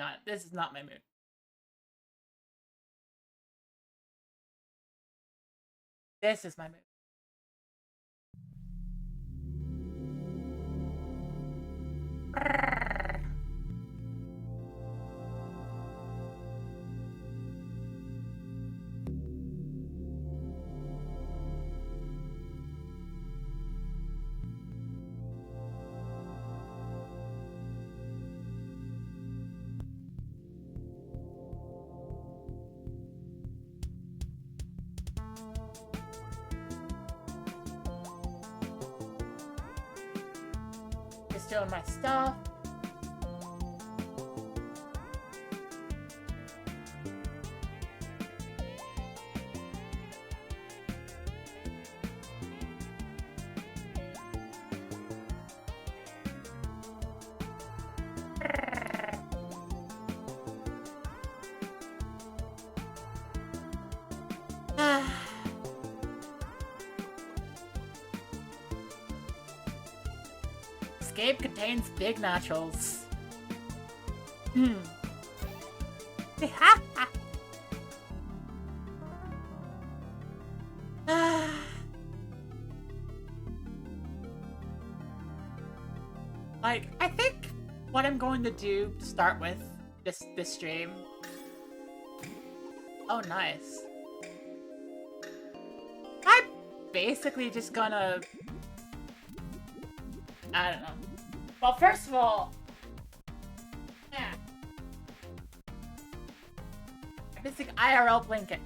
hang on. This is not my mood. This is my mood. Just doing my stuff. Escape contains big naturals. Like, I think what I'm going to do to start with this stream. Oh, nice. I'm basically just gonna... I don't know. Well, first of all... Yeah. I'm missing IRL blanket.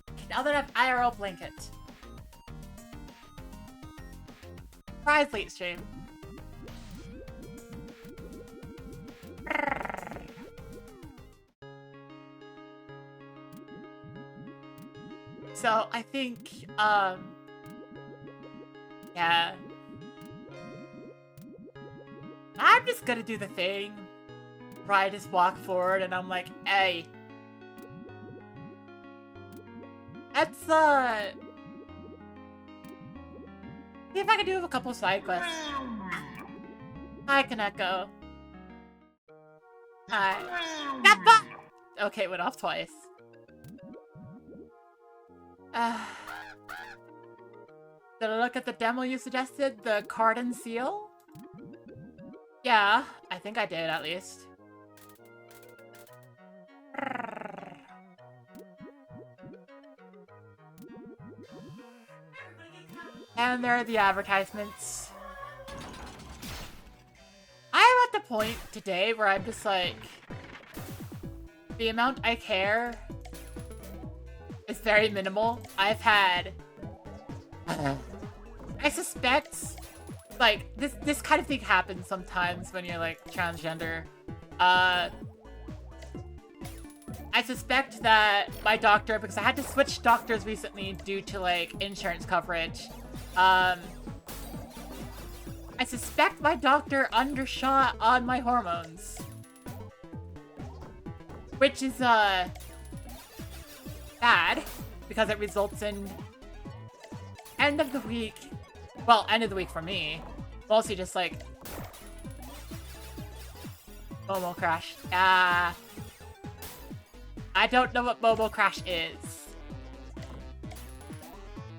Okay, now that I have IRL blanket. Surprise late stream. So, I think, yeah. I'm just gonna do the thing where I just walk forward and I'm like, hey. Let's, see if I can do a couple side quests. Hi, Kaneko. Hi. Kappa! Okay, it went off twice. Did I look at the demo you suggested? The card and seal? Yeah, I think I did at least. And there are the advertisements. I am at the point today where I'm just like, the amount I care is very minimal. I've had, I suspect, like, this kind of thing happens sometimes when you're, like, transgender. I suspect that my doctor, because I had to switch doctors recently due to, like, insurance coverage, I suspect my doctor undershot on my hormones. Which is, bad, because it results in end of the week. Well, end of the week for me. Mostly just like Momo Crash. I don't know what Momo Crash is.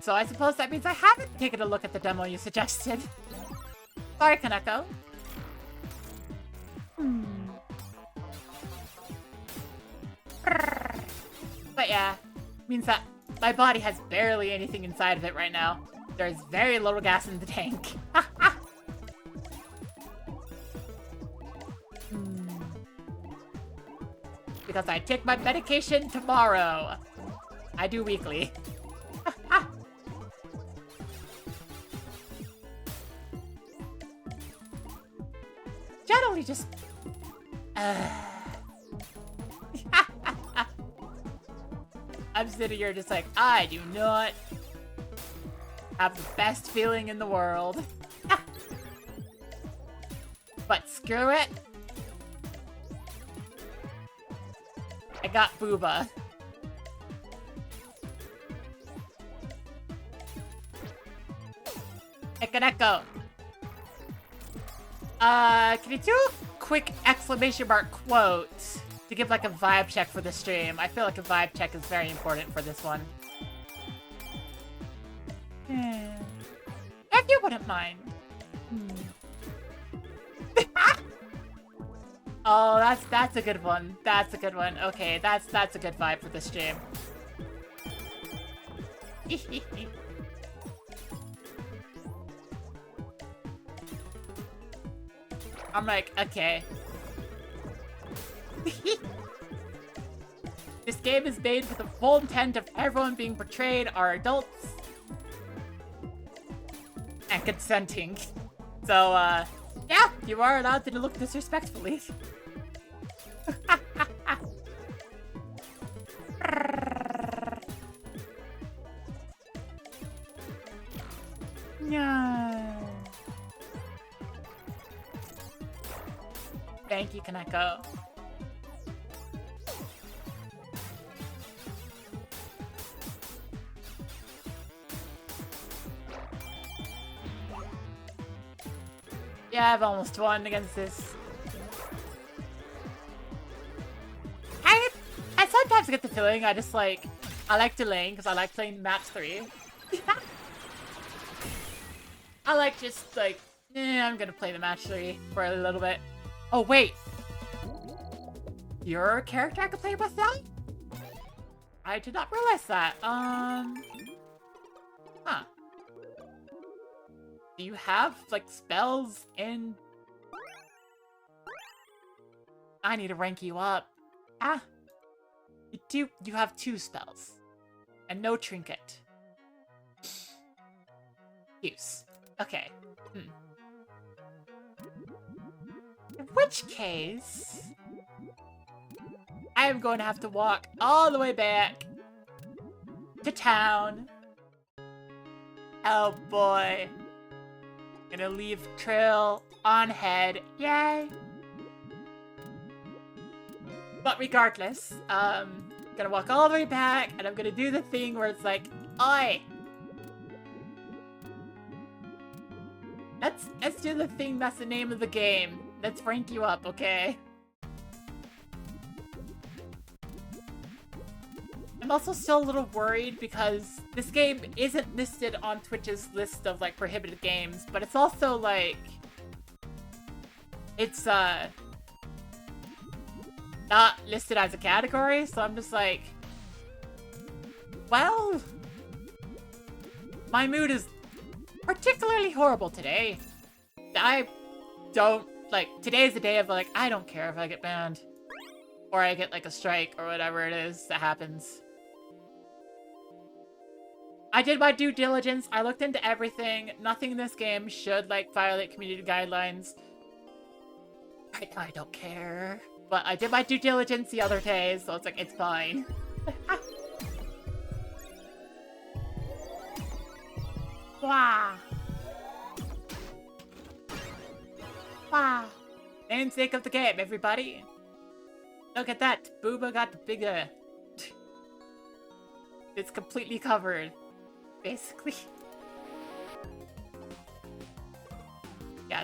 So I suppose that means I haven't taken a look at the demo you suggested. Sorry, Kaneko. But yeah, means that my body has barely anything inside of it right now. There's very little gas in the tank. Because I take my medication tomorrow. I do weekly. Generally just... I'm sitting here just like, I do not have the best feeling in the world. But screw it. I got Booba. Hey, Kaneko. Can you do a quick exclamation mark quote to give like a vibe check for the stream. I feel like a vibe check is very important for this one. If you wouldn't mind. Oh, that's a good one. That's a good one. Okay, that's a good vibe for this stream. I'm like, okay. This game is made with the full intent of everyone being portrayed are adults and consenting. So, yeah, you are allowed to look disrespectfully. Yeah. Thank you, Kaneko. Yeah, I've almost won against this. I sometimes get the feeling I like delaying because I like playing match 3. I like just like, I'm gonna play the match 3 for a little bit. Oh, wait. Your character I could play with now? I did not realize that. Huh. Do you have, like, spells in... I need to rank you up. Ah. You have 2 spells. And no trinket. Use. Okay. In which case... I am going to have to walk all the way back to town. Oh boy. Gonna leave Trill on head. Yay! But regardless, gonna walk all the way back and I'm gonna do the thing where it's like, oi! Let's do the thing that's the name of the game. Let's rank you up, okay? I'm also still a little worried because this game isn't listed on Twitch's list of, like, prohibited games, but it's also, like... It's, not listed as a category, so I'm just like... Well... My mood is particularly horrible today. I don't, like, today's the day of, like, I don't care if I get banned. Or I get, like, a strike or whatever it is that happens. I did my due diligence. I looked into everything. Nothing in this game should, like, violate community guidelines. I don't care. But I did my due diligence the other day, so it's like, it's fine. Wow. Wow. Namesake of the game, everybody. Look at that. Booba got bigger. It's completely covered. Basically. Yeah,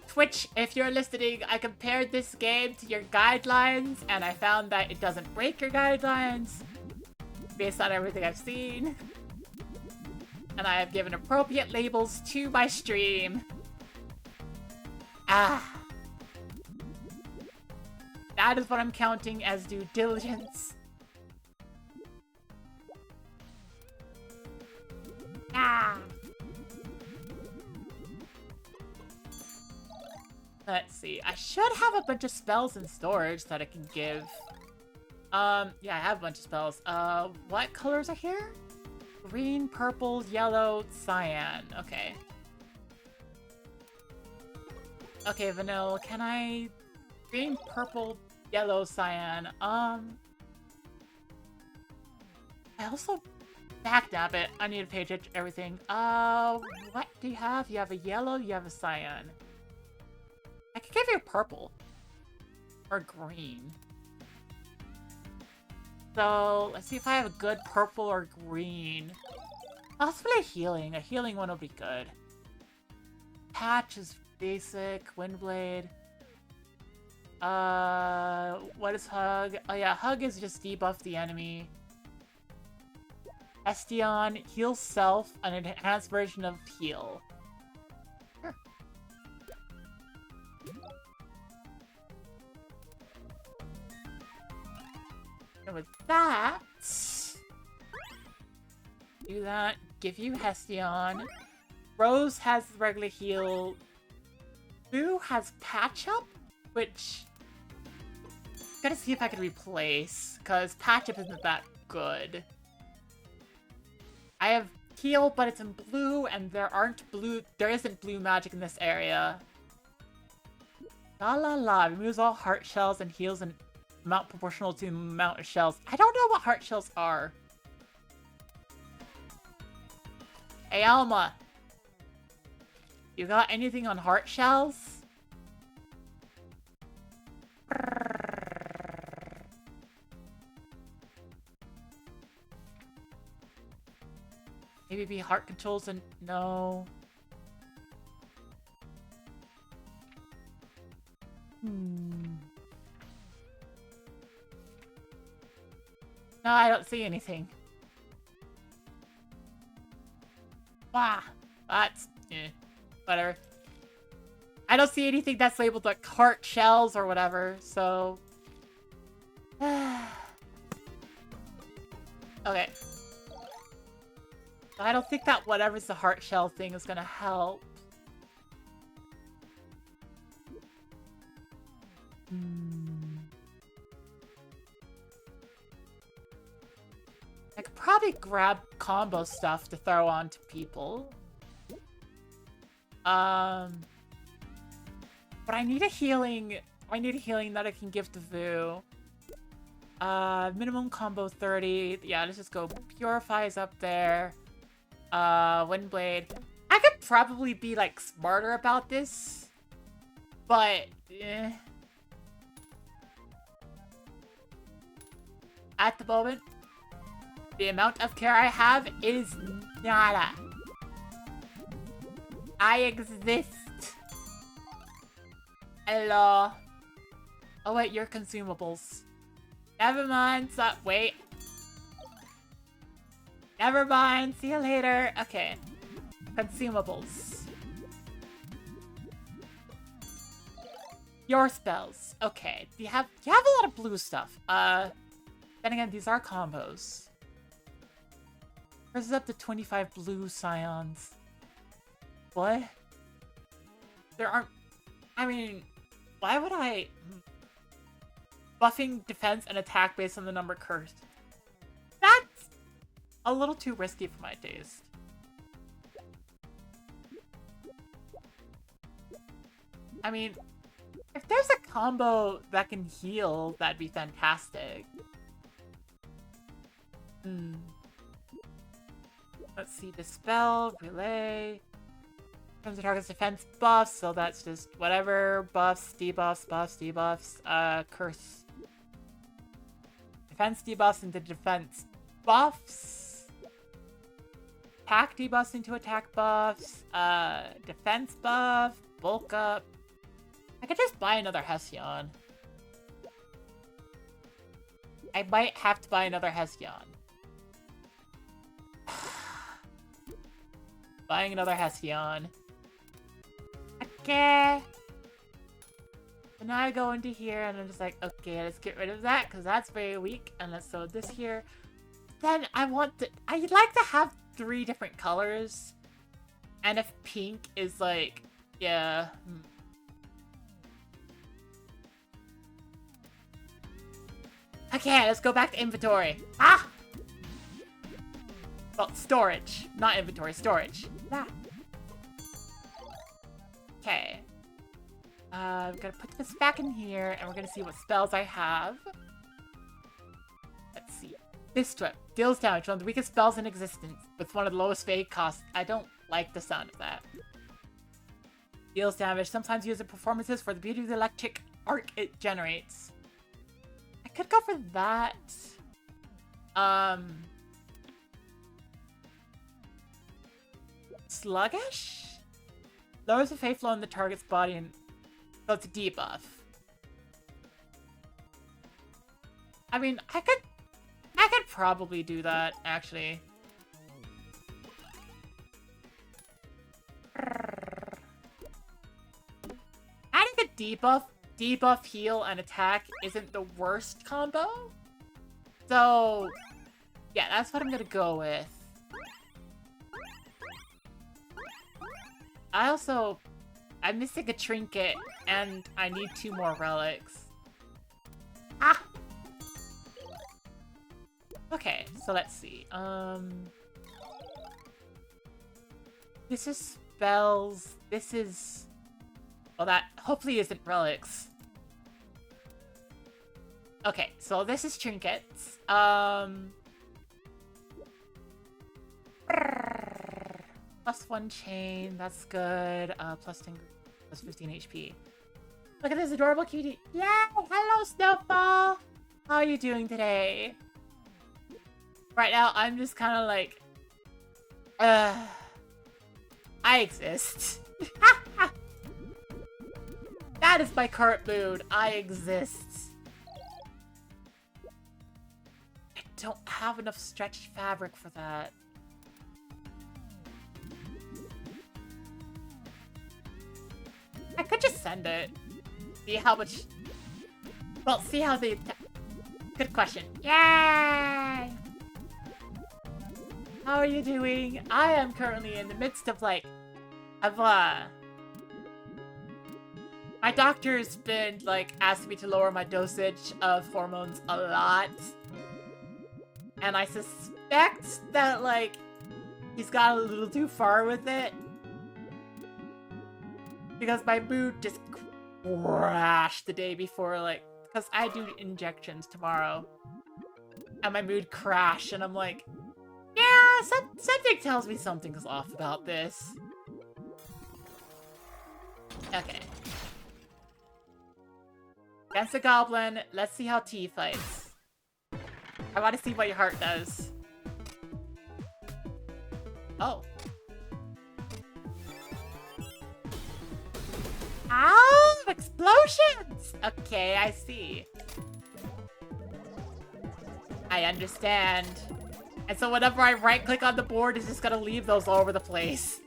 Twitch, if you're listening, I compared this game to your guidelines, and I found that it doesn't break your guidelines, based on everything I've seen. And I have given appropriate labels to my stream. Ah. That is what I'm counting as due diligence. Ah. Let's see. I should have a bunch of spells in storage that I can give. Yeah, I have a bunch of spells. What colors are here? Green, purple, yellow, cyan. Okay. Okay, Vanilla, can I... Green, purple, yellow, cyan. I also... Backdab it. I need to pay attention to everything. What do you have? You have a yellow, you have a cyan. I could give you a purple. Or green. So, let's see if I have a good purple or green. Possibly a healing. A healing one would be good. Patch is basic. Windblade. What is Hug? Oh yeah, Hug is just debuff the enemy. Estion, heal self, an enhanced version of heal. Sure. And with that, do that, give you Hestion. Rose has regular heal. Boo has Patch Up, which gotta see if I can replace, because Patch Up isn't that good. I have heal, but it's in blue, and there isn't blue magic in this area. La la la, removes all heart shells and heals an amount proportional to the amount of shells. I don't know what heart shells are. Hey Alma, you got anything on heart shells? Maybe be heart controls and no. No, I don't see anything. Wow, that's whatever. I don't see anything that's labeled like heart shells or whatever, so okay. I don't think that whatever's the heart shell thing is gonna help. I could probably grab combo stuff to throw on to people. But I need a healing. I need a healing that I can give to Vu. Minimum combo 30. Yeah, let's just go. Purify is up there. Windblade. I could probably be, like, smarter about this. But, at the moment, the amount of care I have is nada. I exist. Hello. Oh wait, you're consumables. Never mind, wait. Never mind, see you later. Okay. Consumables. Your spells. Okay. You have a lot of blue stuff. Then again, these are combos. This is up to 25 blue scions. What? There aren't... I mean, why would I... Buffing defense and attack based on the number cursed. That's a little too risky for my taste. I mean, if there's a combo that can heal, that'd be fantastic. Let's see, Dispel, Relay. Comes to target's defense buffs, so that's just whatever. Buffs, debuffs, buffs, debuffs. Curse. Defense debuffs into defense buffs. Attack debuffs into attack buffs. Defense buff. Bulk up. I could just buy another Hession. I might have to buy another Hestion. Buying another Hestion. Okay. So now I go into here and I'm just like, okay, let's get rid of that because that's very weak. And let's throw this here. Then I'd like to have 3 different colors. And if pink is like, yeah. Okay, let's go back to inventory. Ah! Well, storage. Not inventory, storage. Yeah. Okay. I'm gonna put this back in here, and we're gonna see what spells I have. Let's see. This strip deals damage, one of the weakest spells in existence, with one of the lowest fade costs. I don't like the sound of that. Deals damage, sometimes used in performances for the beauty of the electric arc it generates. I could go for that. Sluggish? Lowers the fate flow in the target's body and... So it's a debuff. I mean, I could probably do that, actually. Adding a debuff, heal, and attack isn't the worst combo. So, yeah, that's what I'm gonna go with. I'm missing a trinket, and I need 2 more relics. Ah! Okay, so let's see. This is spells. This is... Well, that hopefully isn't relics. Okay, so this is trinkets. +1 chain, that's good. +10, +15 HP. Look at this adorable cutie. Yay! Hello, Snowball! How are you doing today? Right now, I'm just kind of like... I exist. That is my current mood. I exist. I don't have enough stretched fabric for that. I could just send it. See how much... Well, see how the... Good question. Yay! How are you doing? I am currently in the midst of, like... My doctor's been, like, asking me to lower my dosage of hormones a lot. And I suspect that, like, he's got a little too far with it. Because my mood just crashed the day before, like, because I do injections tomorrow. And my mood crashed, and I'm like, yeah, something tells me something's off about this. Okay. Against the goblin, let's see how T fights. I want to see what your heart does. Oh. Ow! Explosions! Okay, I see. I understand. And so whenever I right-click on the board, it's just gonna leave those all over the place.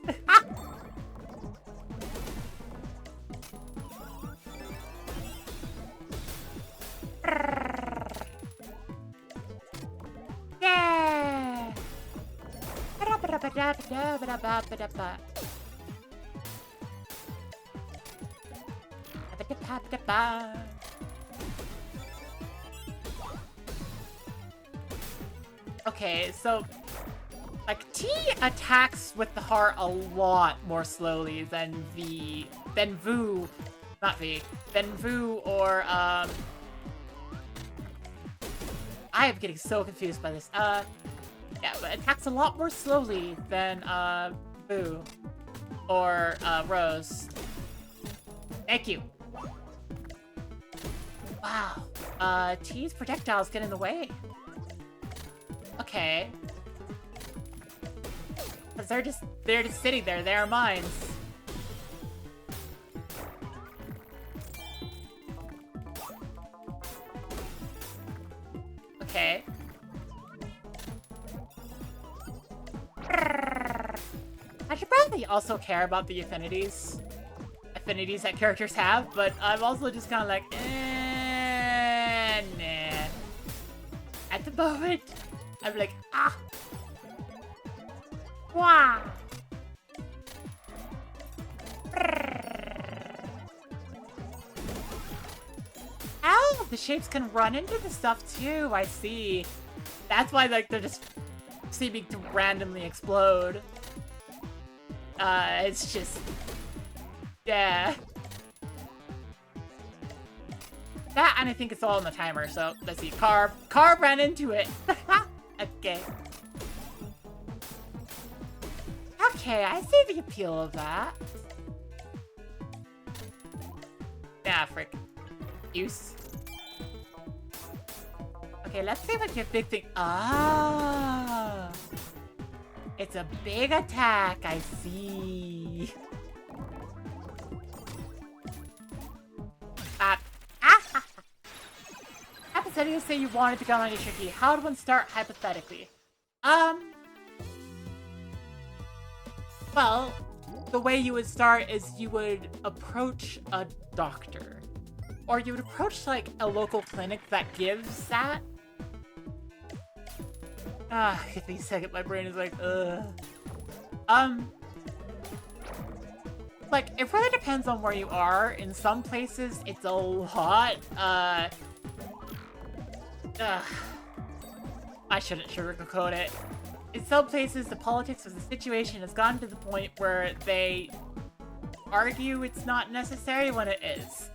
Yeah! Okay, so like T attacks with the heart a lot more slowly than Vu or I am getting so confused by this. Yeah, but it attacks a lot more slowly than Vu or Rose. Thank you. Wow. T's projectiles get in the way. Okay. Because they're just sitting there. They are mines. Okay. I should probably also care about the affinities that characters have, but I'm also just kind of like, nah. At the moment, I'm like, ah. Wow. Ow, the shapes can run into the stuff too, I see. That's why, like, they're just seeming to randomly explode. It's just... yeah. That, and I think it's all on the timer, so let's see. Carb ran into it. Okay. Okay, I see the appeal of that. Yeah, frick. Use. Okay, let's see what your big thing... Ah! It's a big attack, I see. hypothetically say you wanted to go on Ishiki, how would one start hypothetically? Well, the way you would start is you would approach a doctor. Or you would approach, like, a local clinic that gives that. Give me a second, my brain is like, ugh. Like, it really depends on where you are. In some places, it's a lot, I shouldn't sugarcoat it. In some places, the politics of the situation has gotten to the point where they argue it's not necessary when it is.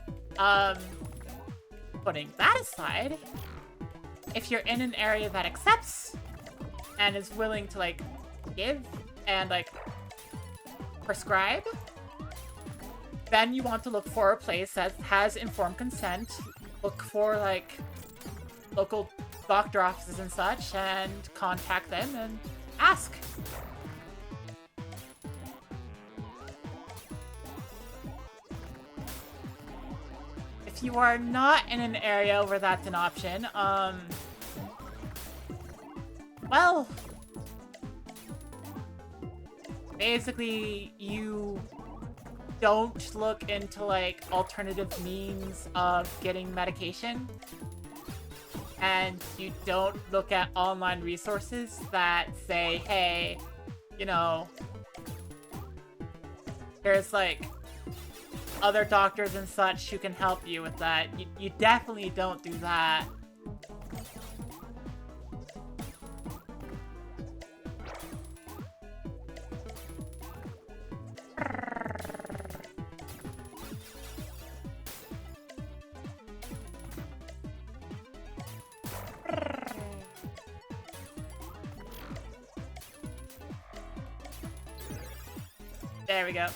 Putting that aside, if you're in an area that accepts and is willing to, like, give and, like, prescribe, then you want to look for a place that has informed consent. Look for, like, local doctor offices and such, and contact them and ask. If you are not in an area where that's an option, well, basically, you don't look into, like, alternative means of getting medication. And you don't look at online resources that say, hey, you know, there's, like, other doctors and such who can help you with that. You definitely don't do that. There we go.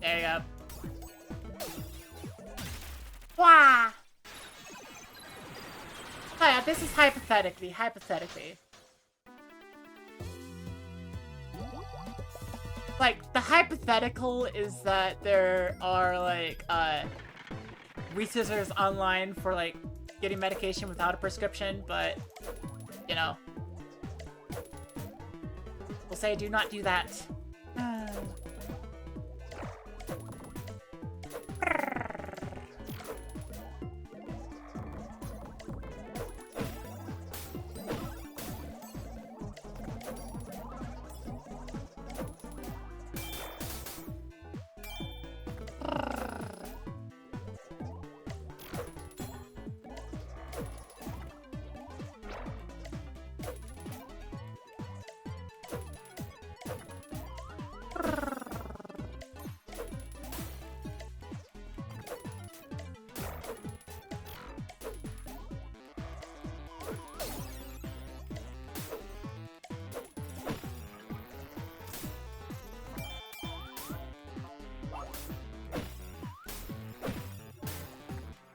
There you go. Wah! Oh yeah, this is hypothetically. Like, the hypothetical is that there are, like, resources online for, like, getting medication without a prescription, but, you know. We'll say do not do that.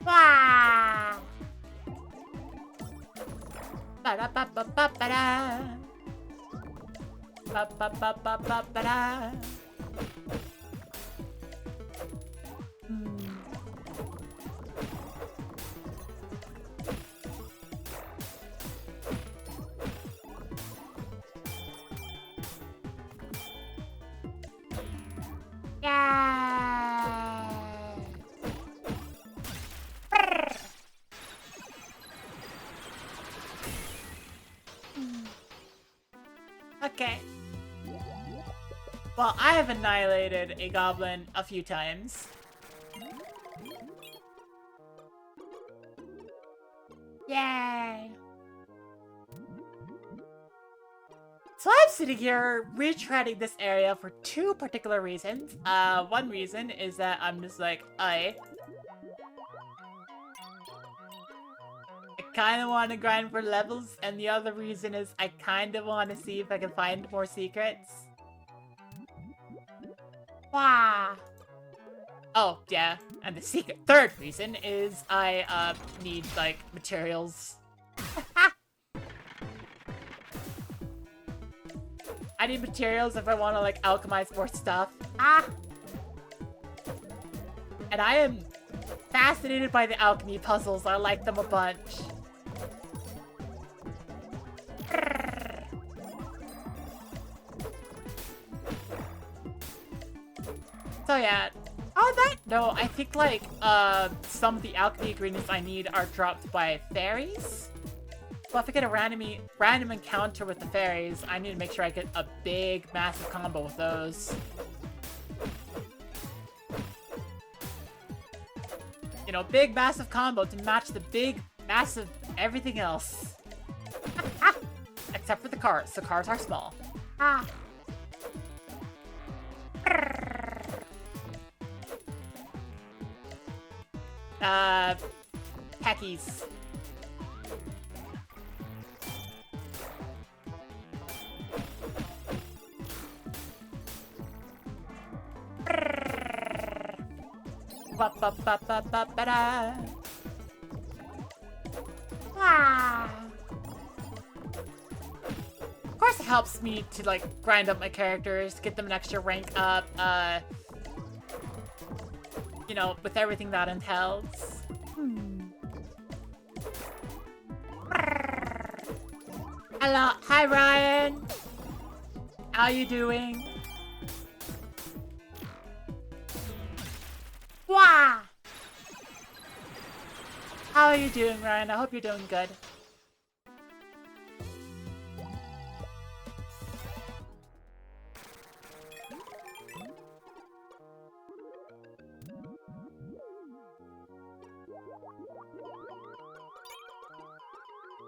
Wah! Ba-da-ba-ba-ba-ba-da. Ba-ba-ba-ba-ba-ba-da. Okay. Well, I have annihilated a goblin a few times. Yay! So I'm sitting here retreading this area for two particular reasons. One reason is that I'm just like, I kind of want to grind for levels, and the other reason is I kind of want to see if I can find more secrets. Wow. Oh, yeah. And the secret third reason is I need, like, materials. I need materials if I want to, like, alchemize more stuff. And I am fascinated by the alchemy puzzles. I like them a bunch. So yeah. Oh, that no, I think like some of the alchemy ingredients I need are dropped by fairies. So if I get a random encounter with the fairies, I need to make sure I get a big, massive combo with those. You know, big, massive combo to match the big, massive everything else. Except for the cars. The cars are small. Peckies. Ba-ba-ba-ba-ba-ba-da. Of course, it helps me to like grind up my characters, get them an extra rank up. You know, with everything that entails. Hello, hi Ryan. How you doing? Wow. How are you doing, Ryan? I hope you're doing good.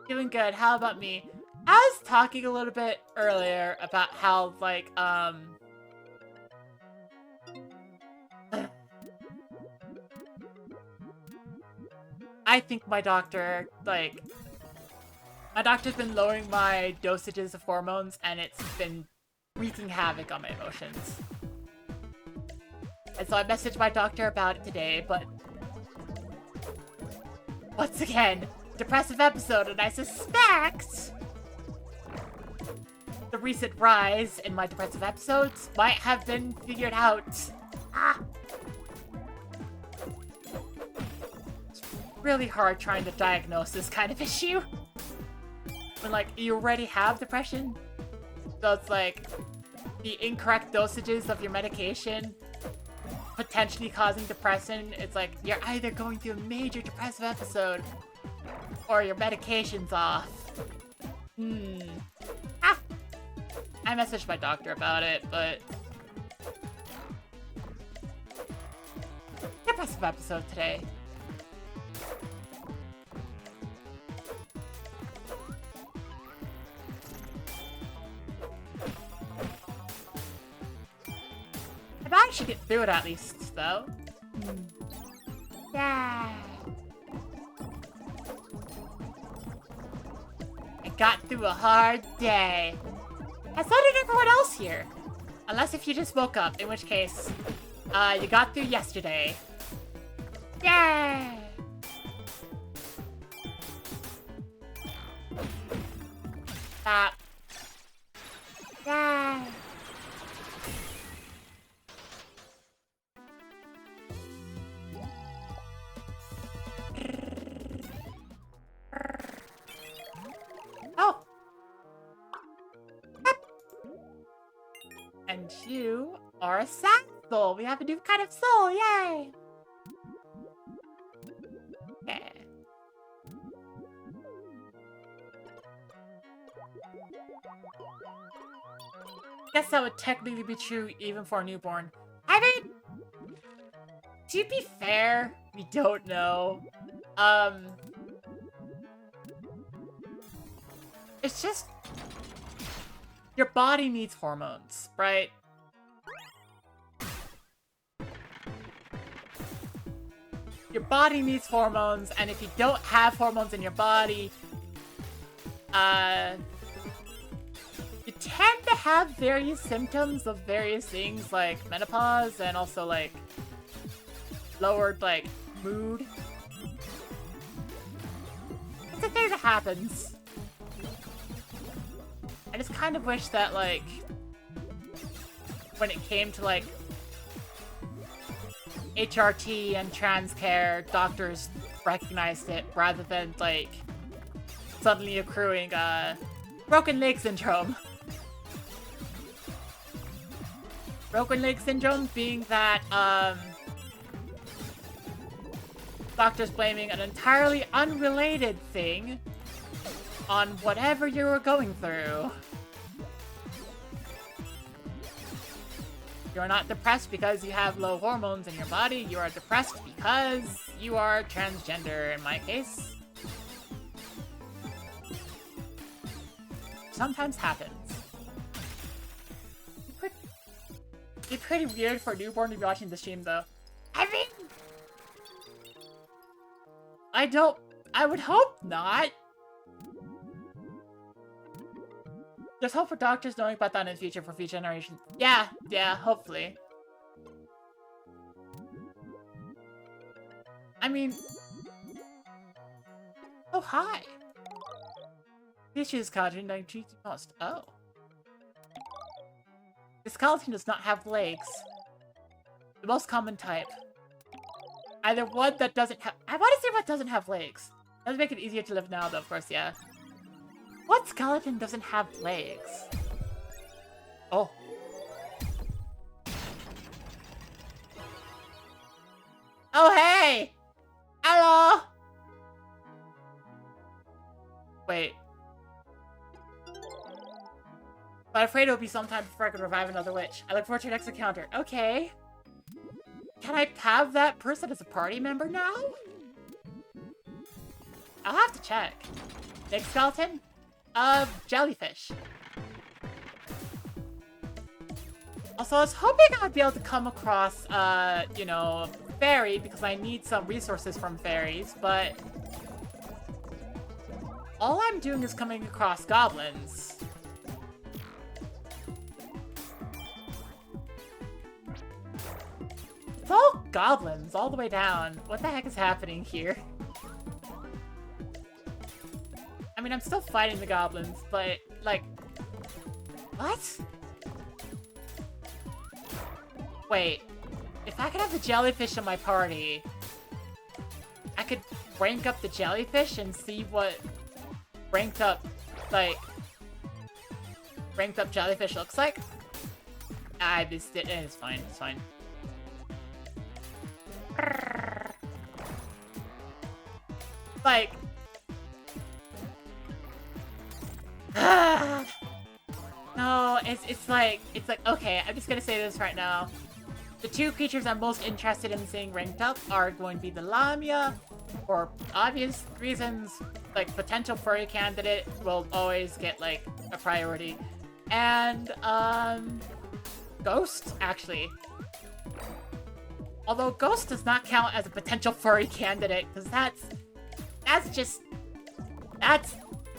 Doing good. How about me? I was talking a little bit earlier about how, like, I think my doctor, like, my doctor's been lowering my dosages of hormones, and it's been wreaking havoc on my emotions. And so I messaged my doctor about it today, but once again, depressive episode, and I suspect the recent rise in my depressive episodes might have been figured out. It's really hard trying to diagnose this kind of issue when, like, you already have depression. So it's like the incorrect dosages of your medication potentially causing depression. It's like you're either going through a major depressive episode or your medication's off. I messaged my doctor about it, but depressive episode today. I thought I should get through it at least, though. Yeah. I got through a hard day. And so did everyone else here. Unless if you just woke up, in which case, you got through yesterday. Yay! Stop. Yay! Oh! And you are a sad soul. We have a new kind of soul. Yay! Okay. Guess that would technically be true even for a newborn. I mean, to be fair, we don't know. It's just your body needs hormones, right? Your body needs hormones, and if you don't have hormones in your body, you tend to have various symptoms of various things like menopause and also like lowered like mood. It's a thing that happens. I just kind of wish that like when it came to like HRT and trans care, doctors recognized it rather than like suddenly accruing broken leg syndrome. Broken leg syndrome being that doctors blaming an entirely unrelated thing on whatever you were going through. You're not depressed because you have low hormones in your body. You are depressed because you are transgender, in my case. Sometimes happens. It's pretty weird for a newborn to be watching the stream, though. I mean... I would hope not. Just hope for doctors knowing about that in the future for future generations. Yeah, hopefully. I mean... Oh, hi! This is Skeleton I treat the most. Oh. The skeleton does not have legs. The most common type. Either one that doesn't have... I want to see what doesn't have legs. Does make it easier to live now, though, of course, yeah. What skeleton doesn't have legs? Oh. Oh, hey! Hello! Wait. But I'm afraid it'll be sometime before I can revive another witch. I look forward to your next encounter. Okay. Can I have that person as a party member now? I'll have to check. Next skeleton? Jellyfish. Also, I was hoping I'd be able to come across, you know, fairy, because I need some resources from fairies, but... all I'm doing is coming across goblins. It's all goblins, all the way down. What the heck is happening here? I mean, I'm still fighting the goblins, but, like... what? Wait. If I could have the jellyfish in my party, I could rank up the jellyfish and see what ranked up, like... ranked up jellyfish looks like? I missed it. It's fine, it's fine. Like... no, it's like, okay, I'm just gonna say this right now. The two creatures I'm most interested in seeing ranked up are going to be the Lamia, for obvious reasons, like, potential furry candidate will always get, like, a priority. And, Ghost, actually. Although Ghost does not count as a potential furry candidate, because that's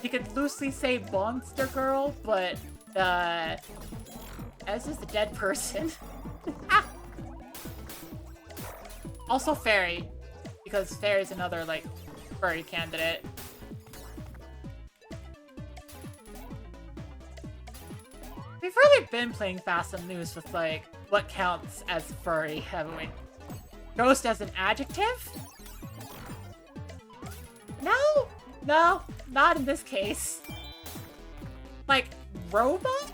you could loosely say Monster Girl, but, this is a dead person. Also Fairy, because Fairy's another, like, furry candidate. We've really been playing Fast and Loose with, like, what counts as furry, haven't we? Ghost as an adjective? No, not in this case. Like, robot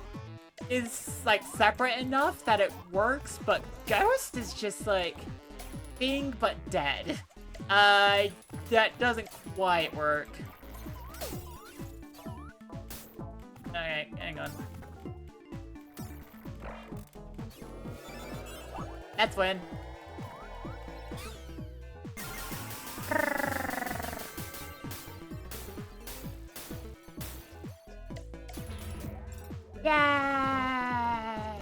is, like, separate enough that it works, but Ghost is just, like, being but dead. That doesn't quite work. Okay, hang on. Let's win. Yeah.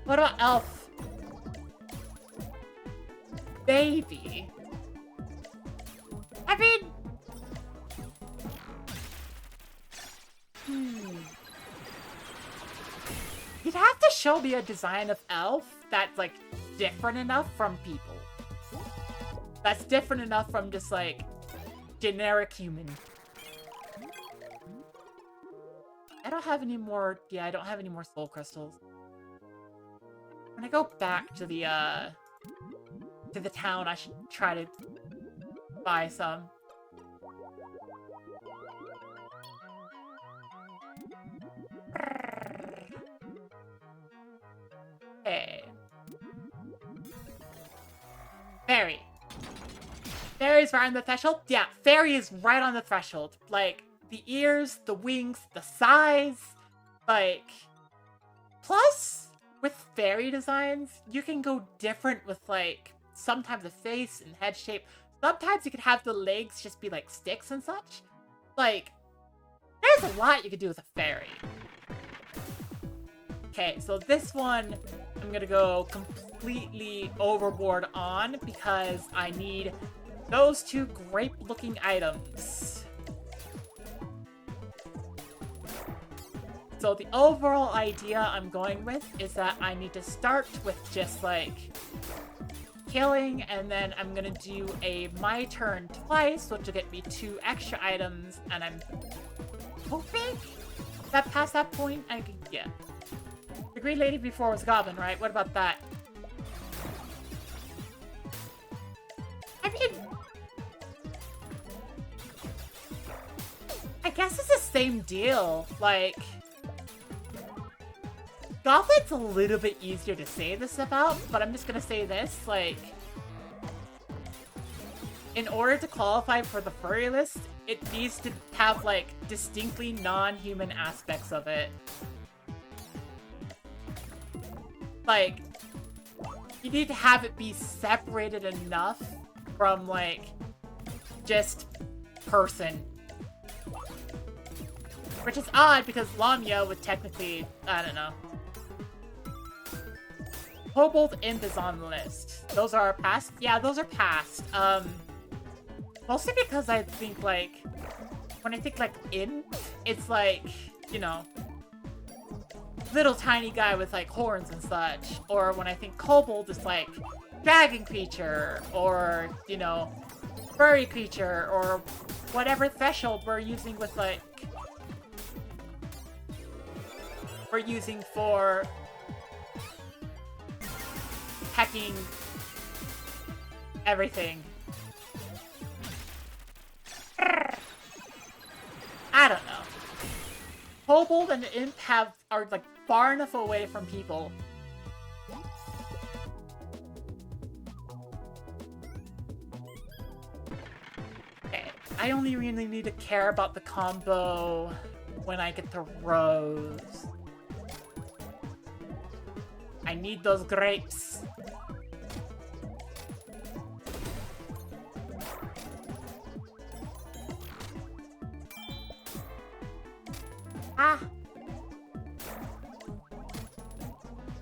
What about Elf? Baby. I mean... show me a design of elf that's, like, different enough from people. That's different enough from just, like, generic human. I don't have any more... Yeah, I don't have any more soul crystals. When I go back to the town, I should try to buy some. Okay. Fairy. Fairy's right on the threshold? Yeah, Fairy is right on the threshold. Like, the ears, the wings, the size. Like, plus, with Fairy designs, you can go different with, like, sometimes the face and head shape. Sometimes you could have the legs just be, like, sticks and such. Like, there's a lot you could do with a Fairy. Okay, so this one, I'm gonna go completely overboard on because I need those two grape-looking items. So the overall idea I'm going with is that I need to start with just, like, killing, and then I'm gonna do a my turn twice, which will get me 2 extra items, and I'm hoping that past that point I can get. The green lady before was Goblin, right? What about that? I mean... I guess it's the same deal. Like... Goblin's a little bit easier to say this about, but I'm just gonna say this, like... In order to qualify for the furry list, it needs to have, like, distinctly non-human aspects of it. Like, you need to have it be separated enough from, like, just person. Which is odd, because Lamia would technically, I don't know. Kobold Imp is on the list. Those are past? Yeah, those are past. Mostly because I think, like, when I think, like, Imp, it's like, you know, little tiny guy with, like, horns and such. Or when I think Kobold, it's like dragon creature, or, you know, furry creature, or whatever threshold we're using with, like, we're using for hacking everything. I don't know. Kobold and Imp are, like, far enough away from people. Okay, I only really need to care about the combo when I get to Rose. I need those grapes. Ah.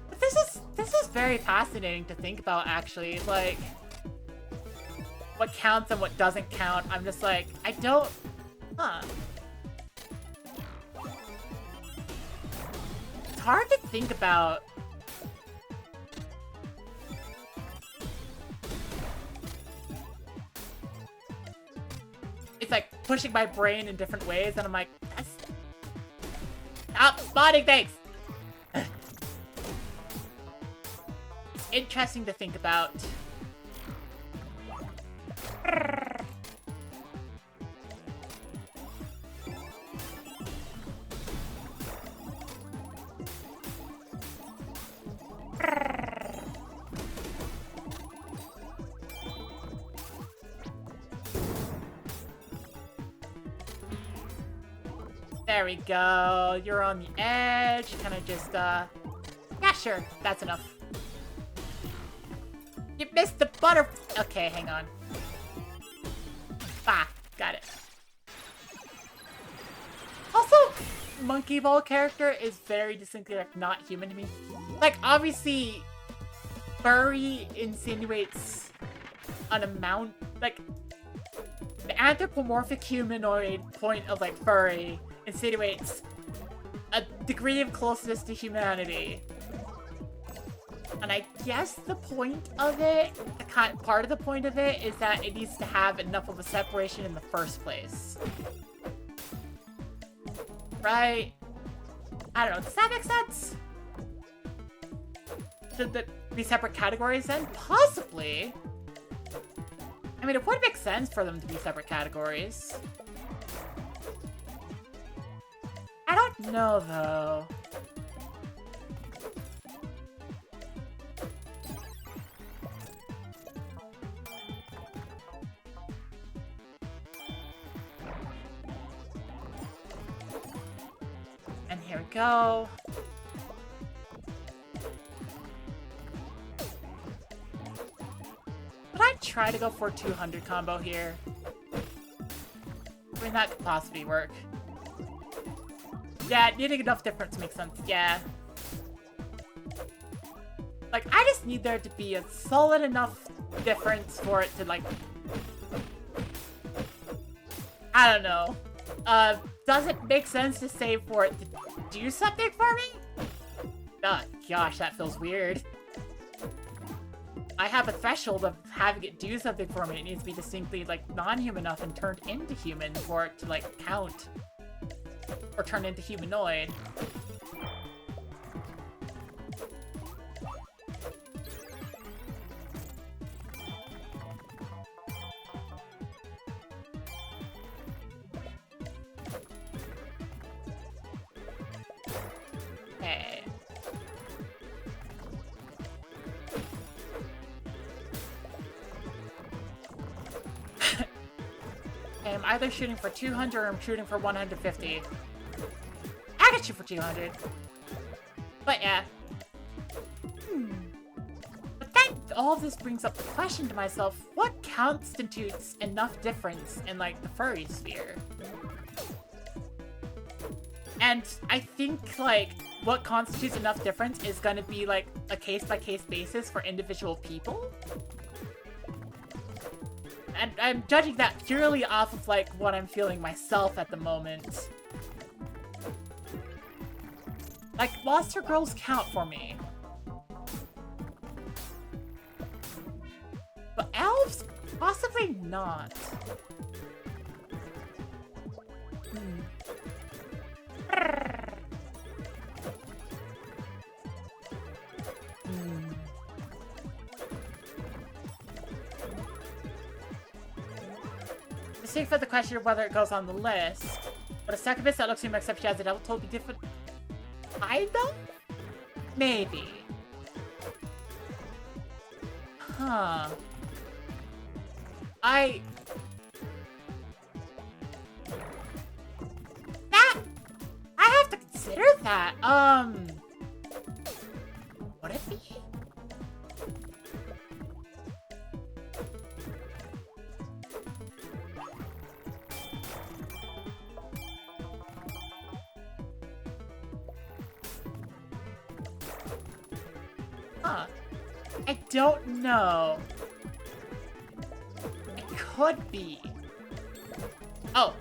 But this is very fascinating to think about, actually. Like, what counts and what doesn't count. I'm just like, I don't... Huh. It's hard to think about. It's like pushing my brain in different ways, and I'm like, that's... Stop spotting things! It's interesting to think about. There we go. You're on the edge. Kind of just, yeah, sure. That's enough. You missed the butter... Okay, hang on. Ah, got it. Also, Monkey Ball character is very distinctly, like, not human to me. Like, obviously, furry insinuates an amount... Like, the anthropomorphic humanoid point of, like, furry insinuates a degree of closeness to humanity. And I guess the point of it, part of the point of it, is that it needs to have enough of a separation in the first place. Right? I don't know, does that make sense? Should there be separate categories then? Possibly. I mean, it would make sense for them to be separate categories. I don't know, though. And here we go. Would I try to go for a 200 combo here? I mean, that could possibly work. Yeah, needing enough difference makes sense, yeah. Like, I just need there to be a solid enough difference for it to, like... I don't know. Does it make sense to say for it to do something for me? Oh, gosh, that feels weird. I have a threshold of having it do something for me. It needs to be distinctly, like, non-human enough and turned into human for it to, like, count. Or turn into humanoid. Okay. I'm either shooting for 200 or I'm shooting for 150. I can shoot for 200. But yeah. But then all of this brings up the question to myself, what constitutes enough difference in, like, the furry sphere? And I think, like, what constitutes enough difference is gonna be, like, a case-by-case basis for individual people. And I'm judging that purely off of, like, what I'm feeling myself at the moment. Like, monster girls count for me. But elves? Possibly not. Distinct for the question of whether it goes on the list, but a succubus that looks to me except she has a devil toll be different. Kind of? Maybe. Huh. I have to consider that. Would it be? Huh. I don't know. It could be. Oh,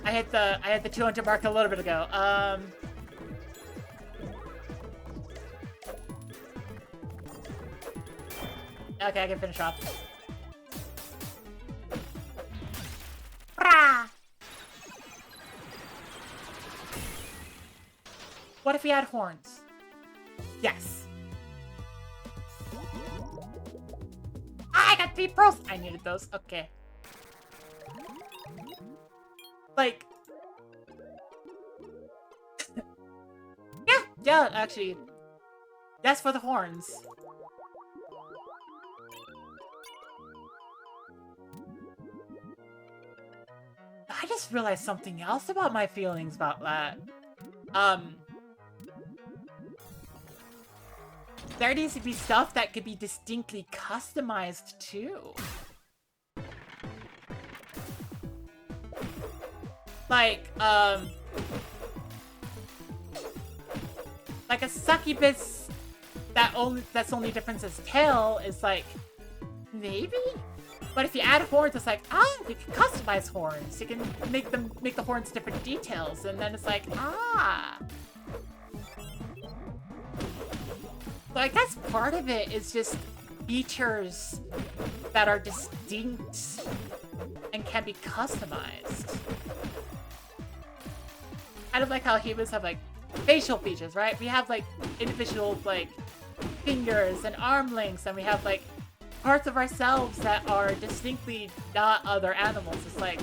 I hit the 200 mark a little bit ago. Okay, I can finish off. Rah! What if we had horns? Yes. I got 3 pros! I needed those. Okay. Like... yeah, actually. That's for the horns. I just realized something else about my feelings about that. There needs to be stuff that could be distinctly customized, too. Like a succubus that's only difference is tail is like, maybe? But if you add horns, it's like, oh, we can customize horns. You can make the horns different details, and then it's like, ah. So I guess part of it is just features that are distinct and can be customized. Kind of like how humans have, like, facial features, right? We have, like, individual, like, fingers and arm lengths, and we have, like, parts of ourselves that are distinctly not other animals. It's like,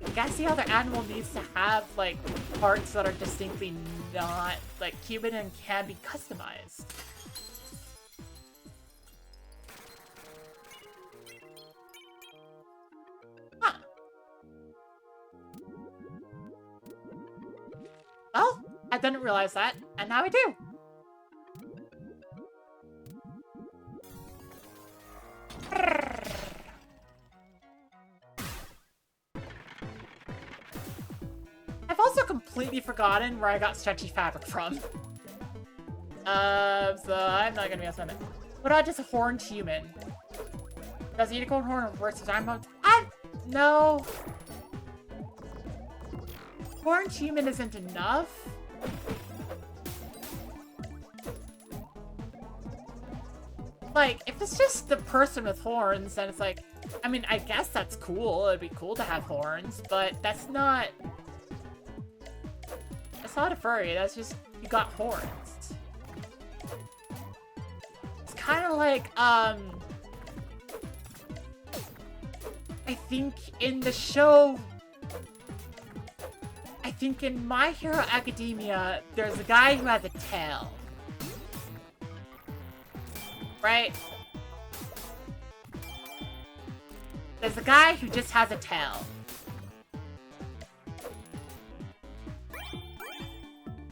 I guess the other animal needs to have, like, parts that are distinctly not, like, human and can be customized. Huh. Well, I didn't realize that, and now I do. I've also completely forgotten where I got stretchy fabric from. So I'm not gonna be honest with it. What about just a horned human? Does the unicorn horn reverse his arm mode? No. Horned human isn't enough. Like, if it's just the person with horns, then it's like, I mean, I guess that's cool. It'd be cool to have horns, but that's not a furry. That's just, you got horns. It's kind of like, I think in the show, I think in My Hero Academia, there's a guy who has a tail. Right? There's a guy who just has a tail.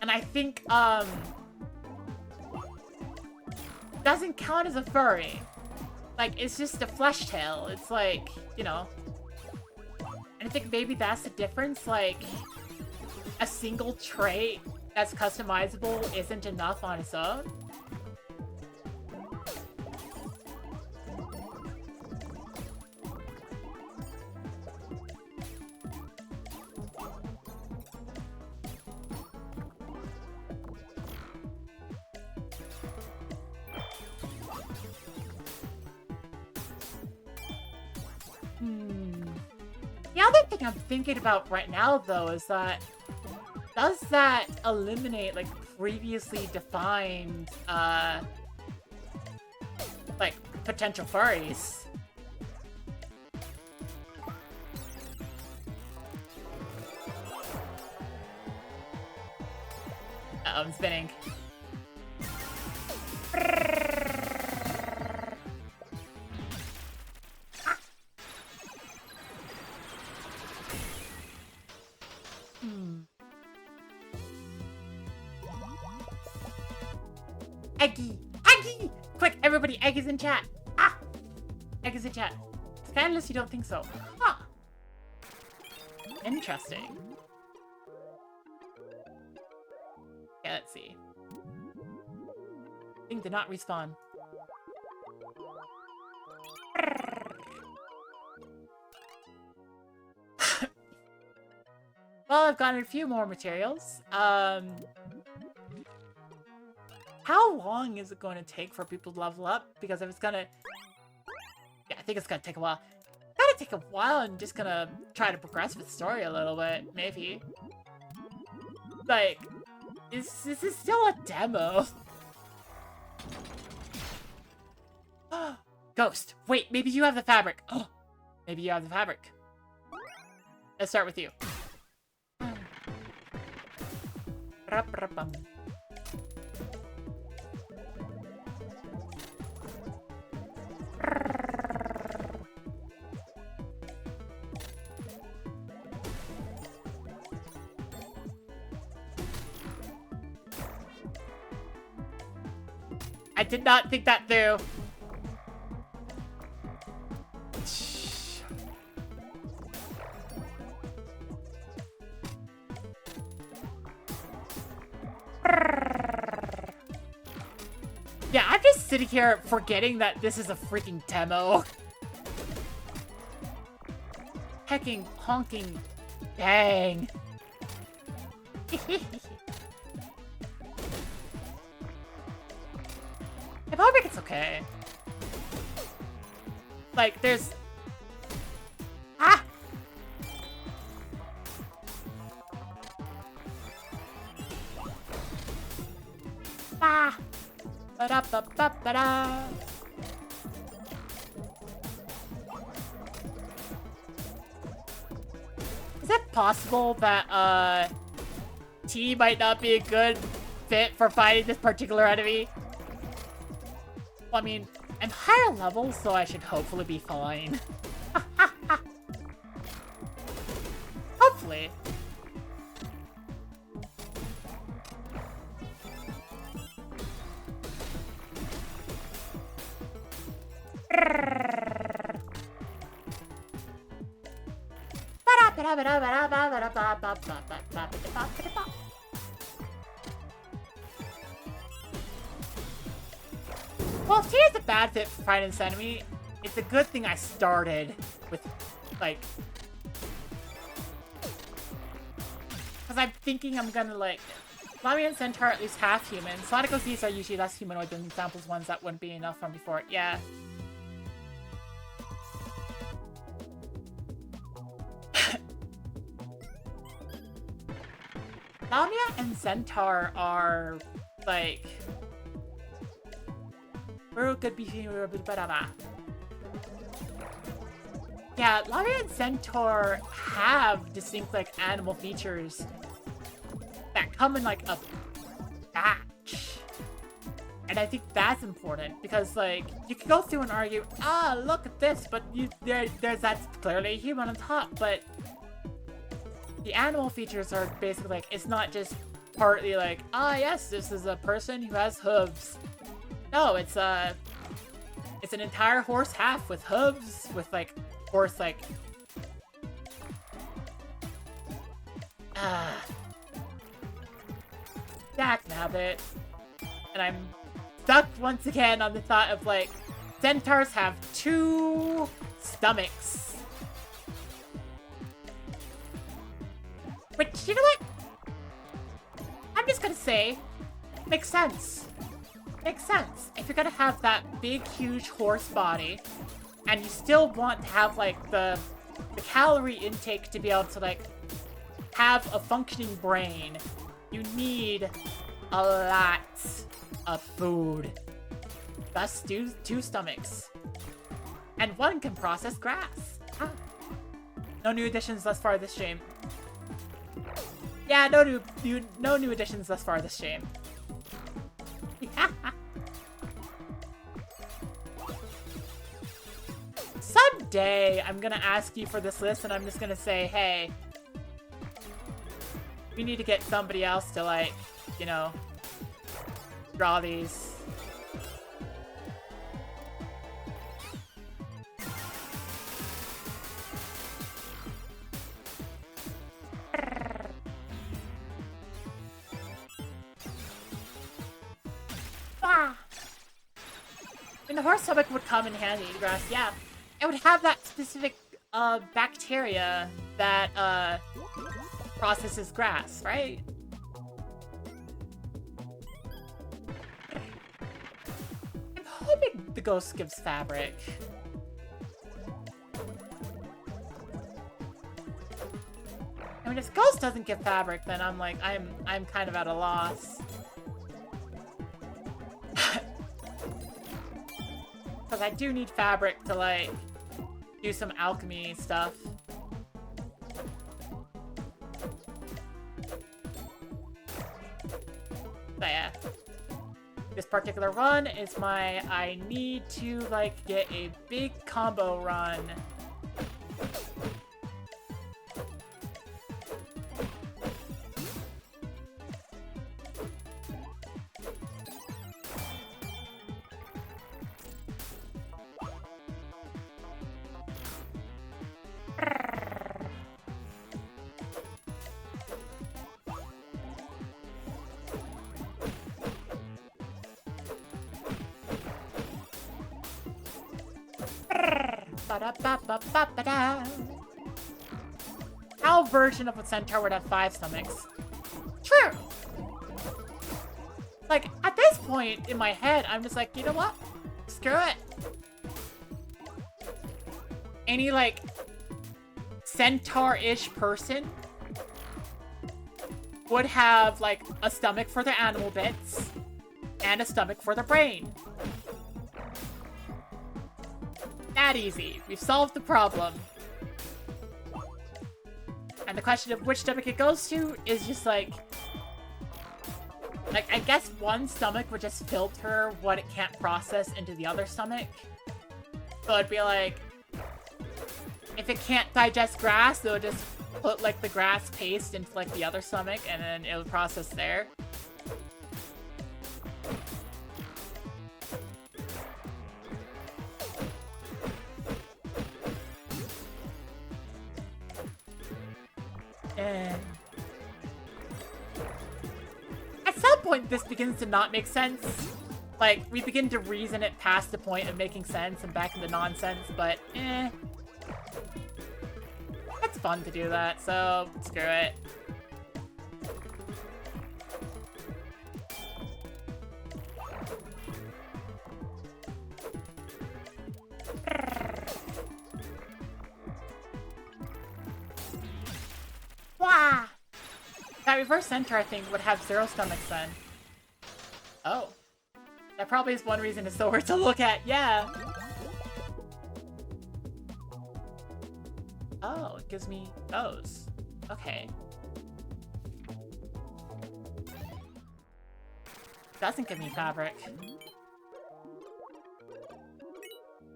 And I think, doesn't count as a furry. Like, it's just a flesh tail. It's like, you know. And I think maybe that's the difference. Like, a single trait that's customizable isn't enough on its own. The other thing I'm thinking about right now, though, is that does that eliminate, like, previously defined, like, potential furries? Uh-oh, I'm spinning. Eggy! Eggy! Quick, everybody, Egg is in chat! Ah! Egg is in chat. Scandalous, you don't think so. Huh. Interesting. Okay, let's see. Thing did not respawn. Well, I've gotten a few more materials. How long is it going to take for people to level up? Because if it's gonna... Yeah, I think it's gonna take a while. It's gonna take a while. I'm just gonna try to progress with the story a little bit, maybe. Like, this is still a demo. Ghost, wait, maybe you have the fabric. Oh, maybe you have the fabric. Let's start with you. I did not think that through. Yeah, I'm just sitting here forgetting that this is a freaking demo. Hecking, honking, dang. I'm hoping it's okay. Like, there's... Ah! Ah! Ba-da-ba-ba-ba-da! Is it possible that, T might not be a good fit for fighting this particular enemy? Well, I mean, I'm higher level, so I should hopefully be fine. Hopefully. Well, if T is a bad fit for fighting this enemy, it's a good thing I started with, like... Because I'm thinking I'm gonna, like... Lamian and Centaur are at least half human. Sonic OCs are usually less humanoid than examples ones that wouldn't be enough from before. Yeah. Lamia and Centaur are, like... Yeah, Lamia and Centaur have distinct, like, animal features that come in, like, a batch. And I think that's important, because, like, you can go through and argue, ah, look at this, but that's clearly a human on top, but the animal features are basically, like, it's not just partly like, ah, yes, this is a person who has hooves. No, it's an entire horse half with hooves, with, like, horse, like... Dagnabbit. And I'm stuck once again on the thought of, like, centaurs have 2 stomachs. Which, you know what? I'm just gonna say, makes sense. Makes sense. If you're gonna have that big, huge horse body, and you still want to have, like, the calorie intake to be able to, like, have a functioning brain, you need a lot of food. Thus, 2 stomachs. And 1 can process grass. Ah. No new additions thus far this stream. Yeah, no new additions thus far this stream. Someday, I'm gonna ask you for this list, and I'm just gonna say, hey, we need to get somebody else to, like, you know, draw these. Ah! And the horse stomach would come in handy in grass, yeah. It would have that specific, bacteria that, processes grass, right? I'm hoping the ghost gives fabric. I mean, if ghost doesn't give fabric, then I'm like, I'm kind of at a loss. Because I do need fabric to, like, do some alchemy stuff. So yeah. This particular run is my, I need to, like, get a big combo run. Ba-da-ba-ba-ba-ba-da. Our version of a centaur would have 5 stomachs. True. Like, at this point in my head, I'm just like, you know what? Screw it. Any, like, centaur-ish person would have, like, a stomach for their animal bits and a stomach for the brain. That easy. We've solved the problem. And the question of which stomach it goes to is just like, I guess one stomach would just filter what it can't process into the other stomach. So it'd be like, if it can't digest grass, it'll just put, like, the grass paste into, like, the other stomach, and then it'll process there. And at some point, this begins to not make sense. Like, we begin to reason it past the point of making sense and back into nonsense, but it's fun to do that, so screw it. Wah! That reverse centaur thing would have 0 stomachs then. Oh. That probably is one reason it's so hard to look at, yeah! Oh, it gives me those. Okay. Doesn't give me fabric.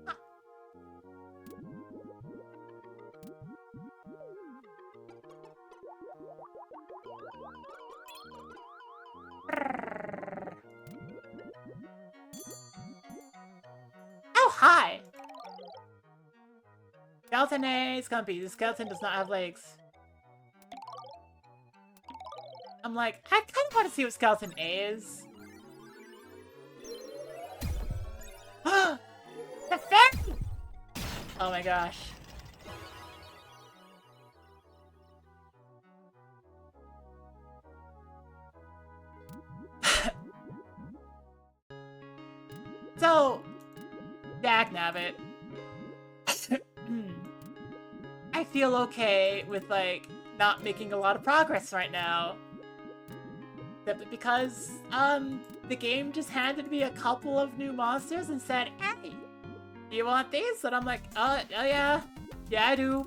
Huh. Oh, hi! Skeleton A, Scumpy. The skeleton does not have legs. I'm like, I kind of want to see what Skeleton A is. The fairy! Oh my gosh. So, dagnabbit. I feel okay with, like, not making a lot of progress right now. Simply because, the game just handed me a couple of new monsters and said, hey, do you want these? And I'm like, oh yeah. Yeah, I do.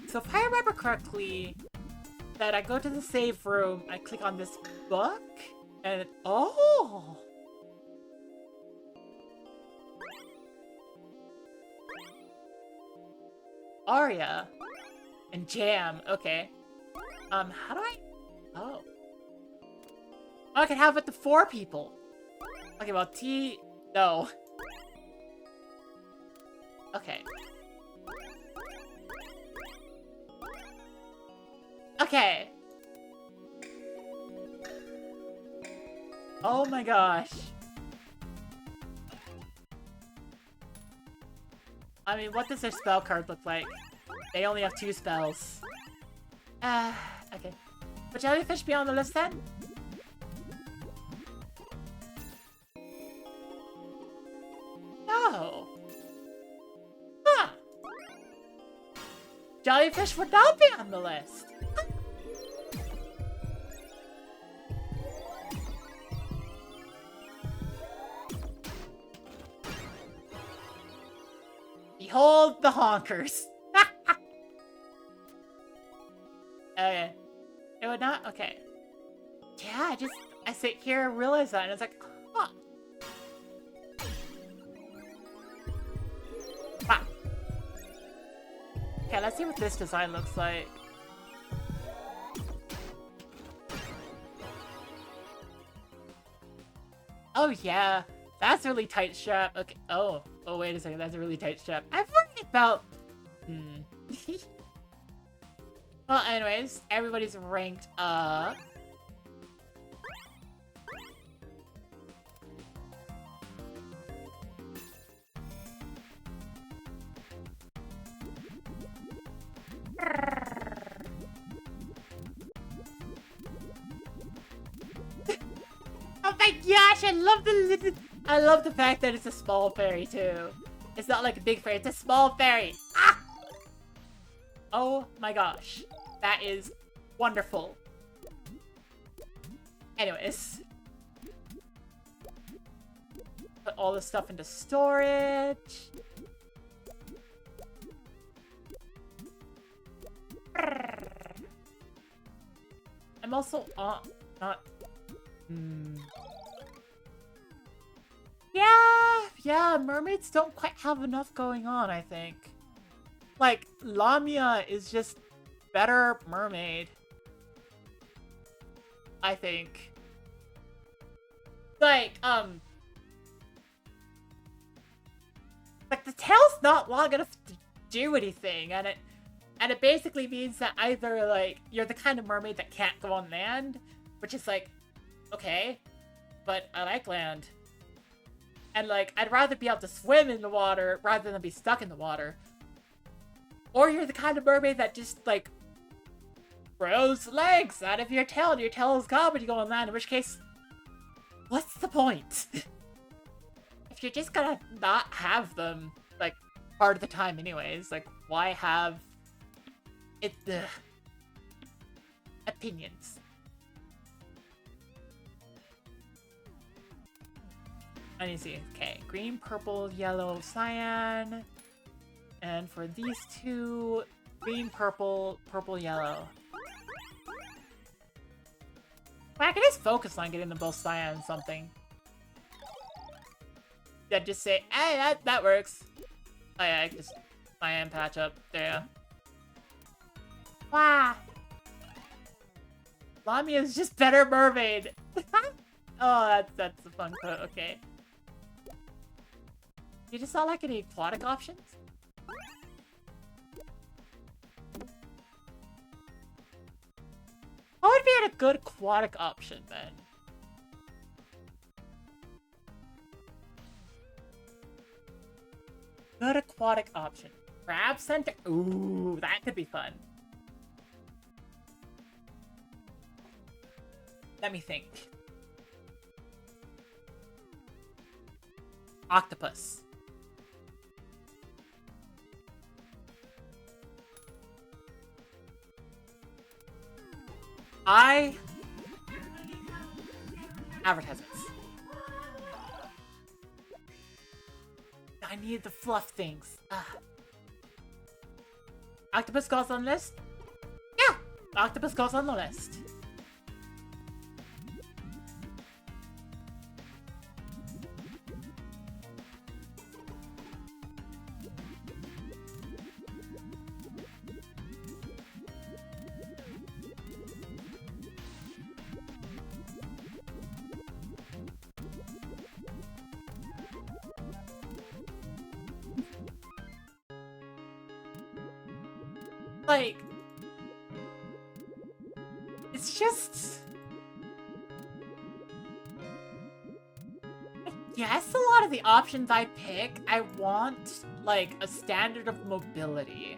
So if I remember correctly, that I go to the save room, I click on this book, and oh! Aria. And Jam, okay. How do I... Oh. Oh, I can have it to 4 people. Okay, well, T... No. Okay. Okay. Oh my gosh. I mean, what does their spell card look like? They only have 2 spells. Okay. Would jellyfish be on the list then? No. Huh. Jellyfish would not be on the list. Behold the honkers. Okay. It would not? Okay. Yeah, I sit here and realize that, and it's like, huh. Wow. Okay, let's see what this design looks like. Oh, yeah. That's a really tight strap. Okay. Oh, wait a second. That's a really tight strap. I've worried about... Well, anyways, everybody's ranked up. my gosh, I love the fact that it's a small fairy too. It's not like a big fairy, it's a small fairy. Ah! Oh my gosh. That is wonderful. Anyways. Put all this stuff into storage. I'm also not... Yeah, mermaids don't quite have enough going on, I think. Like, Lamia is just better mermaid. I think. Like the tail's not long enough to do anything, and it basically means that either, like, you're the kind of mermaid that can't go on land, which is like, okay, but I like land. And, like, I'd rather be able to swim in the water rather than be stuck in the water. Or you're the kind of mermaid that just, like, grows legs out of your tail, and your tail is gone when you go on land, in which case, what's the point? If you're just gonna not have them, like, part of the time anyways, like, why have it, opinions? I need to see. Okay, green, purple, yellow, cyan. And for these two, green, purple, purple, yellow. Well, I can just focus on getting them both cyan something. Yeah, just say, hey, that works. Oh yeah, I can just cyan patch up. There. Wow. Lamia is just better mermaid. Oh, that's a fun quote. Okay. You just not like any aquatic options? What would be a good aquatic option then? Good aquatic option. Crab center? Ooh, that could be fun. Let me think. Octopus. Advertisements. I need the fluff things. Ugh. Octopus goes on the list? Yeah! Octopus goes on the list. Like, it's just... I guess a lot of the options I pick, I want, like, a standard of mobility.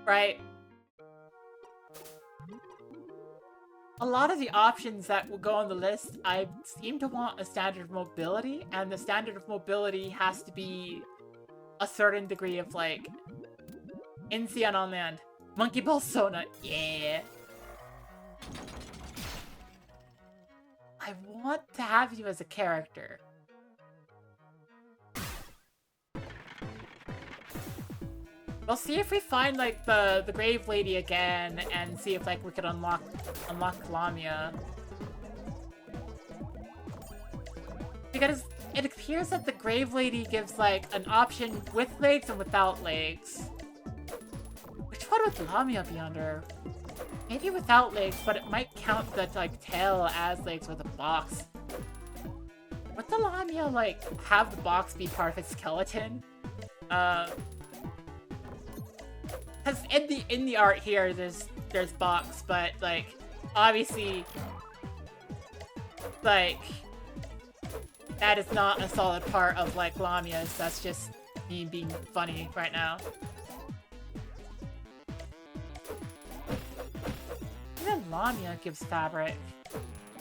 Right? A lot of the options that will go on the list, I seem to want a standard of mobility, and the standard of mobility has to be a certain degree of, like, in sea and on land. Monkey Ball Sona, yeah. I want to have you as a character. We'll see if we find, like, the Grave Lady again, and see if, like, we could unlock Lamia. Because it appears that the Grave Lady gives, like, an option with legs and without legs. Which one would Lamia be under? Maybe without legs, but it might count the, like, tail as legs with a box. Would the Lamia, like, have the box be part of its skeleton? Because in the art here, there's box, but, like, obviously, like, that is not a solid part of, like, Lamia's. That's just me being funny right now. Even Lamia gives fabric.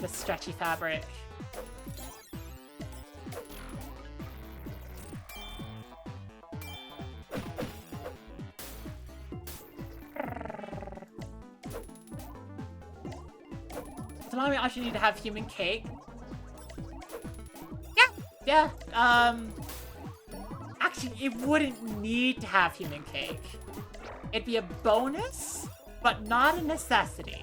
The stretchy fabric. Tamami option need to have human cake. Yeah, actually, it wouldn't need to have human cake. It'd be a bonus, but not a necessity.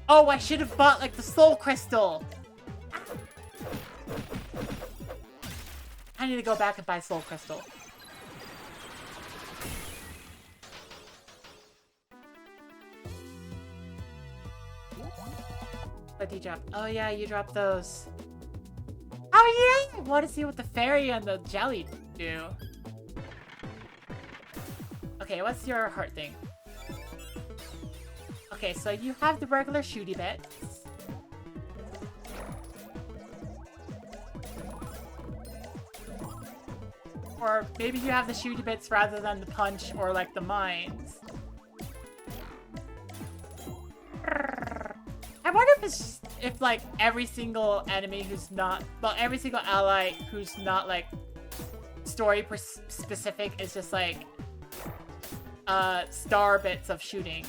Oh, I should have bought, like, the soul crystal! I need to go back and buy soul crystal. What did you drop? Oh yeah, you dropped those. Oh yeah! I want to see what the fairy and the jelly do. Okay, what's your heart thing? Okay, so you have the regular shooty bits. Or maybe you have the shooty bits rather than the punch or like the mines. I wonder if it's just, if like every single enemy who's not, well, every single ally who's not like story specific is just like star bits of shooting.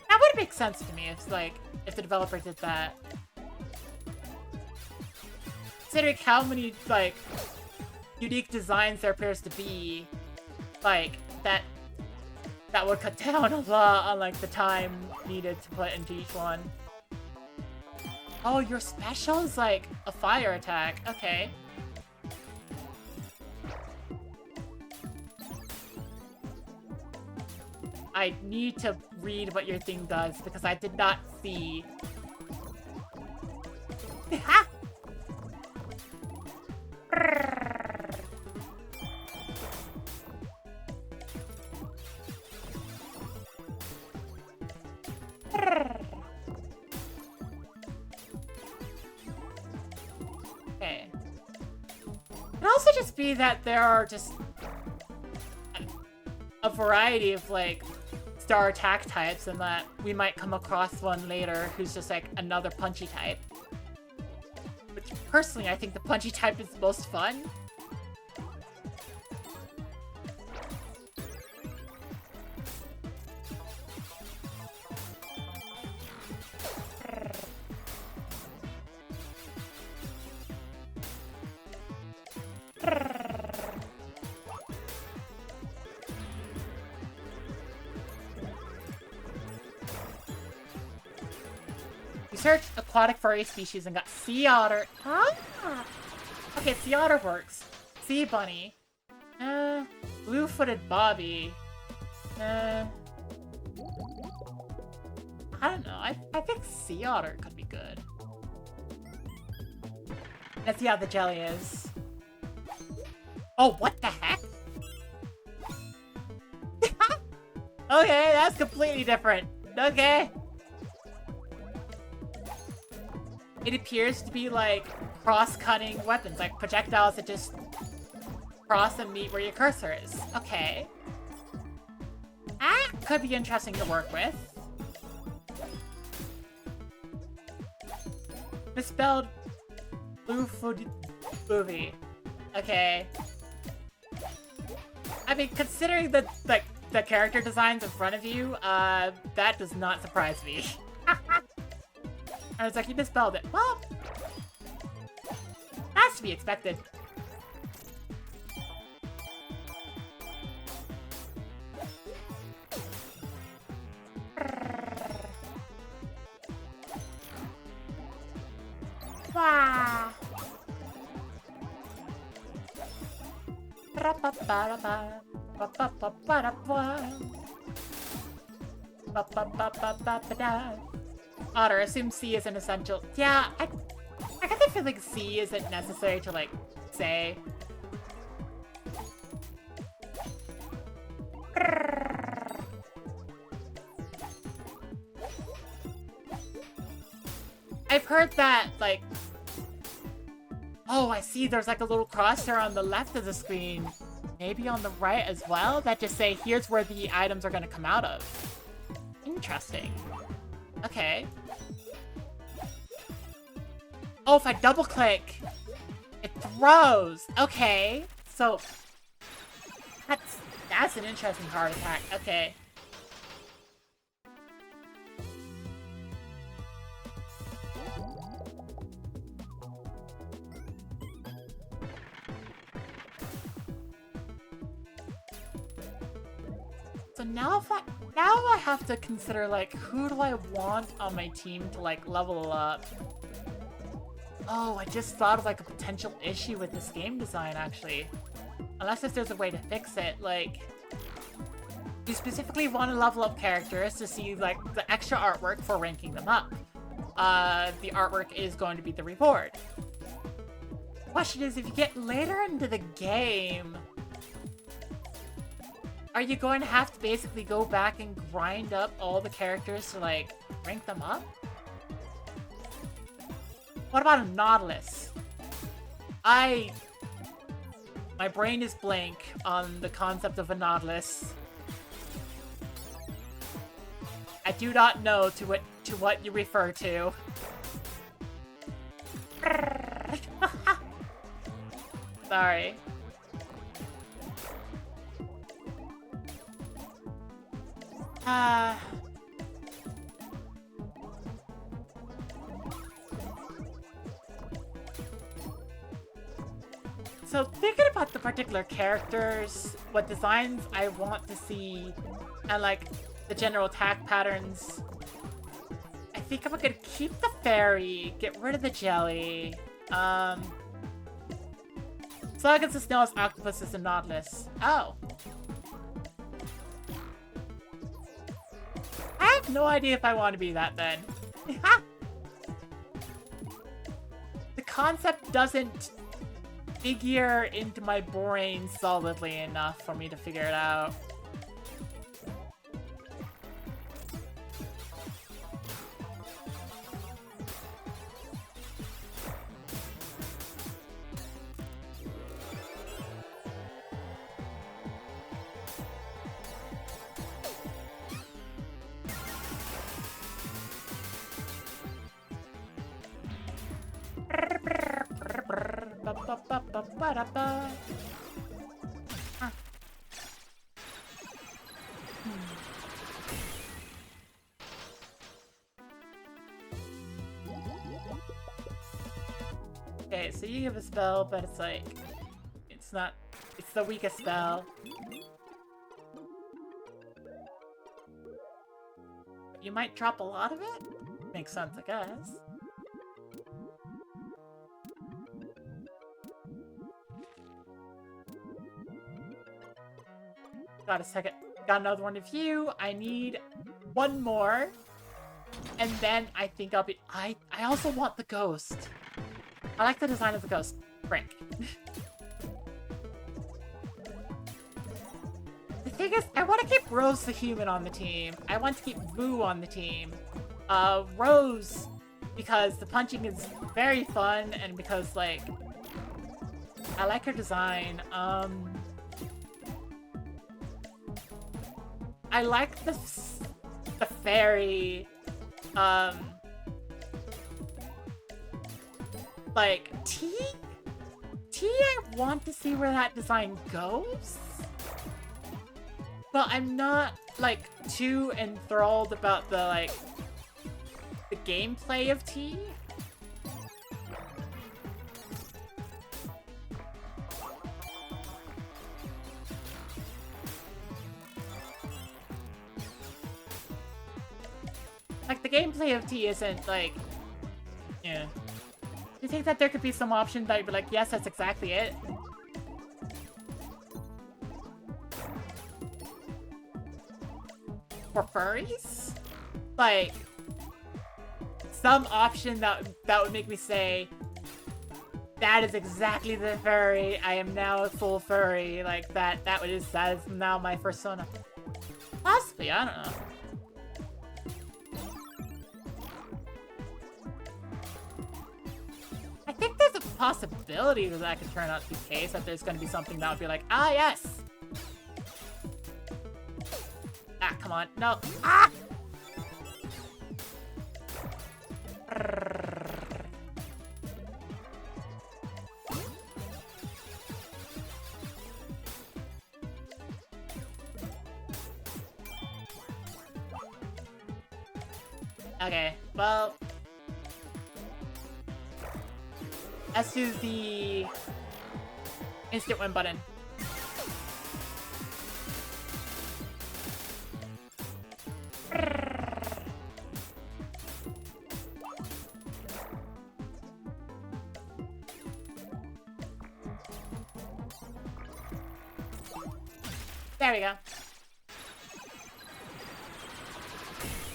That would make sense to me if like if the developer did that. Considering how many like unique designs there appears to be, like that would cut down a lot on like the time needed to put into each one. Oh, your special is like a fire attack. Okay. I need to read what your thing does because I did not see. Ha! Okay. It could also just be that there are just a variety of like star attack types and that we might come across one later who's just like another punchy type. Which personally I think the punchy type is the most fun. You searched aquatic furry species and got sea otter. Ah! Okay, sea otter works. Sea bunny. Blue-footed bobby. I don't know. I think sea otter could be good. Let's see how the jelly is. Oh, what the heck? Okay, that's completely different. Okay. It appears to be like cross-cutting weapons, like projectiles that just cross and meet where your cursor is. Okay. That could be interesting to work with. Misspelled blue-footed movie. Okay. I mean, considering the character designs in front of you, that does not surprise me. I was like, you misspelled it. Well, that's to be expected. Wow. Otter, assume C is an essential. Yeah, I kind of feel like C isn't necessary to, like, say. heard that, like... Oh, I see there's like a little crosshair on the left of the screen. Maybe on the right as well? That just say, here's where the items are gonna come out of. Interesting. Okay. Oh, if I double click, it throws. Okay. So, that's an interesting heart attack. Okay. So now I have to consider, like, who do I want on my team to, like, level up? Oh, I just thought of, like, a potential issue with this game design, actually. Unless if there's a way to fix it, like... You specifically want to level up characters to see, like, the extra artwork for ranking them up. The artwork is going to be the reward. Question is, if you get later into the game... Are you going to have to basically go back and grind up all the characters to, like, rank them up? What about a Nautilus? My brain is blank on the concept of a Nautilus. I do not know to what you refer to. Sorry. So thinking about the particular characters, what designs I want to see, and like the general attack patterns, I think I'm gonna keep the fairy, get rid of the jelly, Slug, the snails, octopuses, and nautilus. Oh. I have no idea if I want to be that then. The concept doesn't figure into my brain solidly enough for me to figure it out. Okay, so you give a spell, but it's like, it's not, it's the weakest spell. You might drop a lot of it? Makes sense, I guess. Got a second. Got another one of you. I need one more. And then I think I'll be... I also want the ghost. I like the design of the ghost. Frank. The thing is, I want to keep Rose the human on the team. I want to keep Boo on the team. Rose, because the punching is very fun, and because, like... I like her design. I like the fairy, like, T, I want to see where that design goes, but I'm not, like, too enthralled about the, like, the gameplay of T. Like, the gameplay of T isn't, like... Yeah. You think that there could be some option that you'd be like, yes, that's exactly it? For furries? Like... Some option that would make me say... That is exactly the furry, I am now a full furry. Like, that is now my persona. Possibly, I don't know. possibility that that could turn out to be the case, that there's going to be something that would be like, ah, yes! Ah, come on. No. Ah! Okay, well... let's do the instant win button. There we go.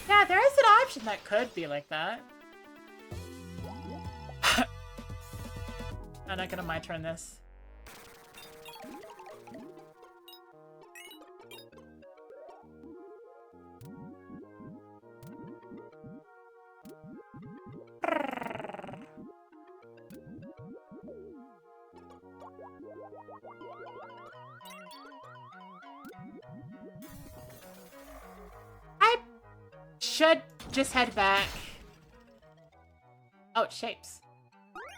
Yeah, there is an option that could be like that. I'm not gonna my turn this. I should just head back. Oh, it's shapes.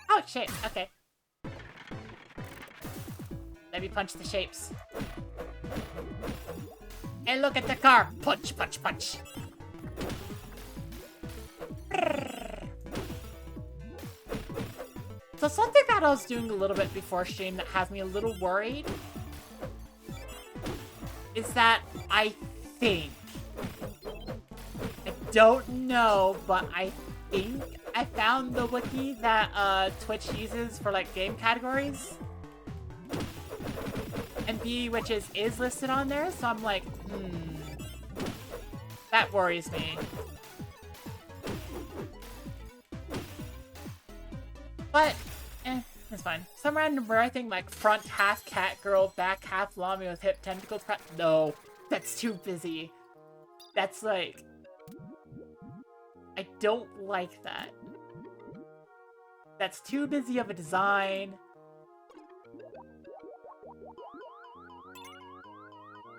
Oh, it's shapes. Okay. Let me punch the shapes. And look at the car. Punch, punch, punch. So something that I was doing a little bit before stream that has me a little worried is that I don't know, but I think I found the wiki that Twitch uses for like game categories. And B, which is listed on there, so I'm like, that worries me. But, it's fine. Some random rare thing like front half cat girl, back half Lamia with hip tentacles. No, that's too busy. That's like, I don't like that. That's too busy of a design.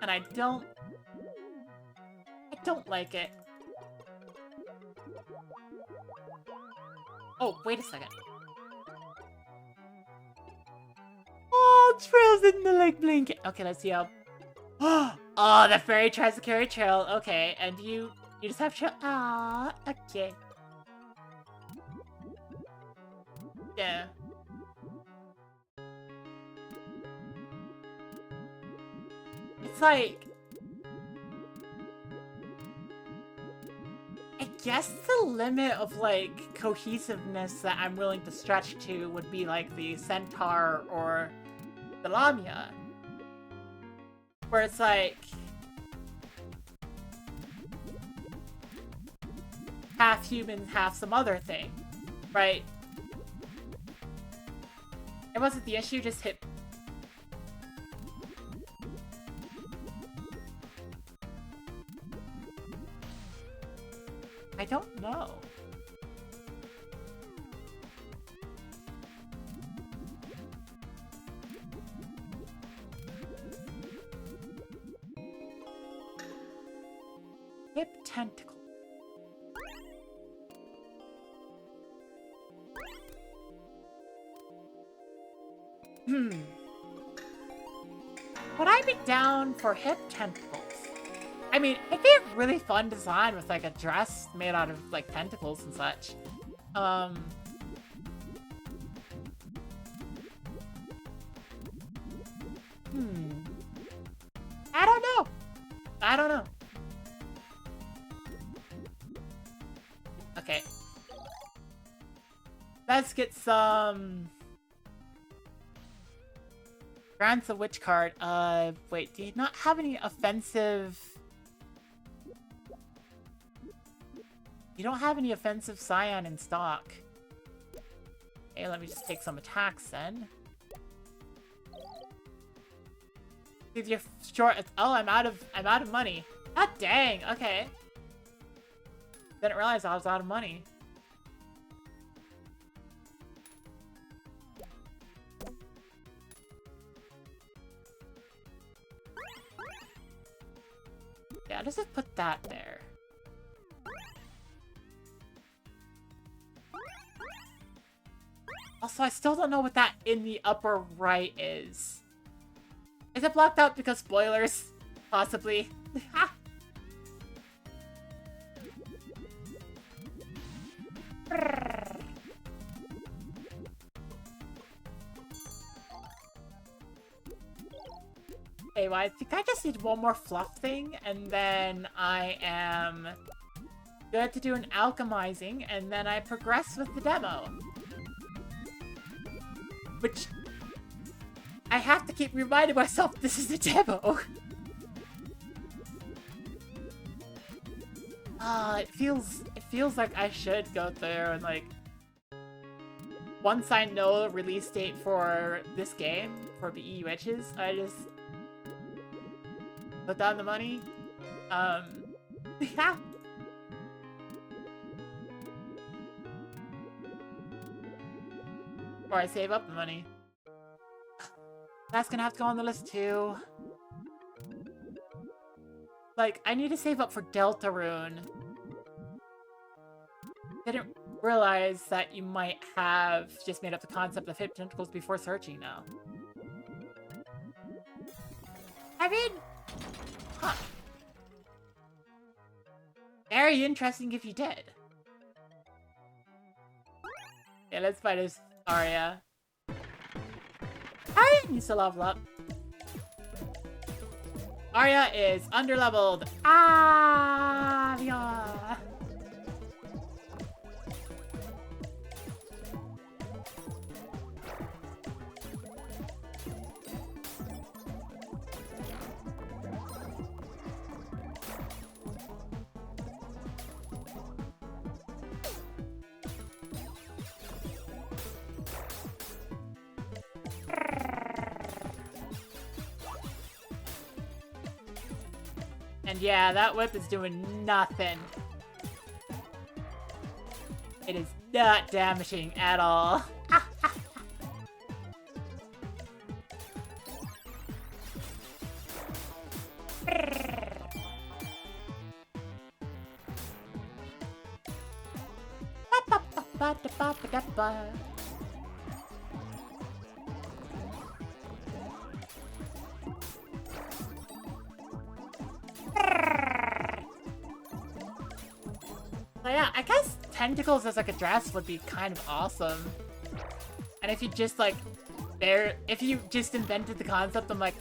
And I don't like it. Oh, wait a second. Oh, Trail's in the like blinking. Okay, let's see how. Oh, the fairy tries to carry Trail. Okay, and you just have Trail. Ah, okay. Yeah. It's like, I guess the limit of like cohesiveness that I'm willing to stretch to would be like the Centaur or the Lamia, where it's like half human, half some other thing, right? It wasn't the issue, just hit. I don't know. Hip tentacle. Would I be down for hip tentacles? I mean, it'd be a really fun design with like a dress made out of like tentacles and such. I don't know. I don't know. Okay. Let's get some Grants the Witch card. Wait, do you not have any offensive? You don't have any offensive Scion in stock. Okay, let me just take some attacks then. If you're short, oh, I'm out of money. God dang. Okay. Didn't realize I was out of money. Yeah, let's just put that there. Also, I still don't know what that in the upper right is. Is it blocked out because spoilers? Possibly. Okay, well, I think I just need one more fluff thing, and then I am good to do an alchemizing, and then I progress with the demo. Which, I have to keep reminding myself this is a demo. It feels like I should go there and like, once I know the release date for this game, for BE Witches, I just put down the money. Yeah. Or I save up the money. That's gonna have to go on the list too. Like, I need to save up for Deltarune. Didn't realize that you might have just made up the concept of hip tentacles before searching now. I mean, huh. Very interesting if you did. Yeah, let's fight this Aria. Aria needs to level up. Aria is underleveled. Yeah. And yeah, that whip is doing nothing. It is not damaging at all. So yeah, I guess tentacles as like a dress would be kind of awesome. And if you just like, if you just invented the concept, I'm like,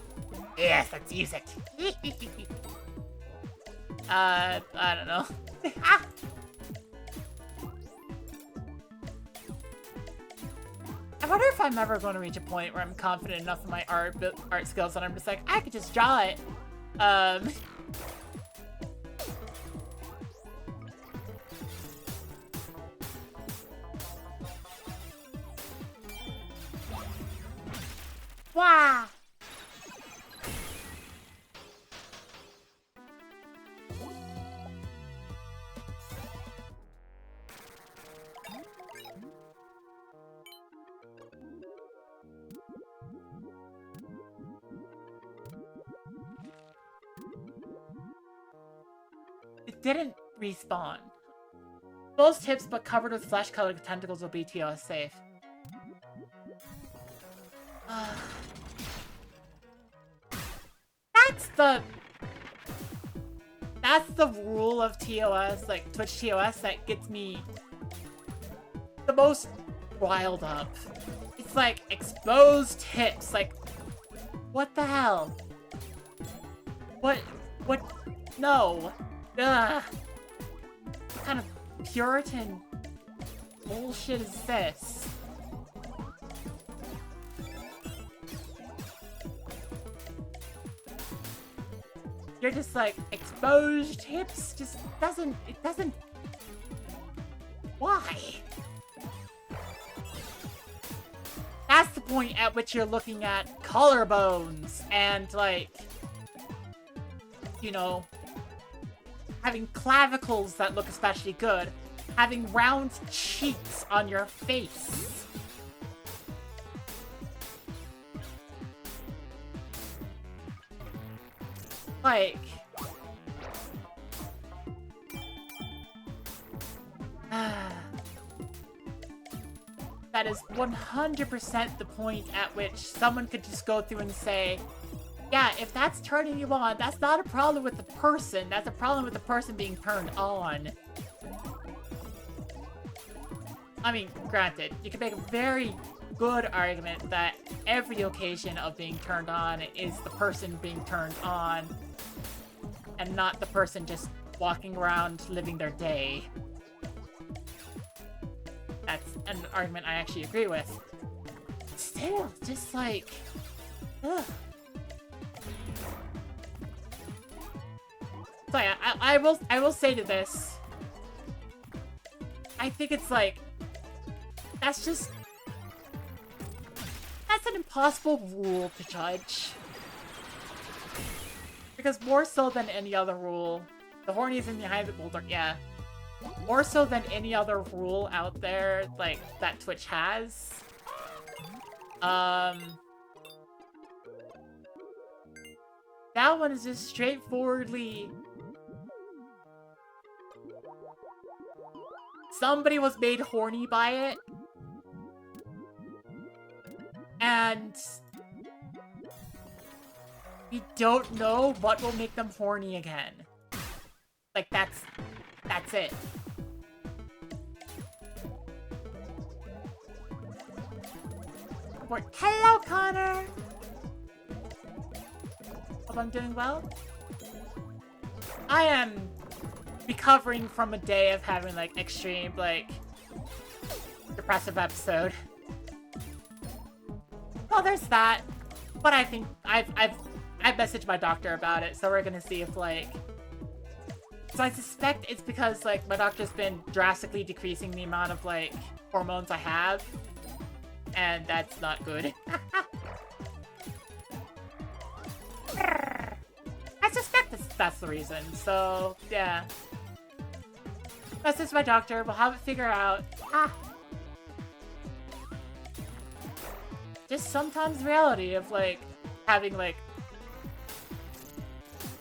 yes, let's use it. I don't know. I wonder if I'm ever going to reach a point where I'm confident enough in my art skills that I'm just like, I could just draw it. Wow. It didn't respawn. Most tips, but covered with flesh-colored tentacles will be TOS safe. That's the rule of TOS, like Twitch TOS, that gets me the most riled up. It's like exposed hips, like what the hell? What no. Ugh. What kind of Puritan bullshit is this? You're just like, exposed hips just doesn't, why? That's the point at which you're looking at collarbones and like, you know, having clavicles that look especially good, having round cheeks on your face. Like, that is 100% the point at which someone could just go through and say, yeah, if that's turning you on, that's not a problem with the person, that's a problem with the person being turned on. I mean, granted, you can make a very good argument that every occasion of being turned on is the person being turned on, and not the person just walking around living their day. That's an argument I actually agree with. Still, just like... ugh. So yeah, I will say to this, I think it's like, that's an impossible rule to judge. Because more so than any other rule, the hornies in the Hybrid Boulder, yeah. More so than any other rule out there, like, that Twitch has. That one is just straightforwardly... somebody was made horny by it. And... we don't know what will make them horny again. Like, that's it. Hello, Connor! Hope I'm doing well. I am recovering from a day of having, like, extreme, like, depressive episode. Well, there's that. But I think I've messaged my doctor about it, so we're gonna see if, like... So I suspect it's because, like, my doctor's been drastically decreasing the amount of, like, hormones I have. And that's not good. I suspect that's the reason, so, yeah. Message my doctor, we'll have it figure out. Just sometimes reality of, like, having, like,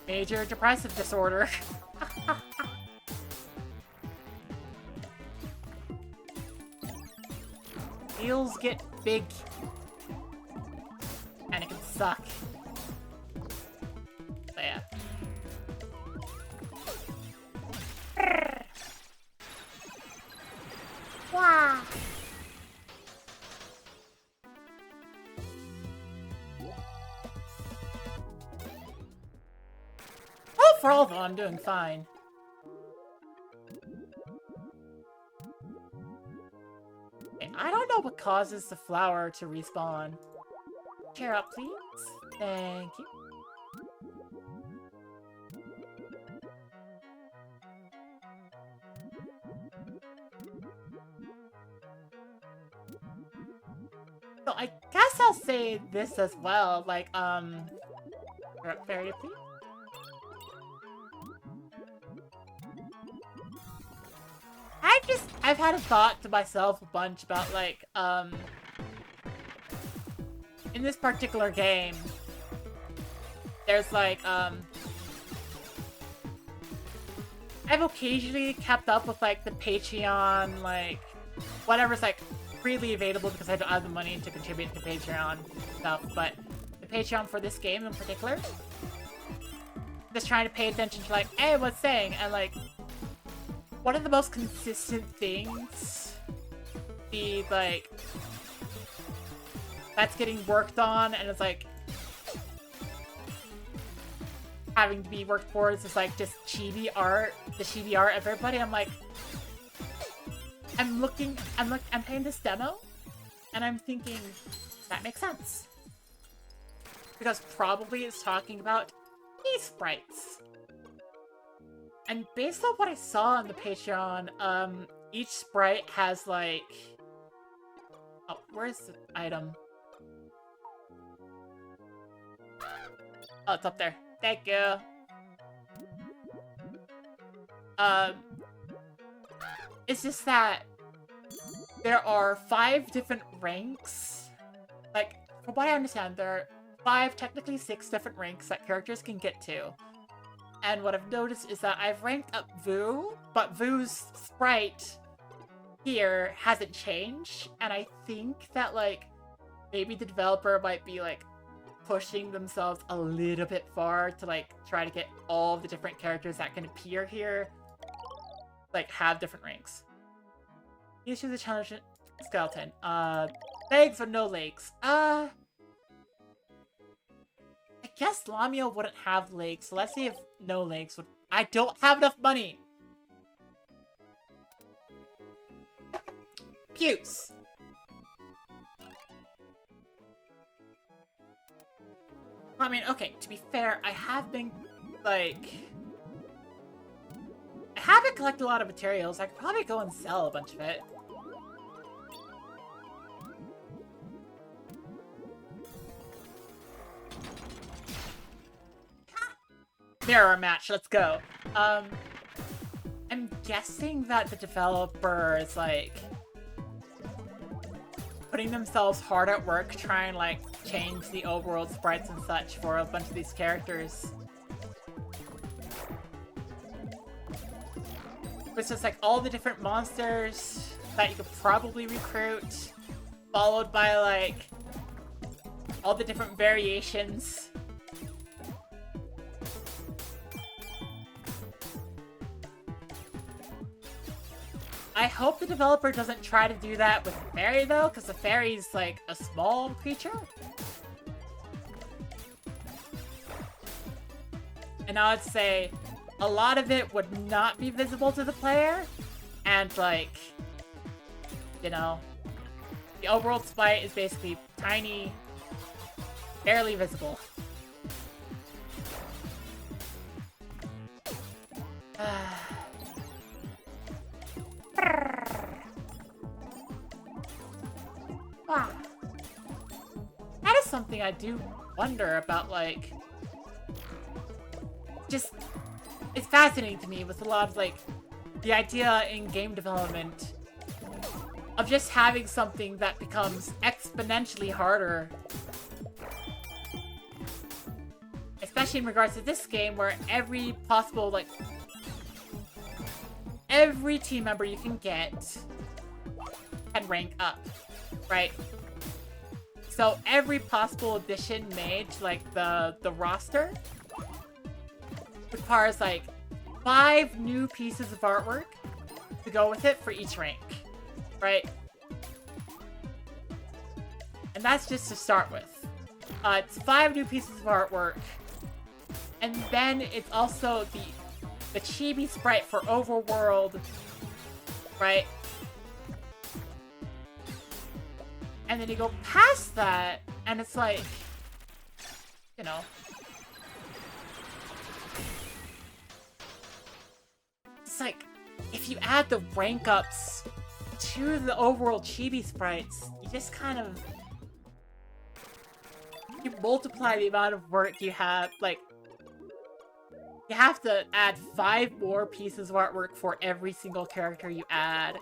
major depressive disorder. Deals get big. And it can suck. So yeah. Wow. Well, for all of them, I'm doing fine. I don't know what causes the flower to respawn. Cheer up, please. Thank you. So I guess I'll say this as well, like, cheer up, fairy, please. I've had a thought to myself a bunch about, like, in this particular game, there's, like, I've occasionally kept up with, like, the Patreon, like, whatever's, like, freely available because I don't have the money to contribute to Patreon stuff, but the Patreon for this game in particular, just trying to pay attention to, like, hey, what's saying, and, like, one of the most consistent things be, like, that's getting worked on, and it's, like, having to be worked towards is, like, just chibi art, the chibi art of everybody. I'm like, I'm playing this demo, and I'm thinking, that makes sense. Because probably it's talking about these sprites. And based on what I saw on the Patreon, each sprite has, like... Oh, where's the item? Oh, it's up there. Thank you. It's just that there are 5 different ranks. Like, from what I understand, there are 5, technically 6 different ranks that characters can get to. And what I've noticed is that I've ranked up Vu, but Vu's sprite here hasn't changed, and I think that, like, maybe the developer might be, like, pushing themselves a little bit far to, like, try to get all the different characters that can appear here, like, have different ranks. You choose a challenge skeleton. Legs or no legs? I guess Lamia wouldn't have legs, so let's see if no legs would... I don't have enough money! Puce! I mean, okay, to be fair, I have been, like... I haven't collected a lot of materials. I could probably go and sell a bunch of it. Mirror match, let's go. I'm guessing that the developer is, like, putting themselves hard at work trying, like, change the overworld sprites and such for a bunch of these characters. It's just, like, all the different monsters that you could probably recruit, followed by, like, all the different variations. I hope the developer doesn't try to do that with the fairy, though, because the fairy's, like, a small creature. And I would say a lot of it would not be visible to the player, and, like, you know, the overworld sprite is basically tiny, barely visible. Wow. That is something I do wonder about, like... Just... It's fascinating to me with a lot of, like, the idea in game development of just having something that becomes exponentially harder. Especially in regards to this game, where every possible, like... Every team member you can get can rank up, right? So every possible addition made to, like, the roster requires, like, 5 new pieces of artwork to go with it for each rank, right? And that's just to start with. It's 5 new pieces of artwork, and then it's also the chibi sprite for Overworld, right? And then you go past that, and it's like, you know... It's like, if you add the rank ups to the Overworld chibi sprites, you just kind of... You multiply the amount of work you have, like... You have to add 5 more pieces of artwork for every single character you add.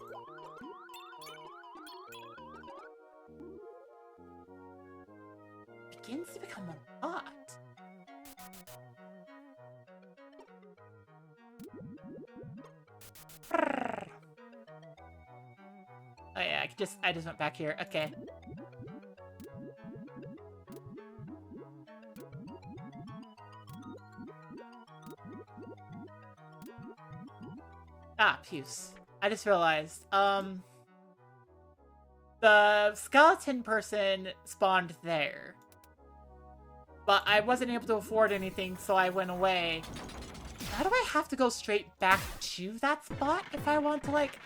It begins to become a lot. Oh yeah, I just went back here. Okay. Ah, Puce. I just realized, the skeleton person spawned there. But I wasn't able to afford anything, so I went away. How do I have to go straight back to that spot if I want to, like,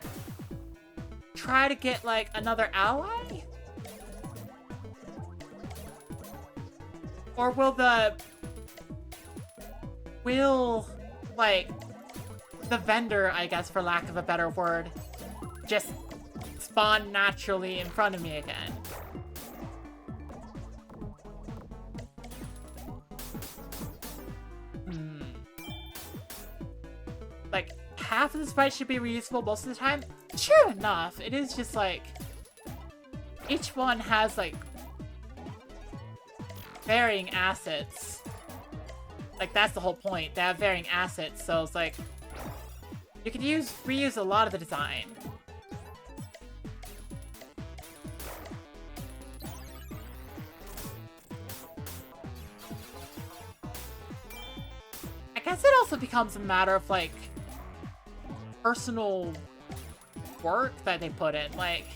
try to get, like, another ally? Or like, the vendor, I guess, for lack of a better word, just spawn naturally in front of me again? Like, half of the sprites should be reusable most of the time? True enough, it is just like, each one has, like, varying assets. Like, that's the whole point. They have varying assets, so it's like, you could reuse a lot of the design. guess it also becomes a matter of, like, personal work that they put in. Like,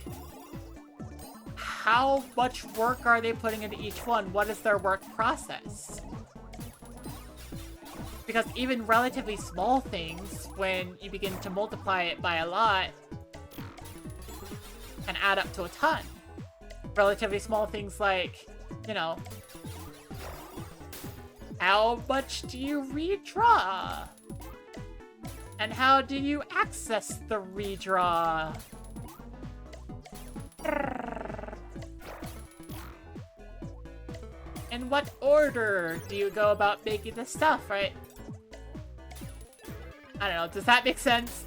how much work are they putting into each one? What is their work process? Because even relatively small things, when you begin to multiply it by a lot, can add up to a ton. Relatively small things like, you know, how much do you redraw? And how do you access the redraw? In what order do you go about making this stuff, right? I don't know, does that make sense?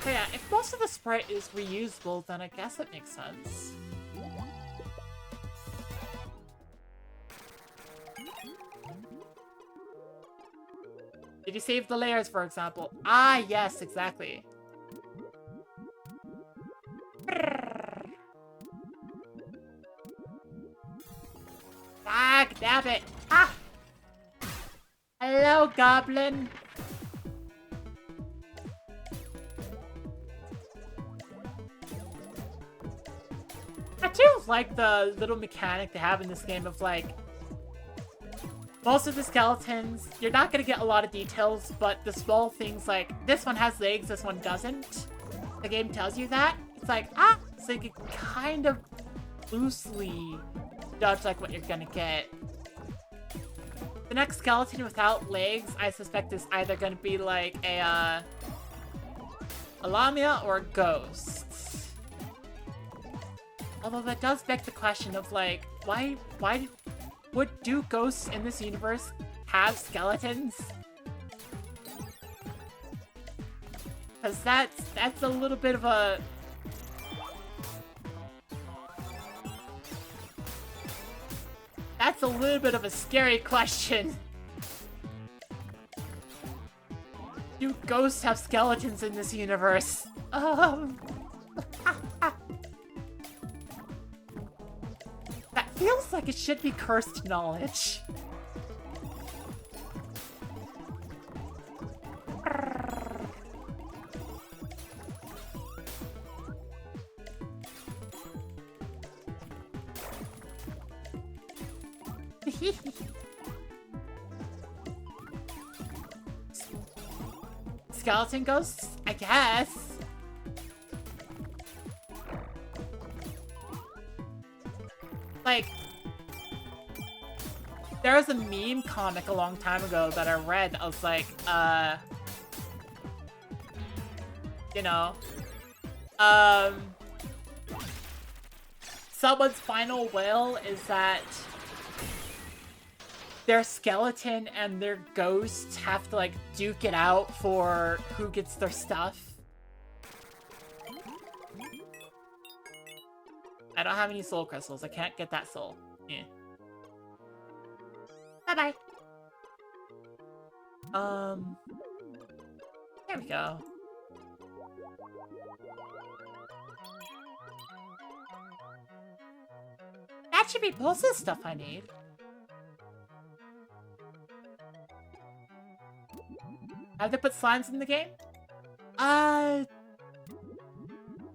So yeah, if most of the sprite is reusable, then I guess it makes sense. Did you save the layers, for example? Ah, yes, exactly. Ah, damn it! Ah! Hello, Goblin! I do like the little mechanic they have in this game of, like, most of the skeletons, you're not gonna get a lot of details, but the small things like, this one has legs, this one doesn't. The game tells you that. It's like, ah! So you can kind of loosely judge, like, what you're gonna get. The next skeleton without legs, I suspect, is either gonna be, like, a Lamia or a ghost. Although that does beg the question of, like, why do ghosts in this universe have skeletons? Because that's a little bit of a... That's a little bit of a scary question. Do ghosts have skeletons in this universe? That feels like it should be cursed knowledge. Skeleton ghosts? I guess. Like, there was a meme comic a long time ago that I read. I was like, you know, someone's final will is that their skeleton and their ghost have to, like, duke it out for who gets their stuff. I don't have any soul crystals. I can't get that soul. Yeah. Bye-bye. There we go. That should be most of the stuff I need. Have they put slimes in the game? I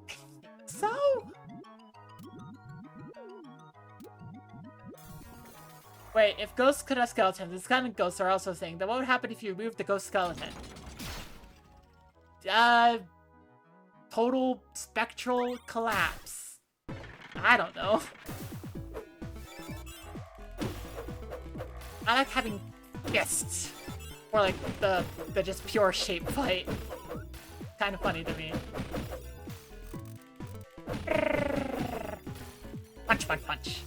think so? Wait, if ghosts could have skeletons, this kind of ghosts are also saying that what would happen if you removed the ghost skeleton? Total spectral collapse. I don't know. I like having fists. Or like the just pure shape fight. Kind of funny to me. Punch, punch, punch.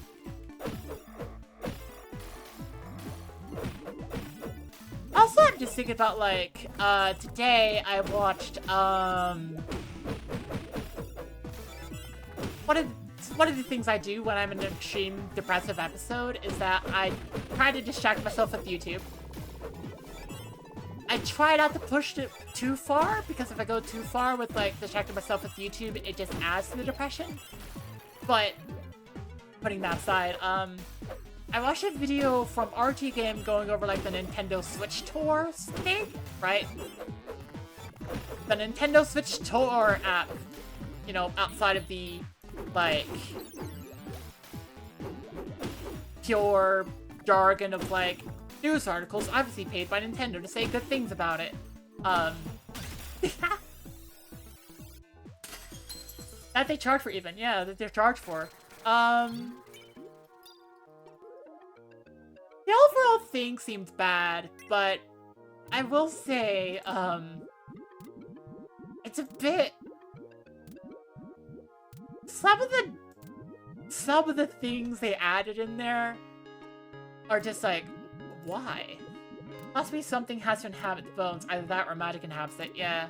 Also, I'm just thinking about, like, today I watched, one of the things I do when I'm in an extreme depressive episode is that I try to distract myself with YouTube. I try not to push it too far, because if I go too far with, like, distracting myself with YouTube, it just adds to the depression. But putting that aside, I watched a video from RT Game going over like the Nintendo Switch Tour thing, right? The Nintendo Switch Tour app, you know, outside of the like pure jargon of like news articles, obviously paid by Nintendo to say good things about it. That they charge for even, yeah, that they're charged for. The overall thing seemed bad, but I will say, it's a bit... Some of the things they added in there are just like, why? Possibly something has to inhabit the bones, either that or magic inhabits it, yeah.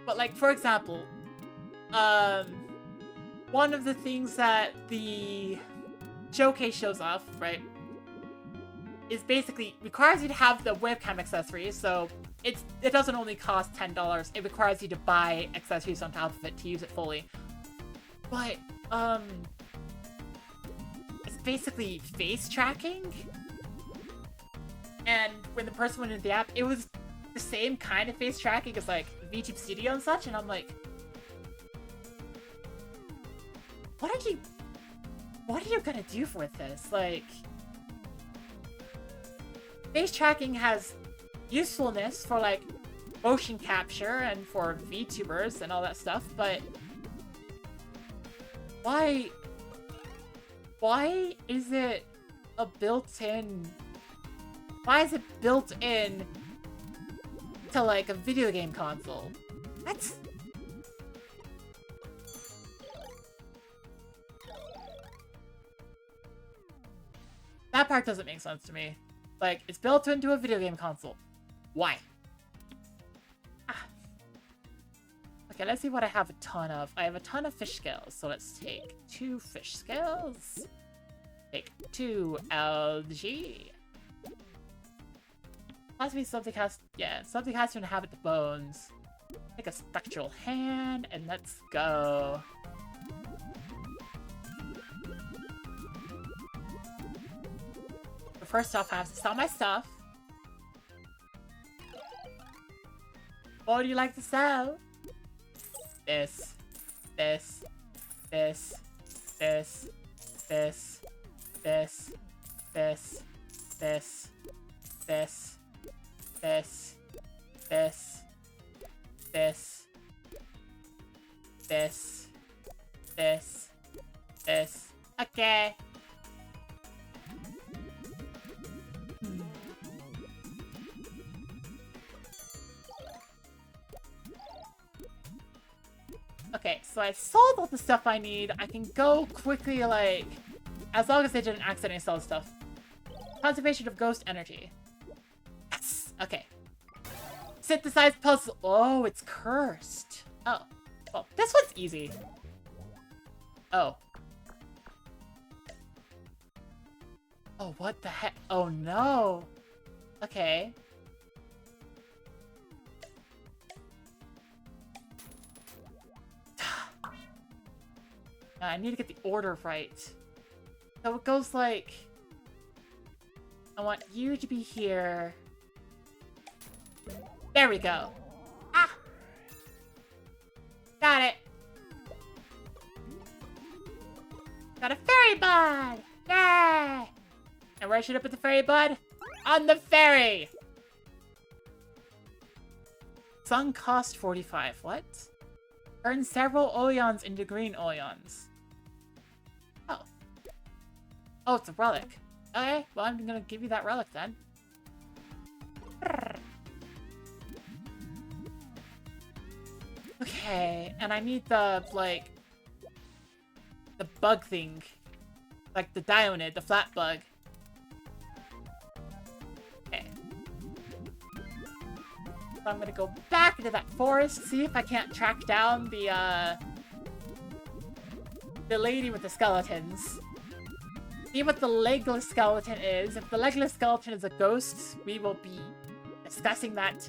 But like, for example, one of the things that the showcase shows off, right, is basically requires you to have the webcam accessories, so it doesn't only cost $10, it requires you to buy accessories on top of it to use it fully. But, it's basically face tracking. And when the person went into the app, it was the same kind of face tracking as like VTube Studio and such, and I'm like, what are you gonna do with this? Like, face tracking has usefulness for like motion capture and for VTubers and all that stuff, but why is it a built-in? Why is it built in to like a video game console? What? That part doesn't make sense to me. Like, it's built into a video game console. Why? Ah. Okay, let's see what I have a ton of. I have a ton of fish scales, so let's take 2 fish scales. Take 2 algae. Possibly something has to inhabit the bones. Take a spectral hand, and let's go. But first off, I have to sell my stuff. What would you like to sell? This. This. This. This. This. This. This. This. This. This, this, this, this, this, this. Okay. Okay, so I sold all the stuff I need. I can go quickly, like, as long as they didn't accidentally sell stuff. Conservation of ghost energy. Okay. Synthesized puzzle. Oh, it's cursed. Oh. Well, this one's easy. Oh. Oh, what the heck? Oh, no. Okay. I need to get the order right. So it goes like... I want you to be here. There we go. Ah! Got it. Got a fairy bud! Yay! And where should I put the fairy bud? On the ferry! Sunk cost 45. What? Earn several Oions into green Oions. Oh. Oh, it's a relic. Okay, well, I'm gonna give you that relic then. Okay, and I need the, like, the bug thing. Like the Dionid, the flat bug. Okay. So I'm gonna go back into that forest, see if I can't track down the lady with the skeletons. See what the legless skeleton is. If the legless skeleton is a ghost, we will be discussing that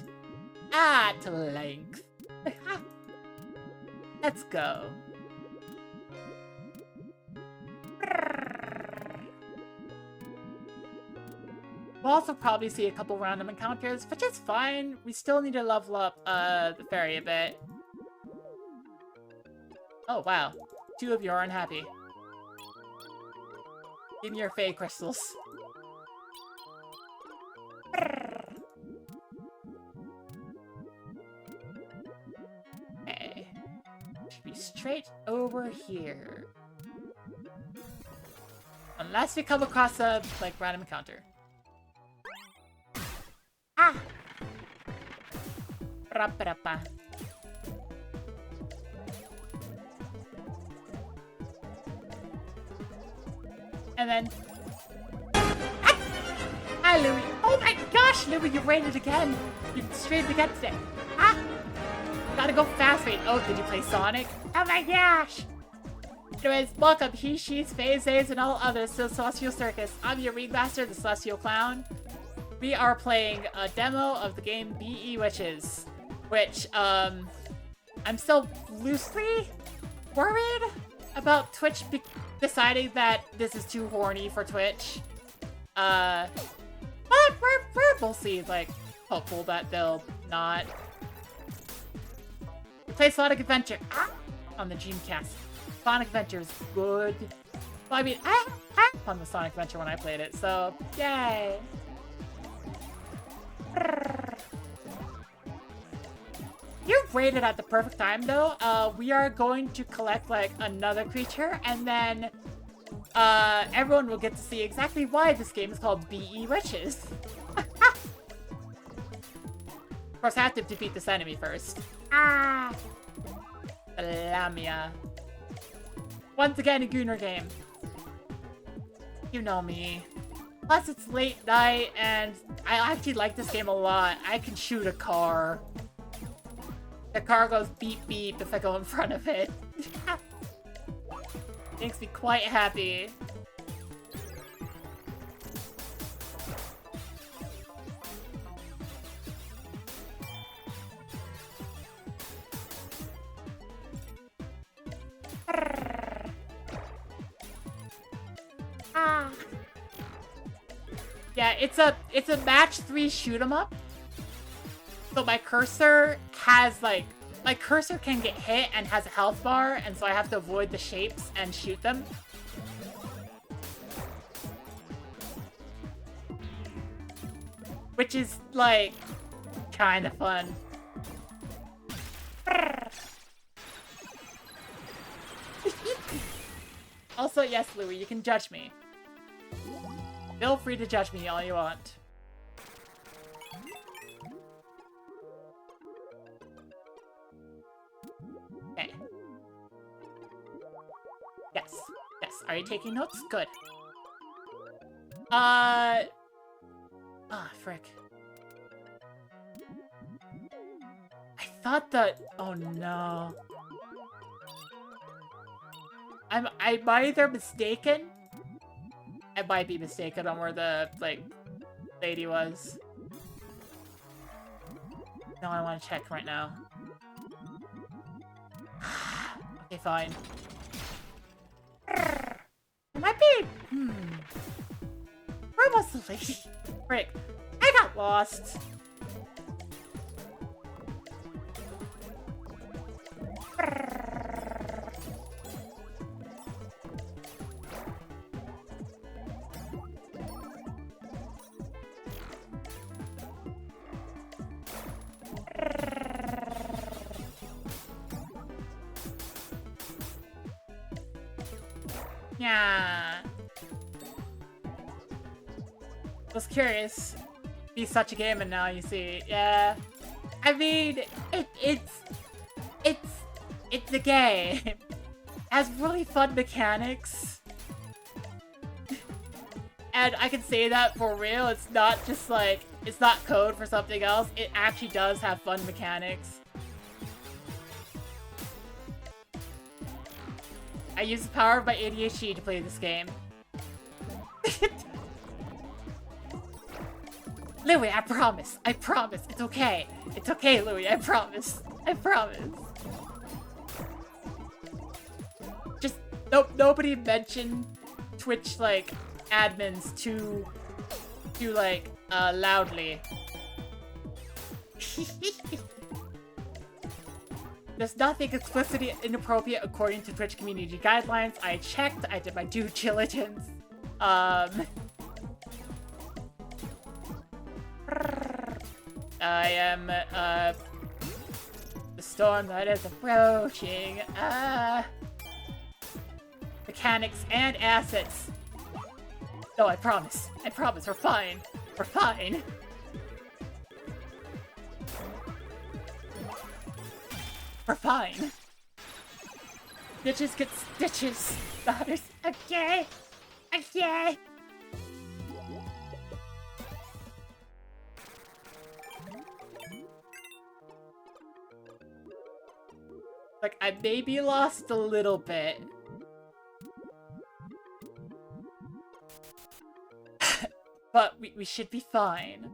at length. Let's go. We'll also probably see a couple random encounters, which is fine. We still need to level up the fairy a bit. Oh, wow. 2 of you are unhappy. Give me your Fey crystals. Okay. Should be straight over here. Unless we come across a, like, random encounter. Ah! Ra-pa-ra-pa. And then... Ah! Hi, Louie. Oh my gosh, Louie, you ran it again. You straight it again today. Ah! Gotta go fast. Wait, oh, did you play Sonic? Oh my gosh! Anyways, welcome, he, she's, fays, zays, and all others to the Celestial Circus. I'm your Ringmaster, the Celestial Clown. We are playing a demo of the game BE Witches, which, I'm still loosely worried about Twitch deciding that this is too horny for Twitch. But we'll see, like, hopeful that they'll not. Play Sonic Adventure on the Dreamcast. Sonic Adventure is good. Well, I mean, I had fun with Sonic Adventure when I played it, so yay. You're rated at the perfect time, though. We are going to collect, like, another creature, and then everyone will get to see exactly why this game is called BE Witches. Of course, I have to defeat this enemy first. Ah! Lamia. Once again, a Gooner game. You know me. Plus, it's late night, and I actually like this game a lot. I can shoot a car. The car goes beep beep if I go in front of it. Makes me quite happy. Ah. Yeah, it's a match 3 shoot 'em up. So my cursor has, like, my cursor can get hit and has a health bar, and so I have to avoid the shapes and shoot them. Which is, like, kind of fun. Also, yes, Louie, you can judge me. Feel free to judge me all you want. Okay. Yes. Yes. Are you taking notes? Good. Ah, frick. I thought that... Oh, no. I might either mistaken. I might be mistaken on where the, like, lady was. No, I want to check right now. Okay, fine. It might be... Where was the lady? Frick. I got lost. Yeah. Was curious. Be such a game, and now you see. Yeah. I mean, it's a game. It has really fun mechanics. And I can say that for real. It's not just like, it's not code for something else. It actually does have fun mechanics. I use the power of my ADHD to play this game. Louie, I promise. I promise. It's okay. It's okay, Louie. I promise. I promise. Nope, nobody mentioned Twitch, like, admins too like, loudly. There's nothing explicitly inappropriate according to Twitch community guidelines. I checked, I did my due diligence. I am, the storm that is approaching, mechanics and assets. No, I promise, we're fine. We're fine. We're fine. Bitches get stitches. Daughters. Okay. Okay. Like, I maybe lost a little bit. But we should be fine.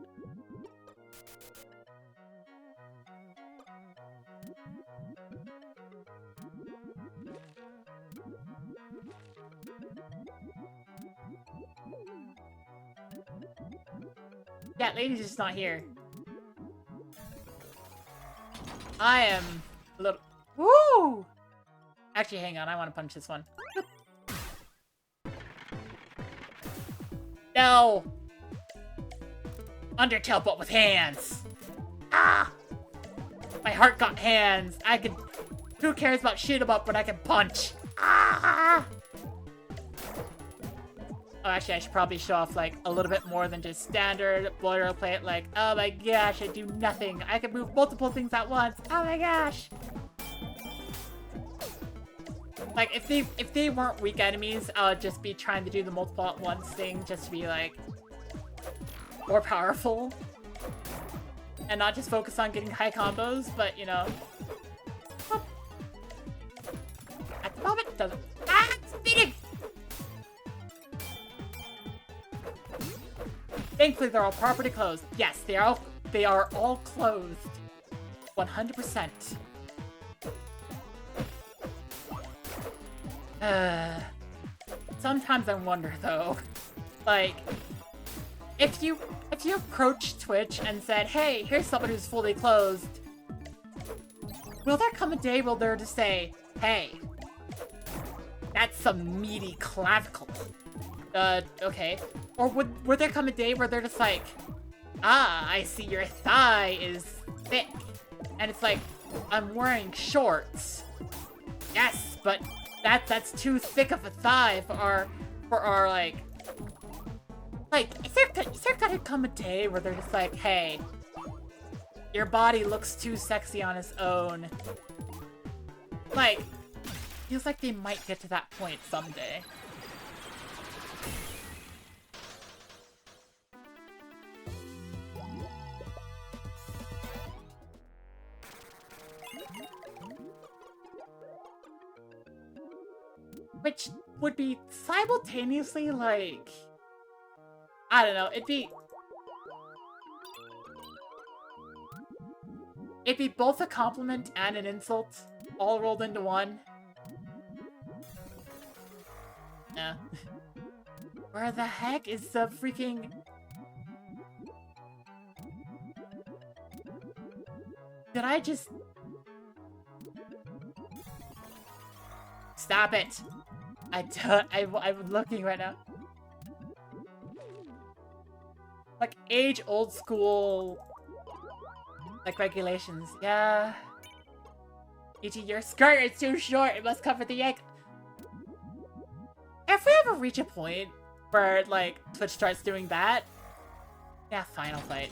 Yeah, lady's just not here. I am a little... Woo! Actually, hang on. I want to punch this one. No! Undertale, but with hands! Ah! My heart got hands. I can... Who cares about shit about when I can punch? Ah! Oh, actually, I should probably show off, like, a little bit more than just standard boilerplate, like, oh my gosh, I do nothing. I can move multiple things at once. Oh my gosh! Like, if they weren't weak enemies, I would just be trying to do the multiple at once thing just to be, like, more powerful. And not just focus on getting high combos, but, you know. At the moment, it doesn't. Ah, it's beating! Thankfully, they're all properly closed. Yes, they are all closed. 100%. Sometimes I wonder though, like, if you approach Twitch and said, hey, here's someone who's fully closed, will there come a day where they're to say, hey, that's some meaty clavicle? Okay. Or would there come a day where they're just like, ah, I see your thigh is thick. And it's like, I'm wearing shorts. Yes, but that's too thick of a thigh for our like, is there gonna come a day where they're just like, hey, your body looks too sexy on its own. Like, feels like they might get to that point someday. Which would be simultaneously, like, I don't know, it'd be both a compliment and an insult, all rolled into one. Yeah. Where the heck is the freaking... Did I just... Stop it! I'm looking right now. Like, age old school, like, regulations. Yeah. E.g., your skirt is too short. It must cover the egg. If we ever reach a point where, like, Twitch starts doing that, yeah, fine, I'll fight.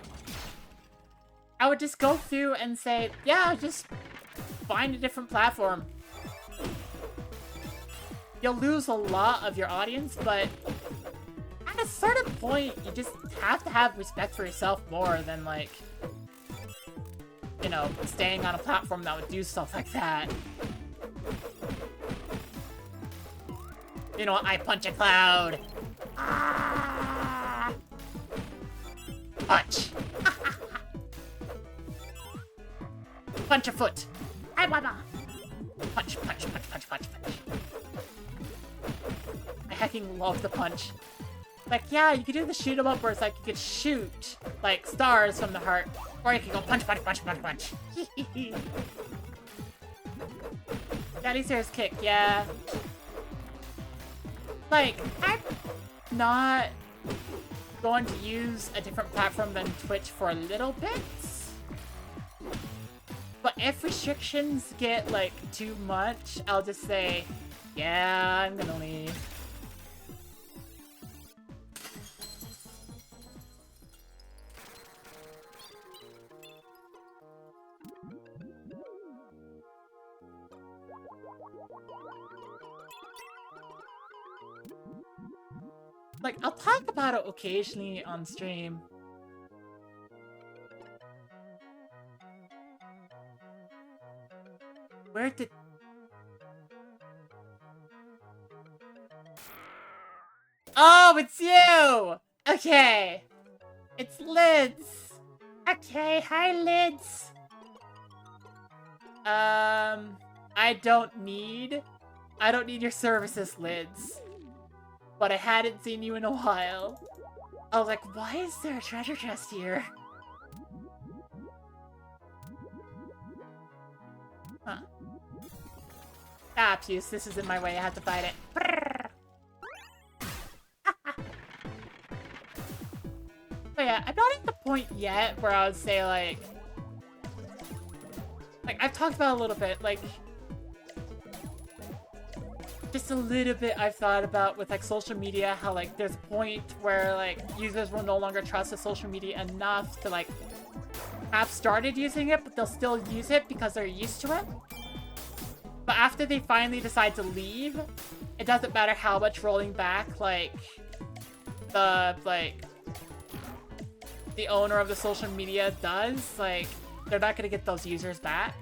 I would just go through and say, yeah, just find a different platform. You'll lose a lot of your audience, but at a certain point, you just have to have respect for yourself more than, like, you know, staying on a platform that would do stuff like that. You know what? I punch a cloud. Ah! Punch. Punch a foot. Punch, punch, punch, punch, punch, punch. freaking love the punch. Like, yeah, you could do the shoot 'em up where it's like you could shoot, like, stars from the heart. Or you can go punch, punch, punch, punch, punch. Daddy Sarah's kick, yeah. Like, I'm not going to use a different platform than Twitch for a little bit. But if restrictions get, like, too much, I'll just say, yeah, I'm gonna leave. Like, I'll talk about it occasionally on stream. Where did... Oh, it's you! Okay. It's Lids. Okay, hi, Lids. I don't need your services, Lids. But I hadn't seen you in a while. I was like, why is there a treasure chest here? Huh. Ah, Puce, this is in my way. I have to fight it. But yeah, I'm not at the point yet where I would say, like, I've talked about it a little bit, like, just a little bit I've thought about with, like, social media, how, like, there's a point where, like, users will no longer trust the social media enough to, like, have started using it, but they'll still use it because they're used to it. But after they finally decide to leave, it doesn't matter how much rolling back, like, the owner of the social media does, like, they're not gonna get those users back.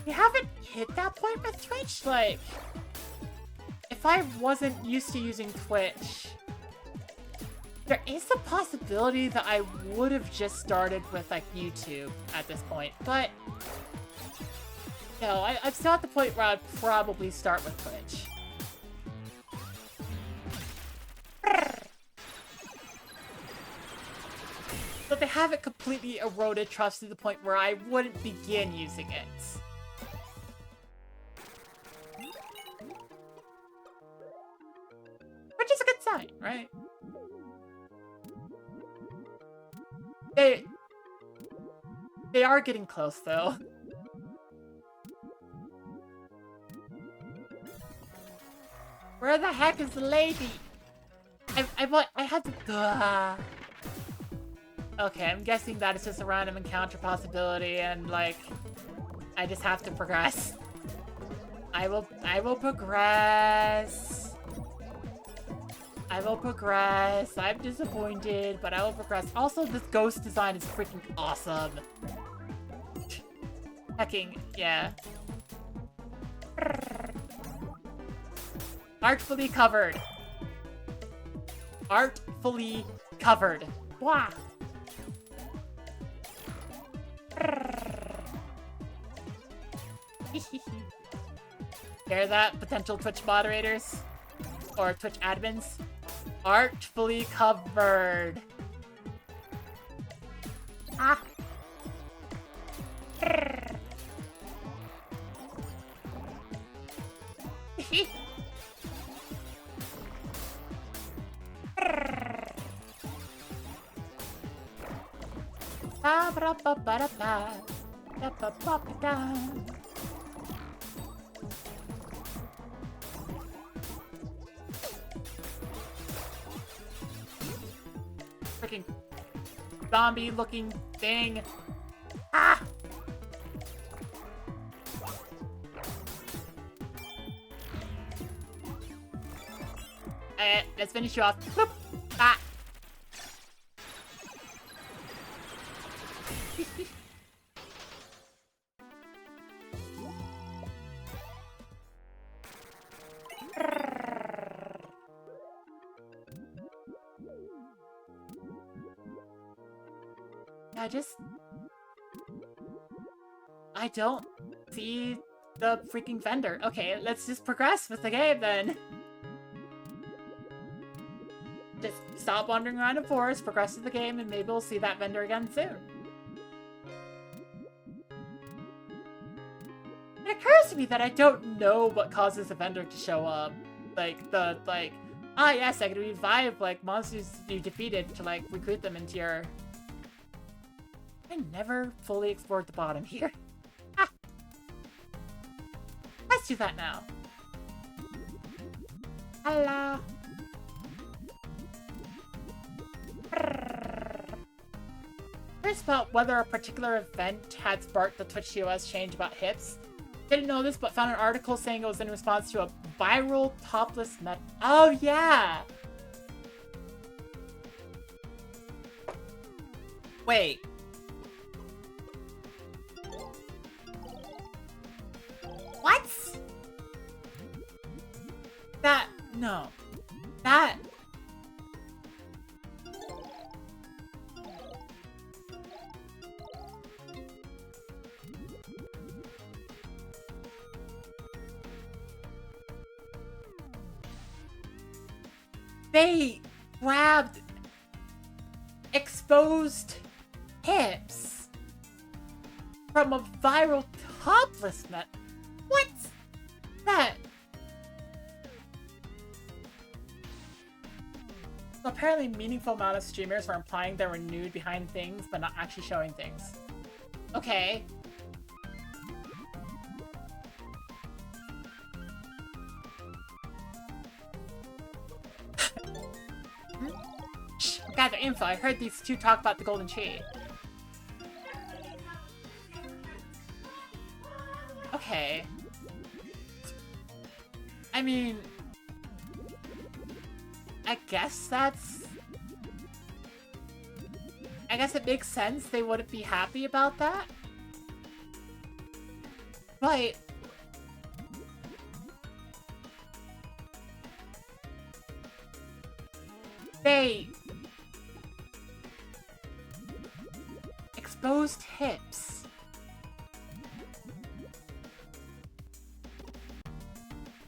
We haven't hit that point with Twitch, like, if I wasn't used to using Twitch, there is a possibility that I would have just started with, like, YouTube at this point, but no, I'm still at the point where I'd probably start with Twitch. But they haven't completely eroded trust to the point where I wouldn't begin using it. Which is a good sign, right? They are getting close, though. Where the heck is the lady? I had to... Okay, I'm guessing that it's just a random encounter possibility, and, like, I just have to progress. I will progress. I will progress. I'm disappointed, but I will progress. Also, this ghost design is freaking awesome. Hecking, yeah. Artfully covered. Artfully covered. Blah. Hear that, potential Twitch moderators? Or Twitch admins? Artfully covered. Ah. Freaking zombie-looking thing. Ah! Let's finish you off. Boop. Ah! I don't see the freaking vendor. Okay, let's just progress with the game then. Just stop wandering around the forest, progress with the game, and maybe we'll see that vendor again soon. It occurs to me that I don't know what causes a vendor to show up. Ah yes, I can revive, like, monsters you defeated to, like, recruit them into your... I never fully explored the bottom here. Ah. Let's do that now. Hello. Curious about whether a particular event had sparked the Twitch TOS change about hips. Didn't know this, but found an article saying it was in response to a viral topless met. Oh yeah! Wait. What? That... no. That... they grabbed exposed hips from a viral topless net. What? That? So apparently meaningful amount of streamers were implying they were nude behind things, but not actually showing things. Okay. Shh, gather info. I heard these two talk about the golden tree. Okay. I mean... I guess it makes sense they wouldn't be happy about that. But... they... exposed hips.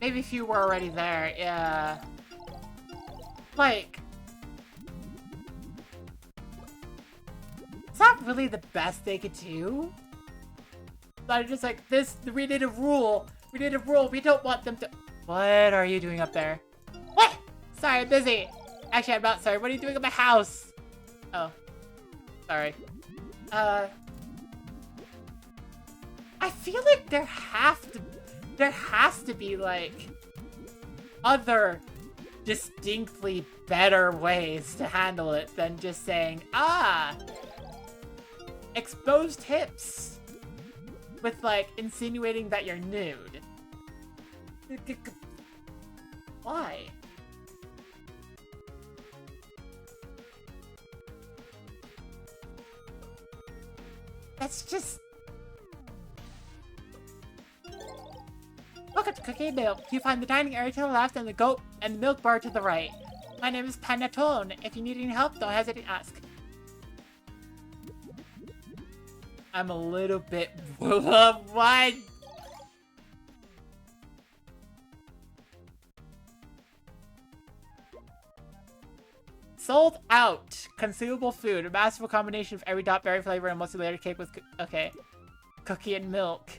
Maybe if you were already there, yeah. Like... is that really the best they could do? They're just like, we need a rule. We need a rule. We don't want them to... What are you doing up there? What? Sorry, I'm busy. Actually, I'm not sorry. What are you doing at my house? Oh. Sorry. I feel like there has to be, like, other distinctly better ways to handle it than just saying, ah, exposed hips with, like, insinuating that you're nude. Why? That's just... Welcome to Cookie and Milk. You find the dining area to the left and the goat and the milk bar to the right. My name is Panatone. If you need any help, don't hesitate to ask. I'm a little bit... What? Sold out. Consumable food. A masterful combination of every dot berry flavor and mostly layered cake with... okay. Cookie and milk.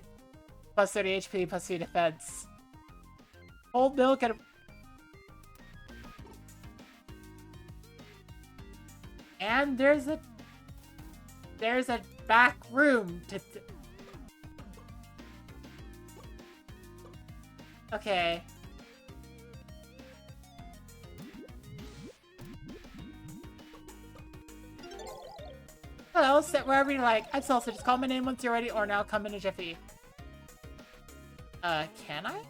Plus 30 HP, plus 3 defense. Cold milk and... and there's a back room to... okay. Hello, sit wherever you like. I'm Salsa. Just call my name once you're ready, or now come in a jiffy. Can I?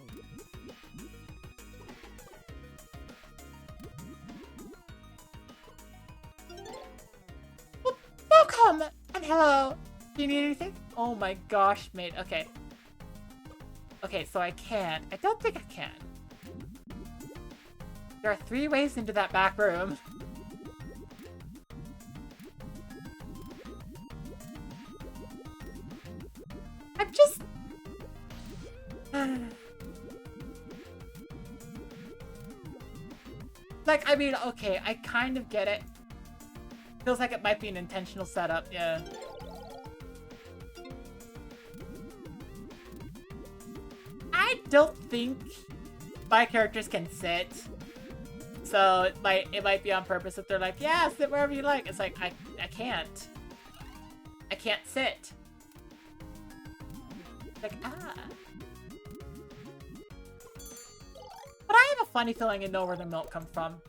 Welcome! And hello! Do you need anything? Oh my gosh, mate. Okay. Okay, so I can't. I don't think I can. There are 3 ways into that back room. I'm just... Like, I mean, okay, I kind of get it. Feels like it might be an intentional setup, yeah. I don't think my characters can sit. So it might be on purpose if they're like, yeah, sit wherever you like. It's like, I can't. I can't sit. Like, ah. But I have a funny feeling I know where the milk comes from.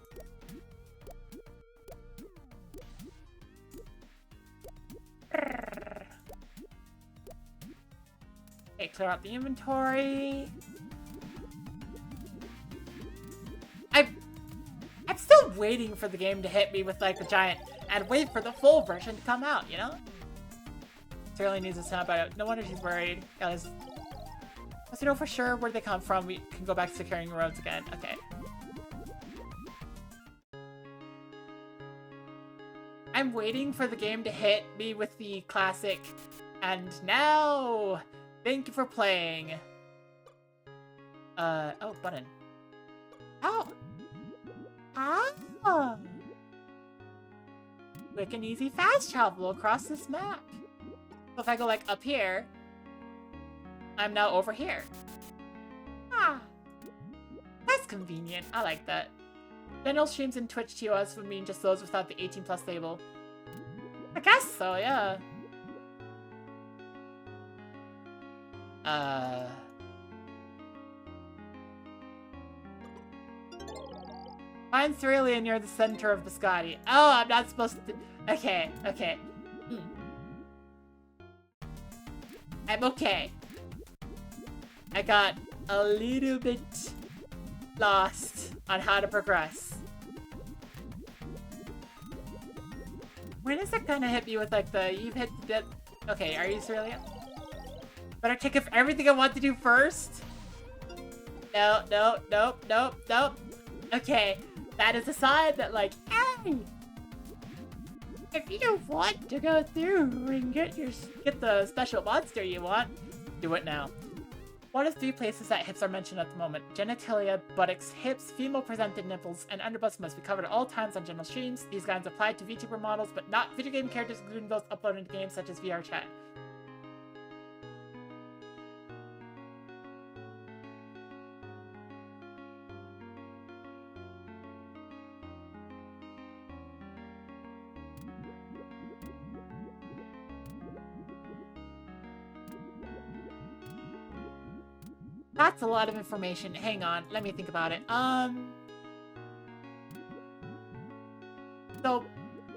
Okay, clear out the inventory. I'm still waiting for the game to hit me with like the giant and wait for the full version to come out, you know? She really needs a snap out. No wonder she's worried. Guys, once we know for sure where they come from, we can go back to securing roads again. Okay. I'm waiting for the game to hit me with the classic, and now, thank you for playing. Oh, button. Oh! Ah! Quick and easy fast travel across this map. So if I go like up here, I'm now over here. Ah! That's convenient. I like that. General streams in Twitch TOS would mean just those without the 18+ label. I guess so, yeah. Find Cerulean near the center of Biscotti. Oh, I'm not supposed to... Okay, okay. I'm okay. I got a little bit lost on how to progress. When is it gonna hit me with like the... You've hit the... Okay, are you Cerulean? Better check if everything I want to do first. No, no, nope, nope, nope. Okay. That is a sign that, like, hey, if you don't want to go through and get the special monster you want, do it now. One of 3 places that hips are mentioned at the moment: genitalia, buttocks, hips, female-presented nipples, and underbutts must be covered at all times on general streams. These guidelines apply to VTuber models, but not video game characters, including those uploaded to games such as VRChat. That's a lot of information. Hang on, let me think about it. So,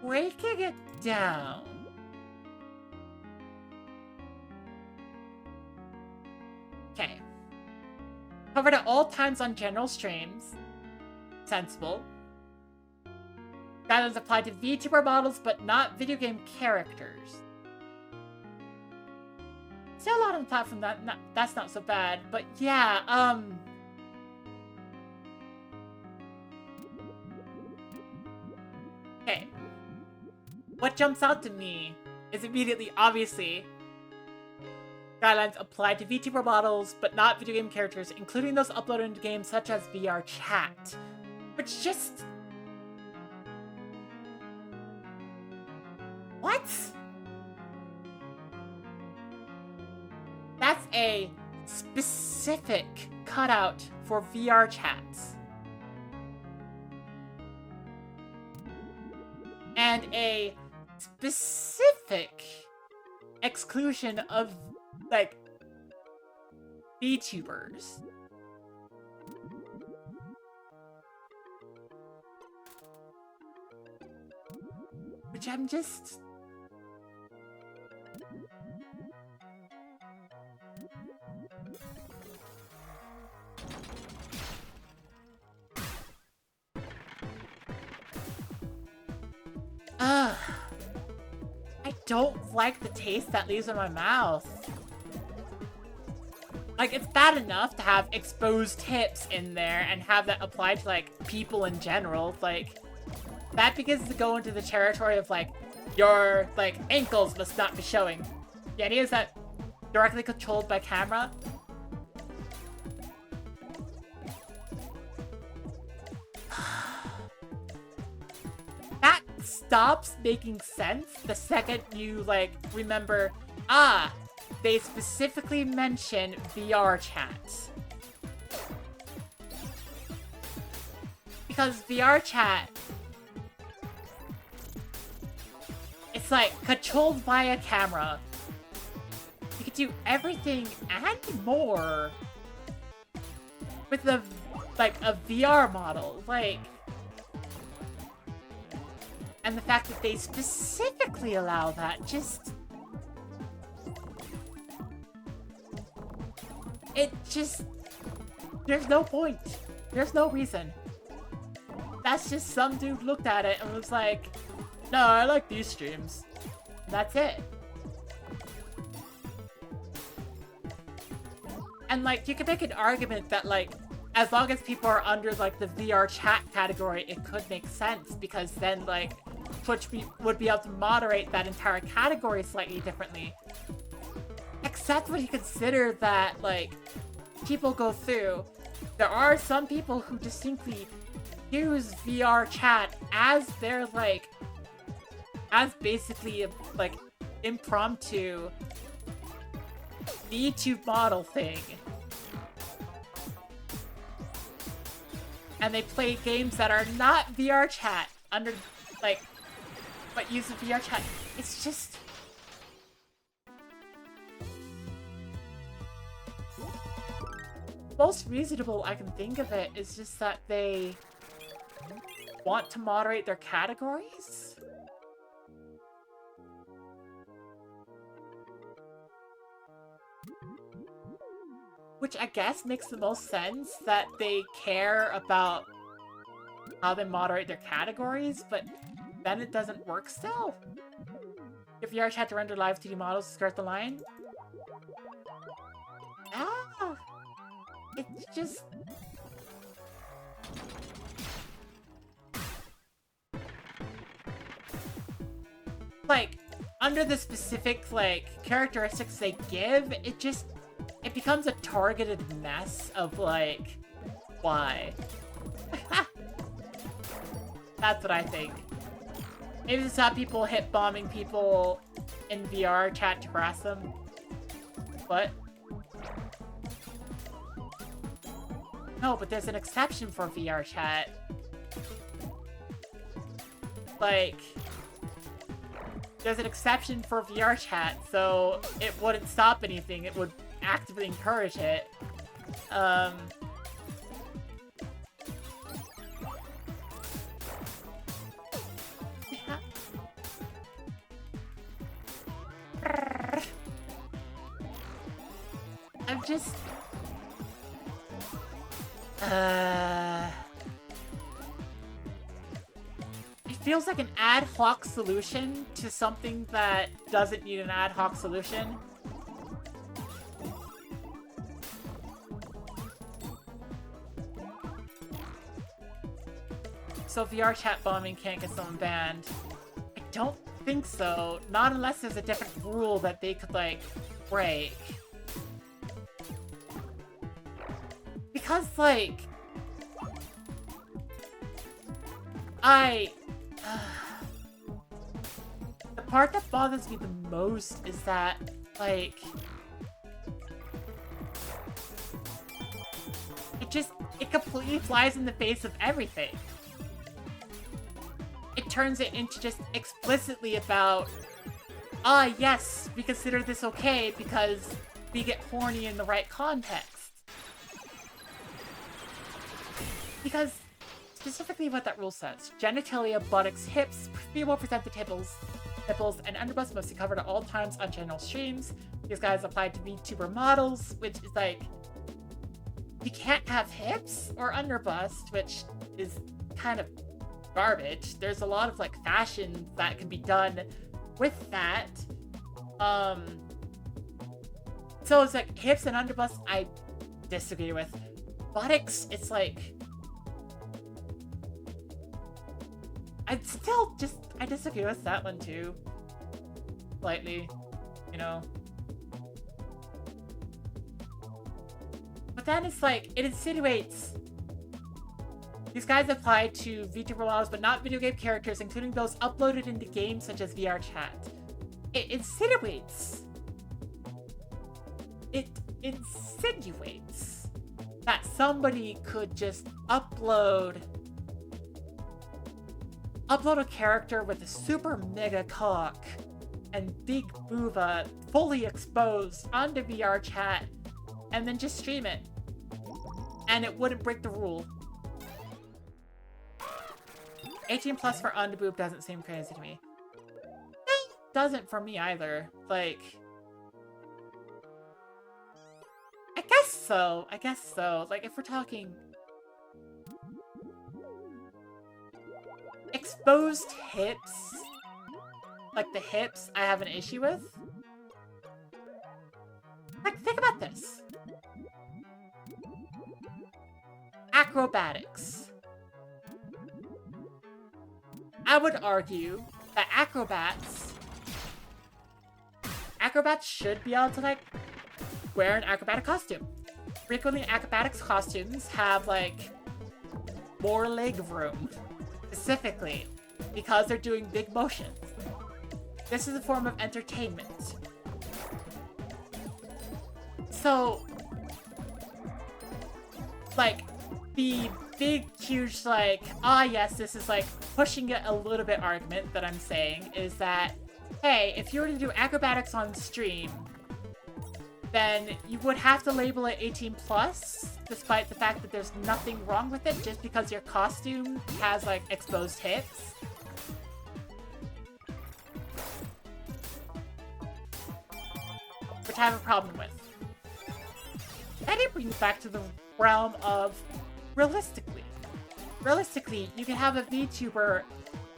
breaking it down. Okay. Covered at all times on general streams. Sensible. Guidelines apply to VTuber models, but not video game characters. Still a lot on the platform that's not so bad, but yeah, okay. What jumps out to me is immediately, obviously, guidelines apply to VTuber models, but not video game characters, including those uploaded into games such as VRChat. Which just... What? That's a specific cutout for VRChats. And a specific exclusion of, like, VTubers. Which I'm just... I don't like the taste that leaves in my mouth. Like, it's bad enough to have exposed hips in there and have that apply to, like, people in general. Like, that begins to go into the territory of, like, your, like, ankles must not be showing. The idea is that directly controlled by camera, That stops making sense the second you, like, remember, they specifically mention VR chat. Because VR chat, it's like controlled by a camera. You can do everything and more with a VR model, like, and the fact that they specifically allow that there's no point. There's no reason. That's just some dude looked at it and was like, no, I like these streams. And that's it. And, like, you could make an argument that, like, as long as people are under, like, the VR chat category, it could make sense, because then, like, Twitch would be able to moderate that entire category slightly differently. Except when you consider that, like, people go through. There are some people who distinctly use VR chat as their, like, as basically, like, impromptu YouTube model thing. And they play games that are not VR chat under, like, but use the VR chat. It's just... most reasonable I can think of it is just that they want to moderate their categories? Which I guess makes the most sense, that they care about how they moderate their categories, but then it doesn't work still. If you already had to render live 2D models to skirt the line? Ah! It's just... like, under the specific, like, characteristics they give, it becomes a targeted mess of, like, why? That's what I think. Maybe it's how people hit bombing people in VR chat to harass them. What? No, but there's an exception for VR chat. Like, there's an exception for VR chat, so it wouldn't stop anything. It would actively encourage it. I'm just... it feels like an ad hoc solution to something that doesn't need an ad hoc solution. So VR chat bombing can't get someone banned. I don't think so. Not unless there's a different rule that they could, like, break. Because, like... the part that bothers me the most is that, like... it completely flies in the face of everything. It turns it into just explicitly about, yes, we consider this okay because we get horny in the right context. Because, specifically what that rule says, genitalia, buttocks, hips, female presented nipples, and underbust must be covered at all times on general streams. These guys apply to VTuber models, which is like, you can't have hips or underbust, which is kind of garbage. There's a lot of, like, fashion that can be done with that. So it's like, hips and underbust, I disagree with. Buttocks, it's like... I disagree with that one too. Slightly, you know. But then it's like, it insinuates These guides apply to VTuber models, but not video game characters, including those uploaded into games such as VRChat. It insinuates that somebody could just upload a character with a super mega cock and big boova fully exposed onto VRChat and then just stream it. And it wouldn't break the rule. 18 plus for underboob doesn't seem crazy to me. It doesn't for me either. Like, I guess so. Like, if we're talking exposed hips, like the hips I have an issue with. Like, think about this. Acrobatics. I would argue that acrobats should be able to, like, wear an acrobatic costume. Frequently, acrobatics costumes have, like, more leg room. Specifically, because they're doing big motions. This is a form of entertainment. So, like, the big, huge, like, yes, this is, like, pushing it a little bit argument that I'm saying is that, hey, if you were to do acrobatics on stream, then you would have to label it 18 plus, despite the fact that there's nothing wrong with it just because your costume has, like, exposed hips. Which I have a problem with. Then it brings back to the realm of realistically. Realistically, you can have a VTuber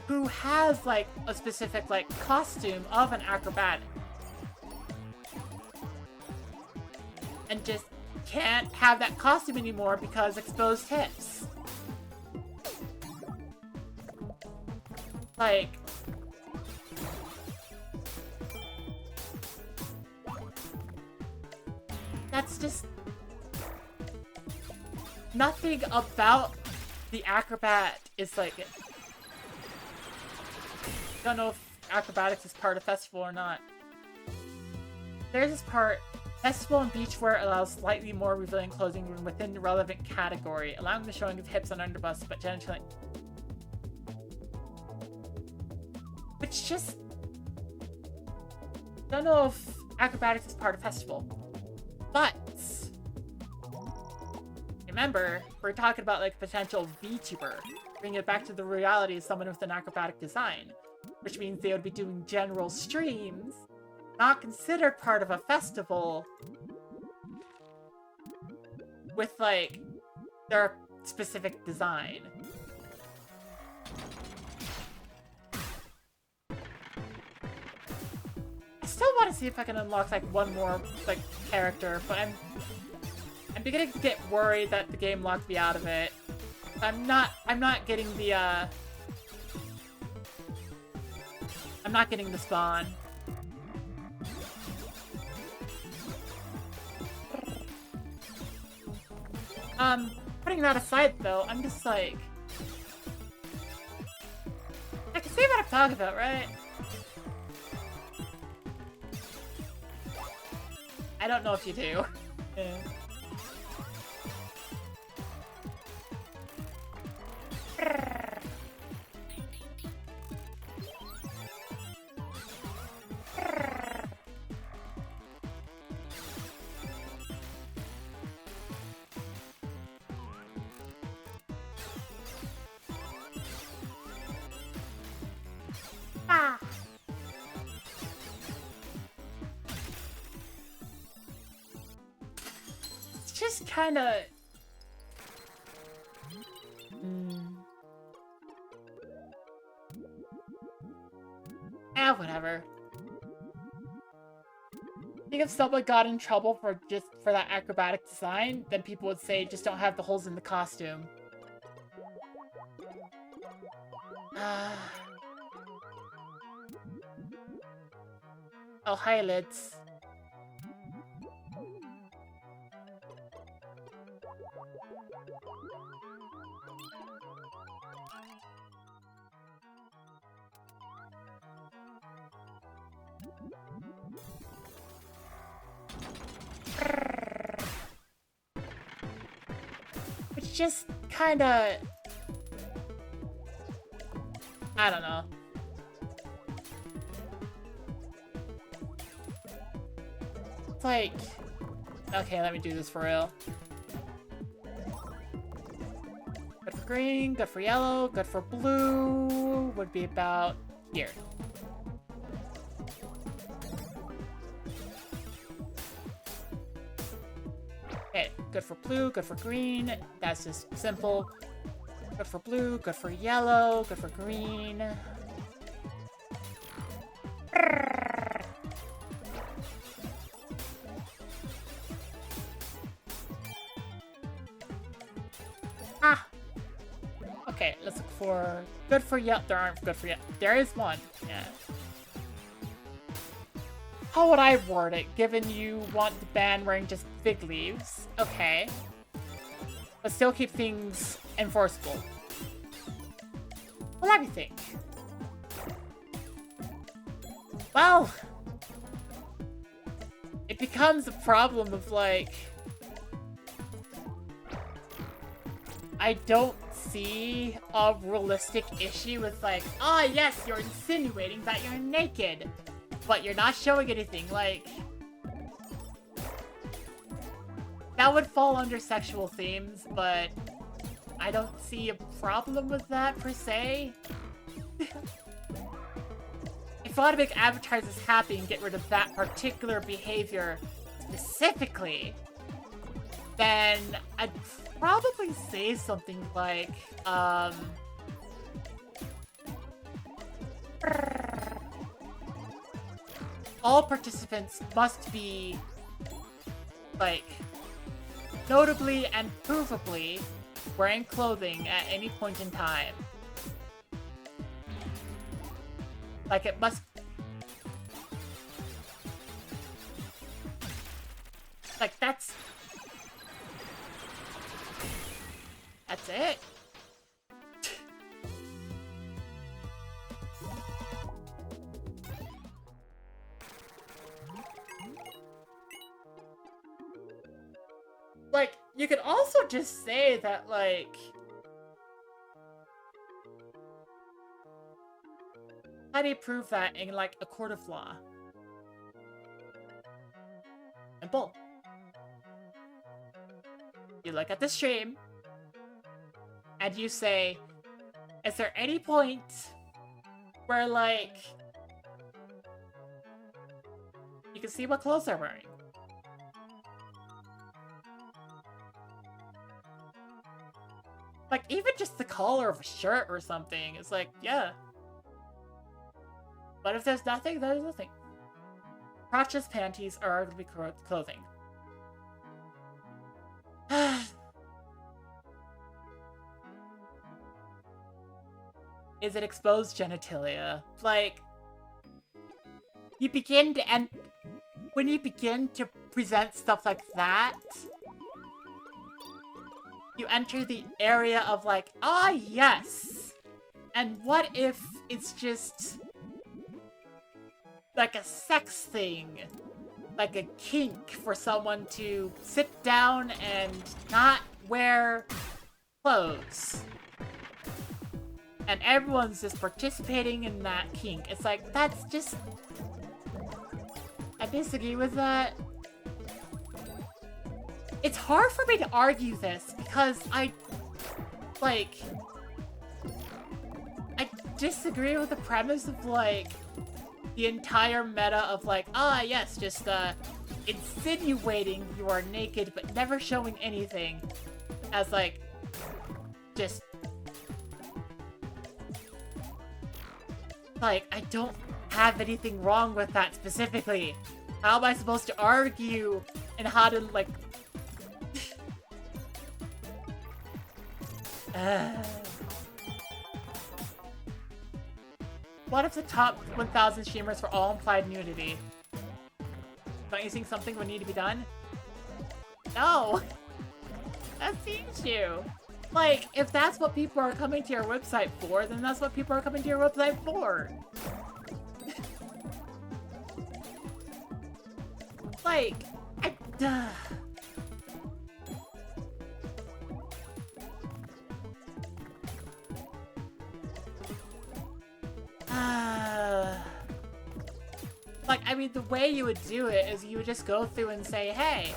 who has, like, a specific, like, costume of an acrobatic. And just can't have that costume anymore because exposed hips. Like, that's just nothing about the acrobat is like it. Don't know if acrobatics is part of festival or not. There's this part. Festival and beachwear allows slightly more revealing clothing within the relevant category, allowing the showing of hips and underbusts, but generally, which just don't know if acrobatics is part of festival. But remember, we're talking about, like, potential VTuber, bringing it back to the reality of someone with an acrobatic design, which means they would be doing general streams, not considered part of a festival, with, like, their specific design. I still want to see if I can unlock, like, one more, like, character, but I'm beginning to get worried that the game locked me out of it. I'm not getting the, I'm not getting the spawn. Putting that aside, though, I'm just like, I can see what I'm talking about, right? I don't know if you do. Yeah. Just kind of... whatever. I think if someone got in trouble for that acrobatic design, then people would say just don't have the holes in the costume. Oh, hi, Lids. Which just kinda... I don't know. It's like... Okay, let me do this for real. Good for green, good for yellow, good for blue. Would be about here. Okay, good for blue, good for green. That's just simple. Good for blue, good for yellow, good for green. Ah! Okay, let's look for... Good for yellow. There aren't good for yellow. There is one. Yeah. How would I word it, given you want the band wearing just fig leaves? Okay. But still keep things enforceable. Well, let me think. Well... It becomes a problem of, like... I don't see a realistic issue with, like, ah, yes, you're insinuating that you're naked, but you're not showing anything, like... That would fall under sexual themes, but I don't see a problem with that, per se. If I want to make advertisers happy and get rid of that particular behavior specifically, then I'd probably say something like, all participants must be, like, notably and provably wearing clothing at any point in time. Like, it must... Like, that's... That's it. Like, you could also just say that, like... How do you prove that in, like, a court of law? Simple. You look at the stream, and you say, is there any point where, like, you can see what clothes they're wearing? Like, even just the color of a shirt or something, it's like, yeah. But if there's nothing, there's nothing. Crotchless panties are arguably clothing. Is it exposed genitalia? Like, you begin to when you begin to present stuff like that, you enter the area of like, ah, yes! And what if it's just like a sex thing? Like a kink for someone to sit down and not wear clothes. And everyone's just participating in that kink. It's like, that's just... I disagree with that. It's hard for me to argue this because I disagree with the premise of, like, the entire meta of, like, ah, yes, just, insinuating you are naked but never showing anything as, like, just... Like, I don't have anything wrong with that specifically. How am I supposed to argue and how to, like... What if the top 1,000 streamers for all implied nudity? Don't you think something would need to be done? No! That's the issue! Like, if that's what people are coming to your website for, then that's what people are coming to your website for. Like, like, I mean, the way you would do it is you would just go through and say, hey,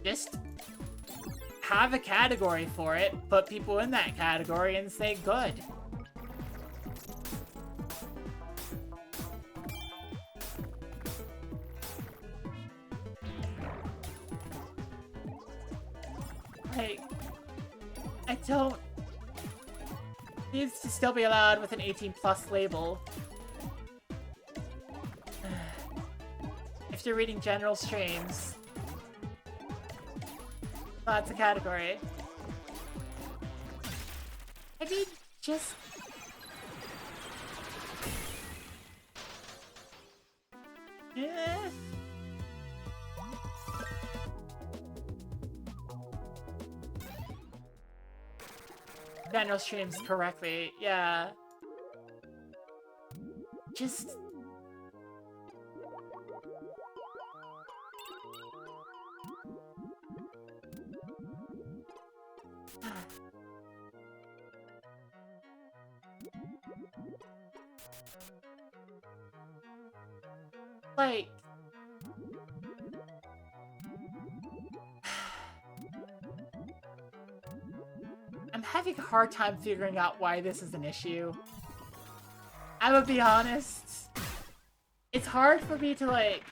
just have a category for it, put people in that category, and say good. Like, I don't... It needs to still be allowed with an 18+ label. If you're reading general streams. That's a category. I mean, just... General streams correctly, yeah. Just... Like... I'm having a hard time figuring out why this is an issue. I would be honest. It's hard for me to, like...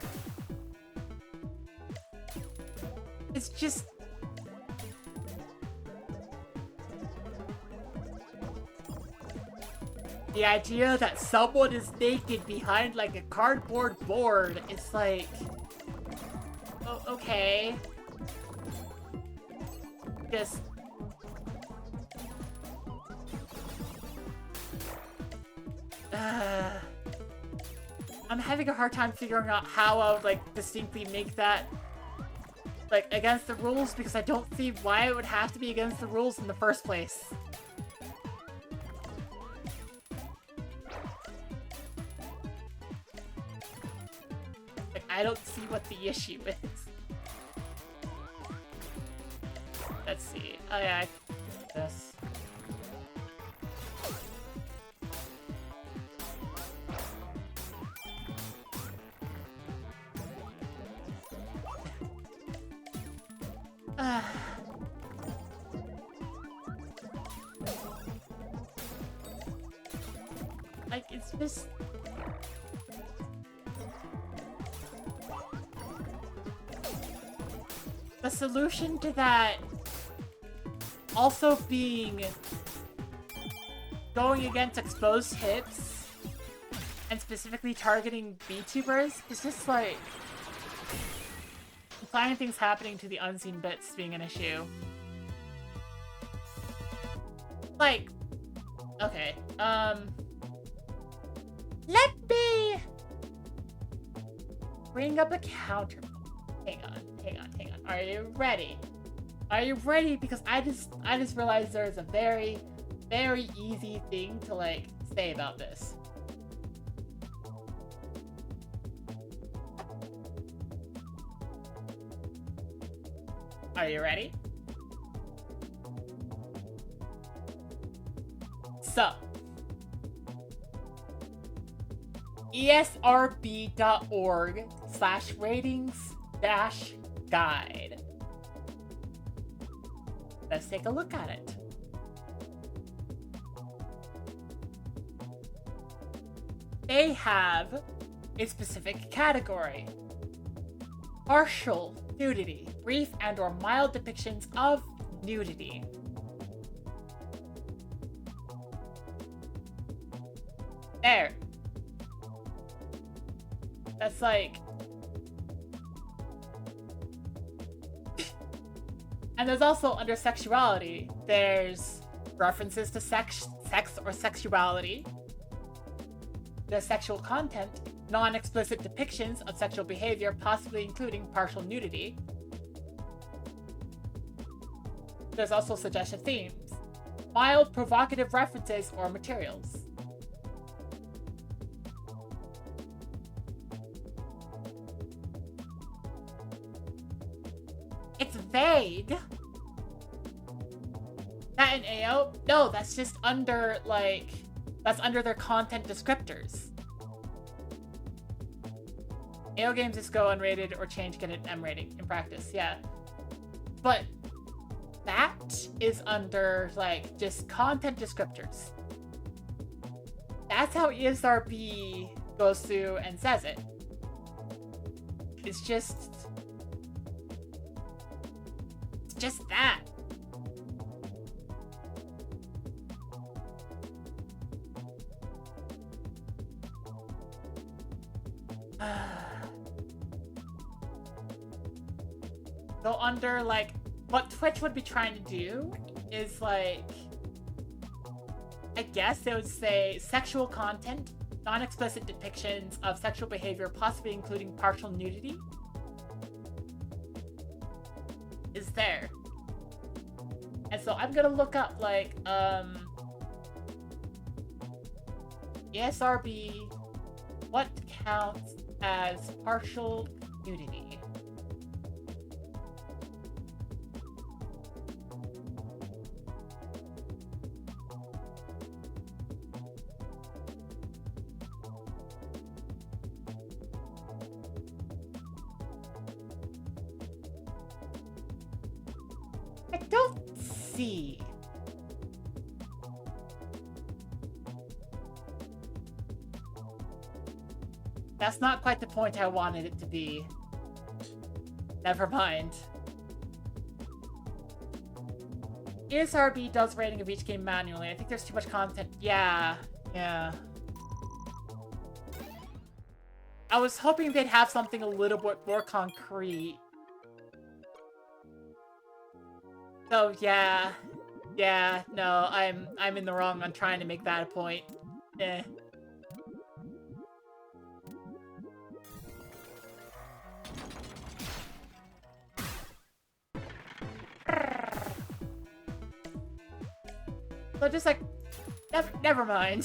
It's just... The idea that someone is naked behind, like, a cardboard board, it's like... Oh, okay. Just... I'm having a hard time figuring out how I would, like, distinctly make that, like, against the rules, because I don't see why it would have to be against the rules in the first place. Like, I don't see what the issue is. Let's see. Oh yeah, I can do this. Like, it's just... The solution to that also being going against exposed hips and specifically targeting VTubers is just like implying things happening to the unseen bits being an issue. Like, okay, let me bring up a counter. Hang on. Are you ready? Are you ready? Because I just realized there's a very, very easy thing to, like, say about this. Are you ready? So, esrb.org/ratings-guide. Let's take a look at it. They have a specific category. Partial nudity, brief and or mild depictions of nudity. There. That's like... And there's also, under sexuality, there's references to sex or sexuality. There's sexual content, non-explicit depictions of sexual behavior, possibly including partial nudity. There's also suggested themes, mild provocative references, or materials. It's vague. That in AO? No, that's just under, like, that's under their content descriptors. AO games just go unrated or change, get an M rating in practice, yeah. But that is under, like, just content descriptors. That's how ESRB goes through and says it. It's just that. So under, like, what Twitch would be trying to do is, like, I guess they would say sexual content, non-explicit depictions of sexual behavior, possibly including partial nudity, is there. And so I'm gonna look up, like, ESRB, what counts as partial nudity? I don't see. That's not quite the point I wanted it to be. Never mind. ESRB does rating of each game manually. I think there's too much content. Yeah. I was hoping they'd have something a little bit more concrete. So yeah, no, I'm in the wrong on trying to make that a point. Eh. So just like, never mind.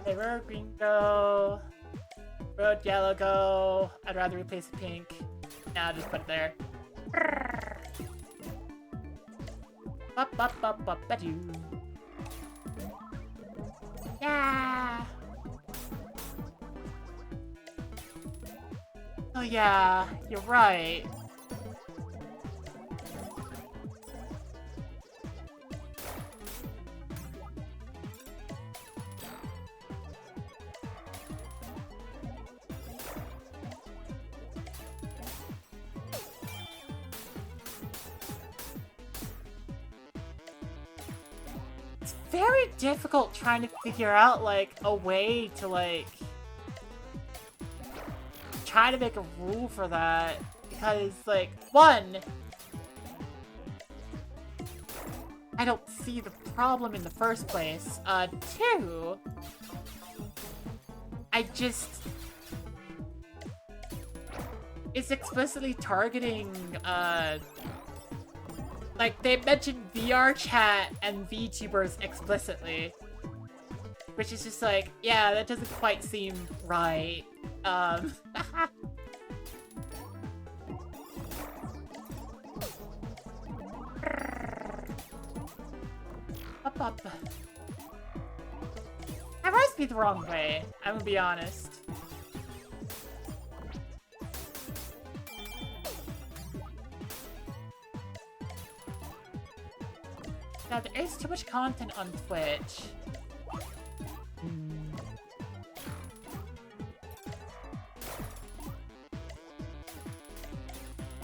Hey, road green go, road yellow go. I'd rather replace the pink. Now just put it there. Yeah. Oh yeah, you're right. Very difficult trying to figure out, like, a way to, like, try to make a rule for that. Because, like, one, I don't see the problem in the first place. Two, I just... It's explicitly targeting, like, they mentioned VR chat and VTubers explicitly. Which is just like, yeah, that doesn't quite seem right. Up. That must be the wrong way, I'm gonna be honest. Now, there is too much content on Twitch.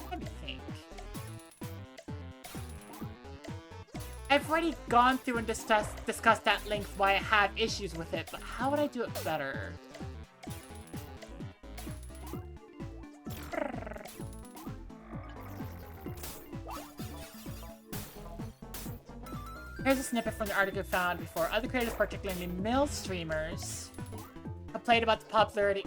Let me think. I've already gone through and discussed at length why I have issues with it, but how would I do it better? Here's a snippet from the article found before. Other creators, particularly male streamers, complained about the popularity.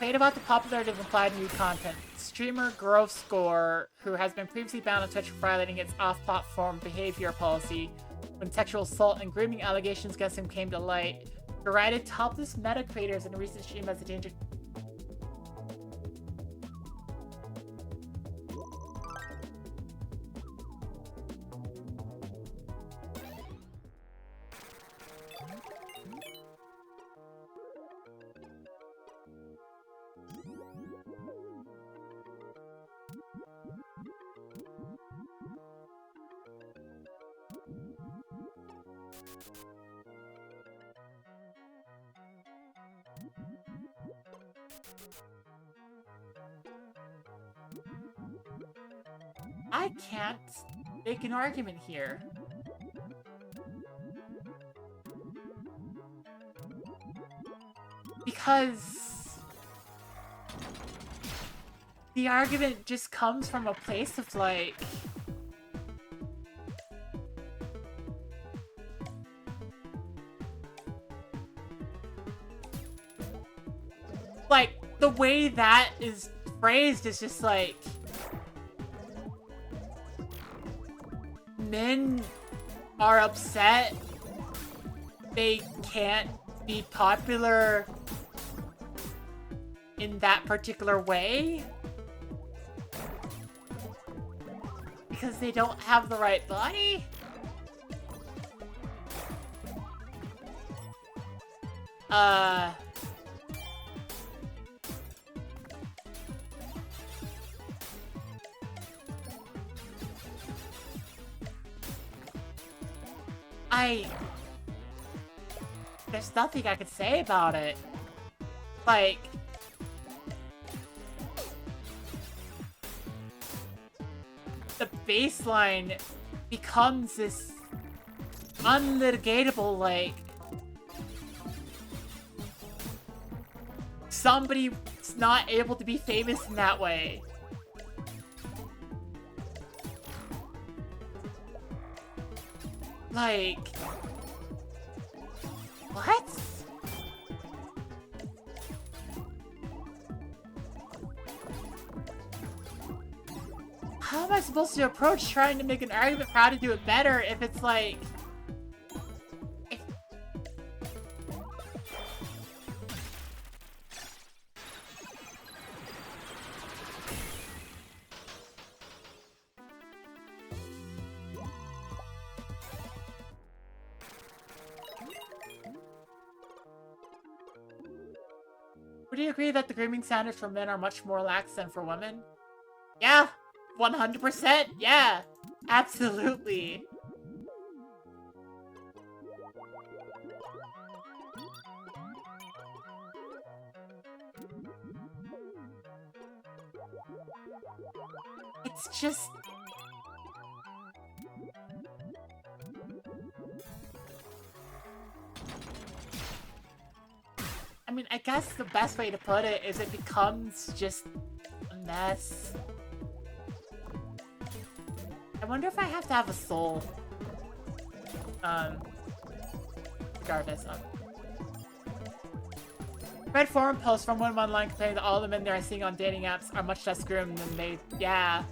complain about the popularity of implied nude content. Streamer Grove Score, who has been previously banned on Twitch for violating its off-platform behavior policy when sexual assault and grooming allegations against him came to light, derided topless meta creators in a recent stream as a danger. I can't make an argument here. Because the argument just comes from a place of like, the way that is phrased is just like, men are upset they can't be popular in that particular way because they don't have the right body? There's nothing I could say about it. Like, the baseline becomes this unlitigatable, like, somebody's not able to be famous in that way. Like, what? How am I supposed to approach trying to make an argument for how to do it better if it's like... Would you agree that the grooming standards for men are much more lax than for women? Yeah, 100%, yeah, absolutely. It's just... I mean, I guess the best way to put it is it becomes just a mess. I wonder if I have to have a soul. Regardless of. Read forum posts from one online complaining that all the men they are seeing on dating apps are much less groomed than they... Yeah.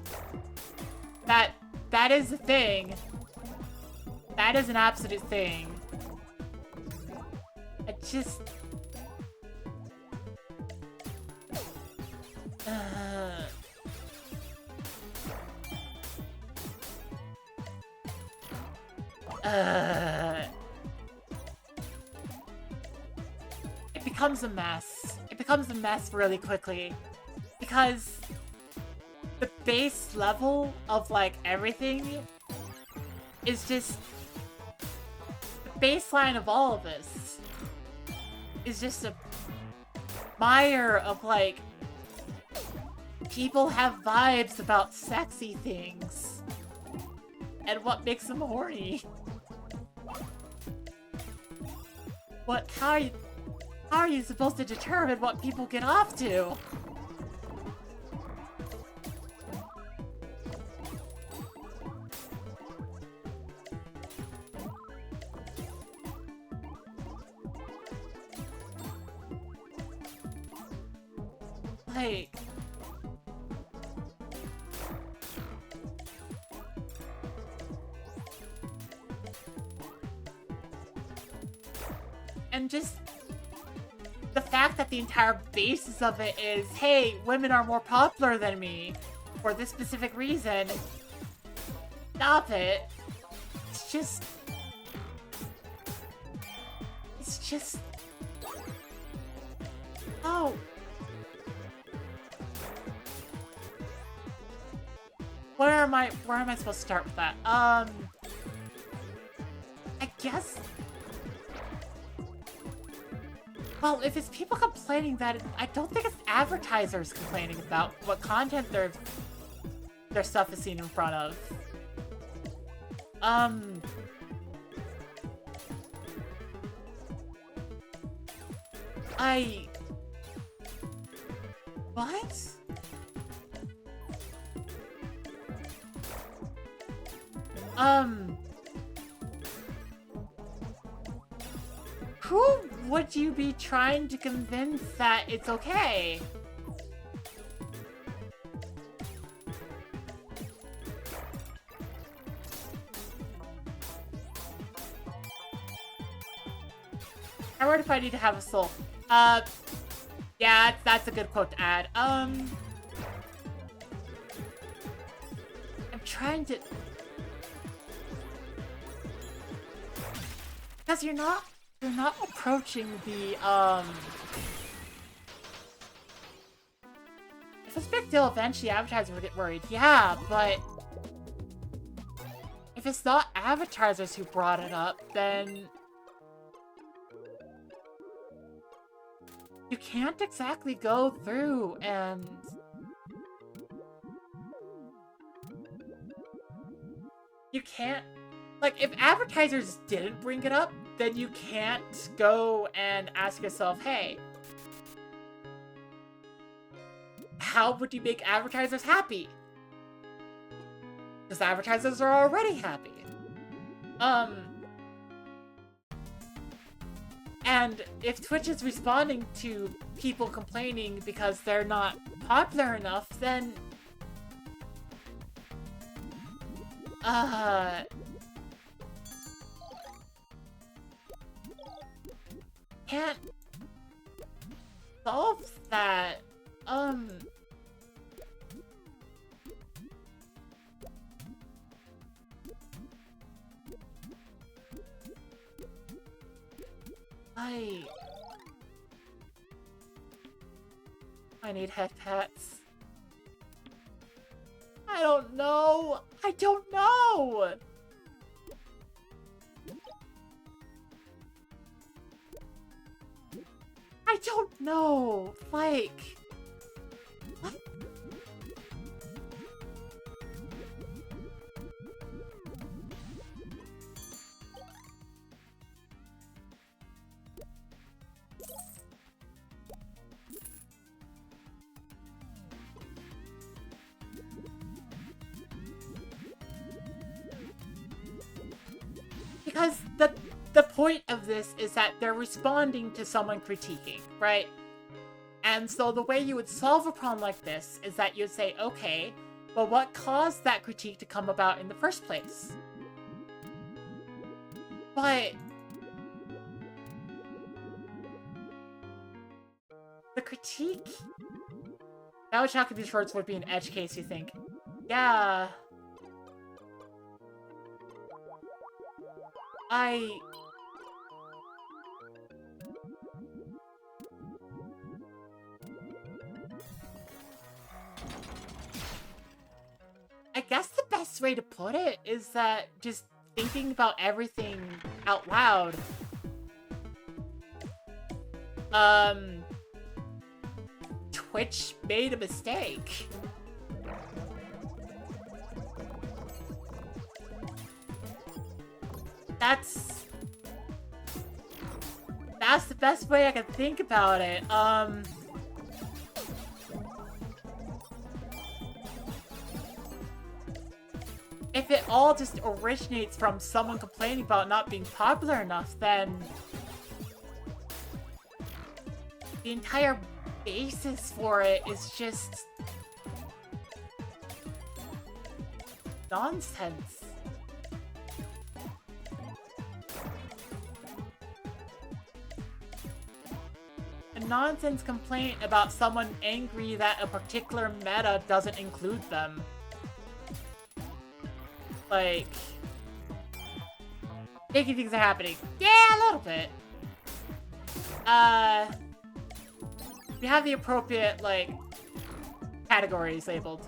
That is a thing. That is an absolute thing. I just... It becomes a mess. It becomes a mess really quickly. Because the base level of, like, everything is just... The baseline of all of this is just a mire of, like, people have vibes about sexy things. And what makes them horny. How are you supposed to determine what people get off to? Like... And just... the fact that the entire basis of it is, hey, women are more popular than me for this specific reason. Stop it. It's just... Oh. Where am I supposed to start with that? I guess... Well, if it's people complaining that, I don't think it's advertisers complaining about what content their stuff is seen in front of. What? Who would you be trying to convince that it's okay? I wonder if I need to have a soul. Yeah, that's a good quote to add. I'm trying to... Because you're not approaching the, If it's a big deal, eventually advertisers will get worried. Yeah, but... If it's not advertisers who brought it up, then... You can't exactly go through and... You can't... Like, if advertisers didn't bring it up, then you can't go and ask yourself, hey, how would you make advertisers happy? Because advertisers are already happy. And if Twitch is responding to people complaining because they're not popular enough, then... Can't solve that. I need head pats. I don't know. I don't know. I don't know. Like, what? Because the point of this is that they're responding to someone critiquing, right? And so the way you would solve a problem like this is that you'd say, okay, but what caused that critique to come about in the first place? But the critique... That would shock if these shorts would be an edge case, you think. Yeah. I guess the best way to put it is that just thinking about everything out loud. Twitch made a mistake. That's the best way I can think about it. If it all just originates from someone complaining about not being popular enough, then the entire basis for it is just nonsense. A nonsense complaint about someone angry that a particular meta doesn't include them. Like, icky things are happening. Yeah, a little bit. We have the appropriate, like, categories labeled.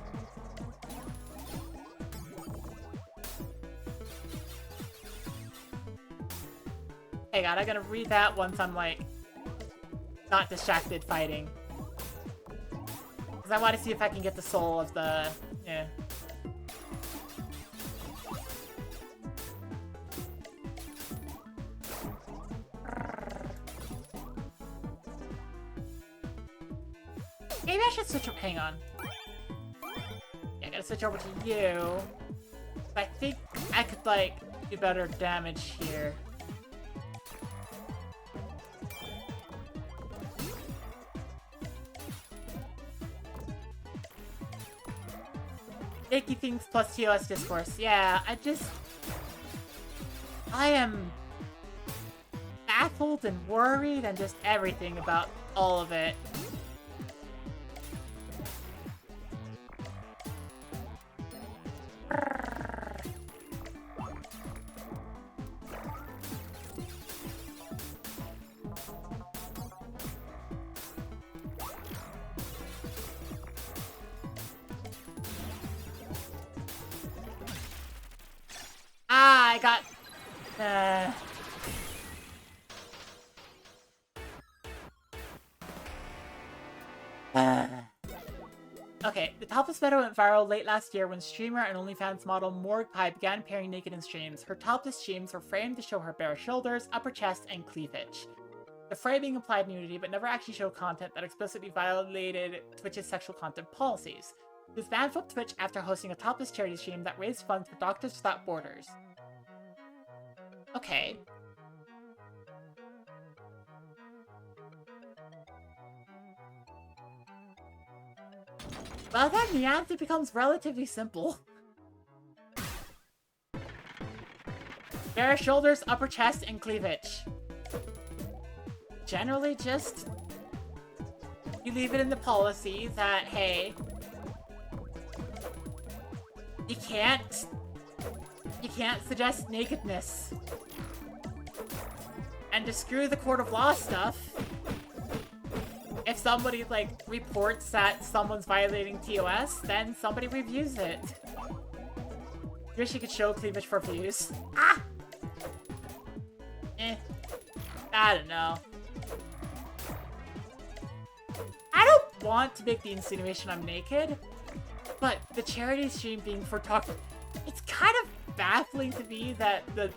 Hey God, I'm gonna read that once I'm, like, not distracted fighting. Because I want to see if I can get the soul of the... yeah. Maybe I should switch over. Hang on. Yeah, I gotta switch over to you. I think I could, like, do better damage here. Icky things plus TOS discourse. Yeah, I am baffled and worried and just everything about all of it. I got... Okay, the topless meta went viral late last year when streamer and OnlyFans model Morg Pie began appearing naked in streams. Her topless streams were framed to show her bare shoulders, upper chest, and cleavage. The framing implied nudity, but never actually showed content that explicitly violated Twitch's sexual content policies. She was banned from Twitch after hosting a topless charity stream that raised funds for Doctors Without Borders. Okay. Well then, the answer becomes relatively simple. Bare shoulders, upper chest, and cleavage. Generally just... you leave it in the policy that, hey... You can't suggest nakedness. And to screw the court of law stuff, if somebody, like, reports that someone's violating TOS, then somebody reviews it. Wish you could show cleavage for views. Ah! I don't know. I don't want to make the insinuation I'm naked, but the charity stream being for talk... It's kind of baffling to me that the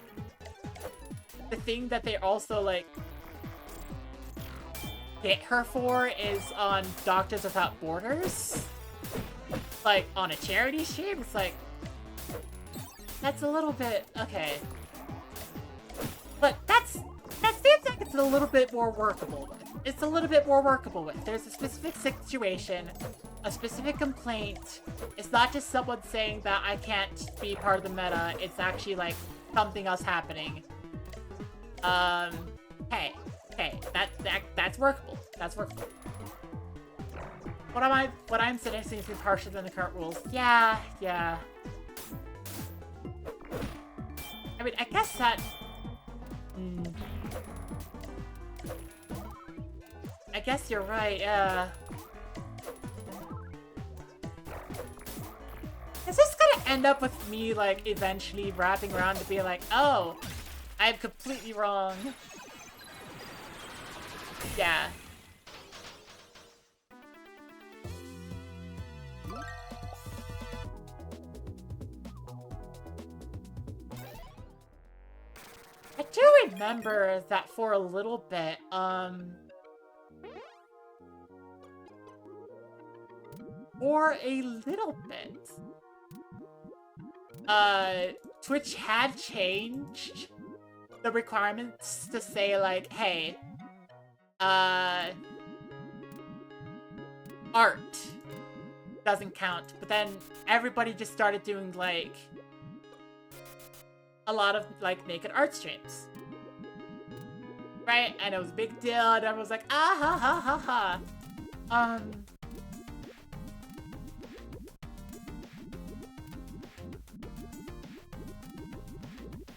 thing that they also, like, hit her for is on Doctors Without Borders. Like, on a charity stream? It's like... That's a little bit... okay. But that seems like it's a little bit more workable with. It's a little bit more workable with. There's a specific situation, a specific complaint. It's not just someone saying that I can't be part of the meta. It's actually, like, something else happening. Hey, that's workable. That's workable. What I'm suggesting is harsher than the current rules. Yeah. I mean, I guess that... I guess you're right, yeah. Is this gonna end up with me, like, eventually wrapping around to be like, oh, I'm completely wrong. Yeah. I do remember that for a little bit, Twitch had changed the requirements to say, like, hey, art doesn't count. But then everybody just started doing, like, a lot of, like, naked art streams. Right? And it was a big deal, and everyone was like, ah ha ha ha ha.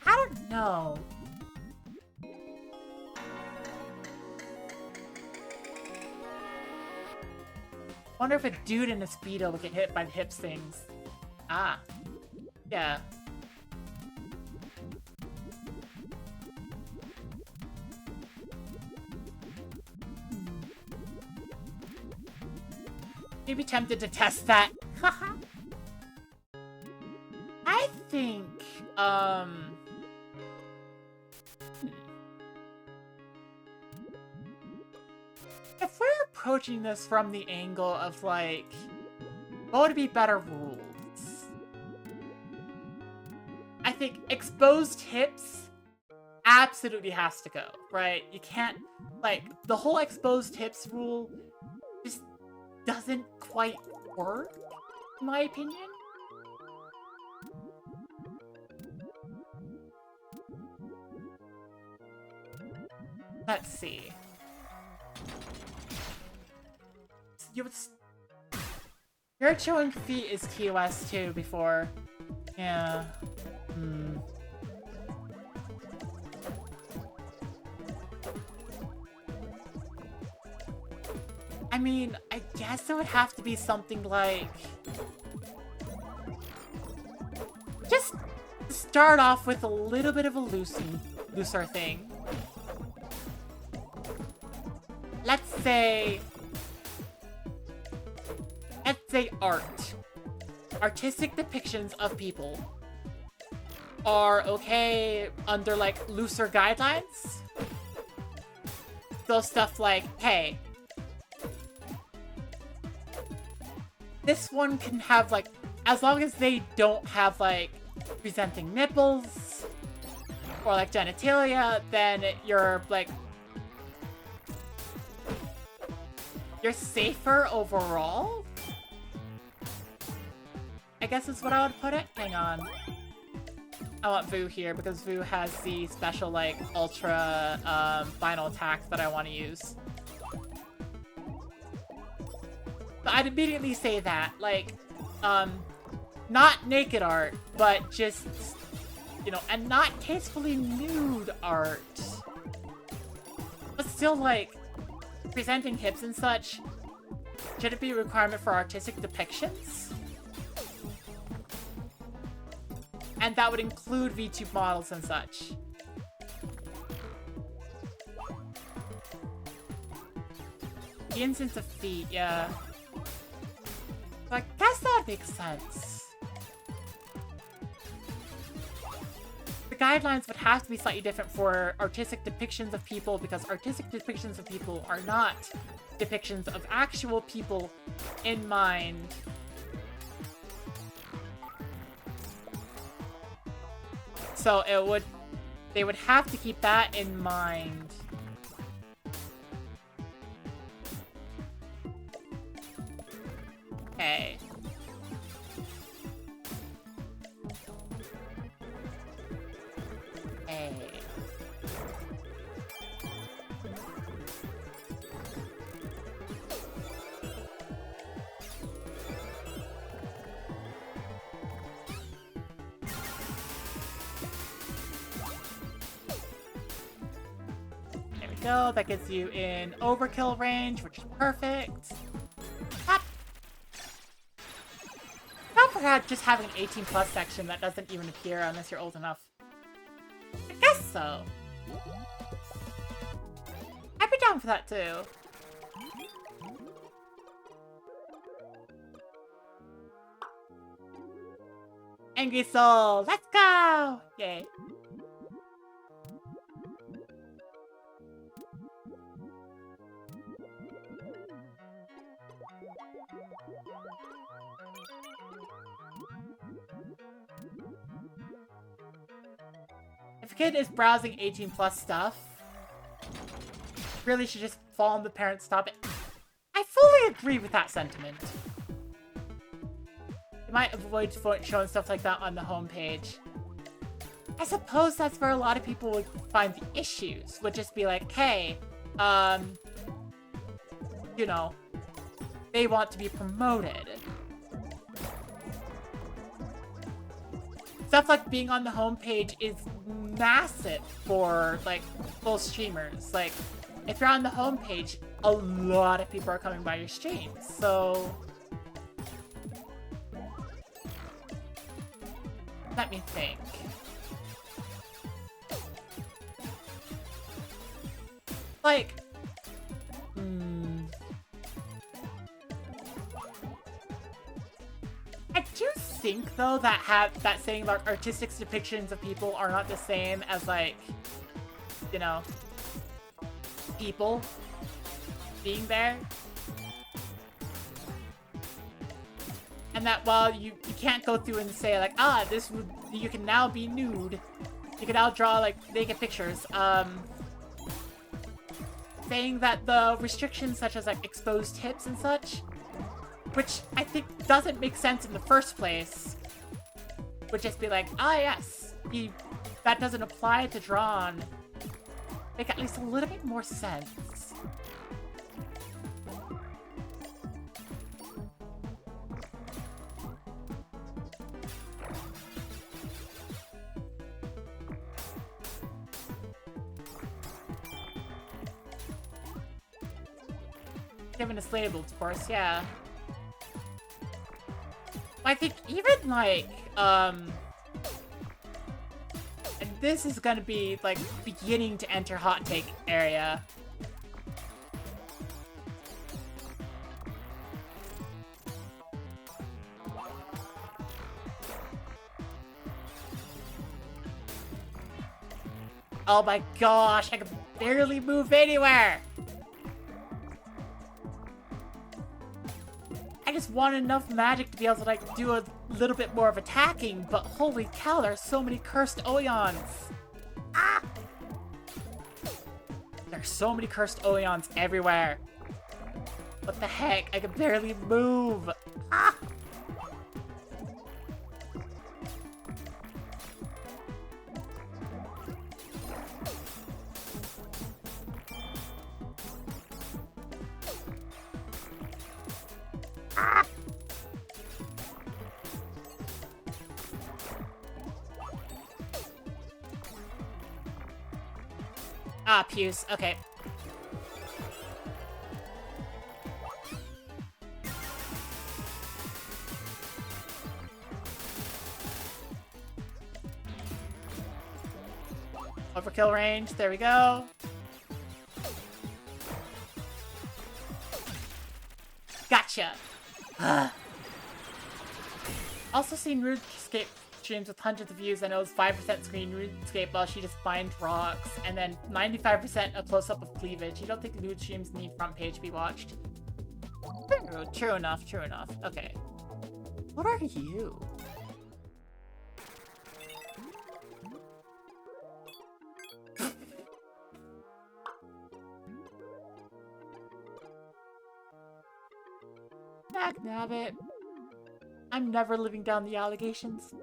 I don't know. Wonder if a dude in a Speedo would get hit by the hips things. Ah. Yeah. Maybe tempted to test that. I think, if we're approaching this from the angle of, like, what would be better rules? I think exposed hips absolutely has to go, right? You can't, like, the whole exposed hips rule just doesn't quite work, in my opinion. Let's see. You're showing feet is TOS too before. Yeah. I mean, I guess it would have to be something like... just start off with a little bit of a looser thing. Let's say art. Artistic depictions of people are okay under, like, looser guidelines. So stuff like, hey, this one can have, like, as long as they don't have, like, presenting nipples or, like, genitalia, then you're, like, you're safer overall? I guess is what I would put it. Hang on. I want Vu here because Vu has the special, like, ultra final attack that I want to use. But I'd immediately say that, like, not naked art, but just, you know, and not tastefully nude art. But still, like, presenting hips and such, should it be a requirement for artistic depictions? And that would include VTube models and such. The instance of feet, yeah. I guess that makes sense. The guidelines would have to be slightly different for artistic depictions of people because artistic depictions of people are not depictions of actual people in mind. So they would have to keep that in mind. Okay. Hey. There we go. That gets you in overkill range, which is perfect. Perhaps just having an 18+ section that doesn't even appear unless you're old enough. I guess so. I'd be down for that too. Angry Soul, let's go! Yay. If a kid is browsing 18+ stuff, really should just fall on the parents. Stop it. I fully fully agree with that sentiment. You might avoid showing stuff like that on the homepage. I suppose that's where a lot of people would find the issues. Would just be like, hey, you know, they want to be promoted. Stuff like being on the homepage is massive for, like, full streamers. Like, if you're on the homepage, a lot of people are coming by your streams, so... Let me think. Like... I do think, though, that saying, like, artistic depictions of people are not the same as, like, you know, people being there. And that while you can't go through and say, like, you can now be nude. You can now draw, like, naked pictures. Saying that the restrictions such as, like, exposed hips and such, which I think doesn't make sense in the first place, would just be like, yes, that doesn't apply to drawn. Make at least a little bit more sense. Given it's labeled, of course, yeah. I think even, like, and this is gonna be, like, beginning to enter hot take area. Oh my gosh, I can barely move anywhere! I just want enough magic to be able to, like, do a little bit more of attacking, but holy cow, there's so many cursed Oeons. Ah! There's so many cursed Oeons everywhere. What the heck? I can barely move. Ah! Ah, Puce. Okay. Overkill range. There we go. Gotcha. Also seen RuneScape streams with hundreds of views, and it was 5% screen RuneScape while she just mined rocks, and then 95% a close-up of cleavage. You don't think nude streams need front page to be watched? True enough, true enough. Okay. What are you? Nabbit. I'm never living down the allegations.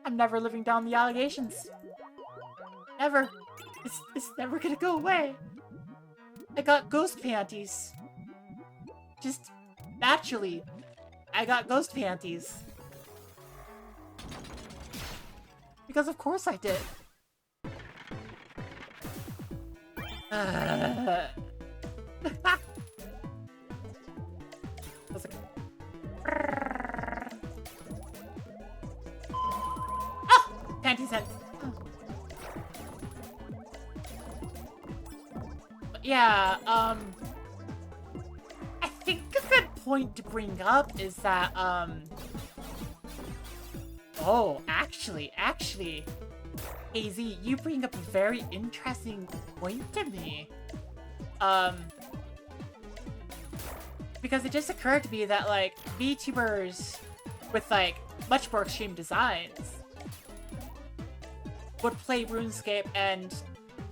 I'm never living down the allegations. Never. It's never gonna go away. I got ghost panties. Just naturally. I got ghost panties. Because of course I did. Panty sense. But yeah, I think a good point to bring up is that, oh, actually, AZ, you bring up a very interesting point to me. Because it just occurred to me that, like, VTubers with, like, much more extreme designs would play RuneScape and,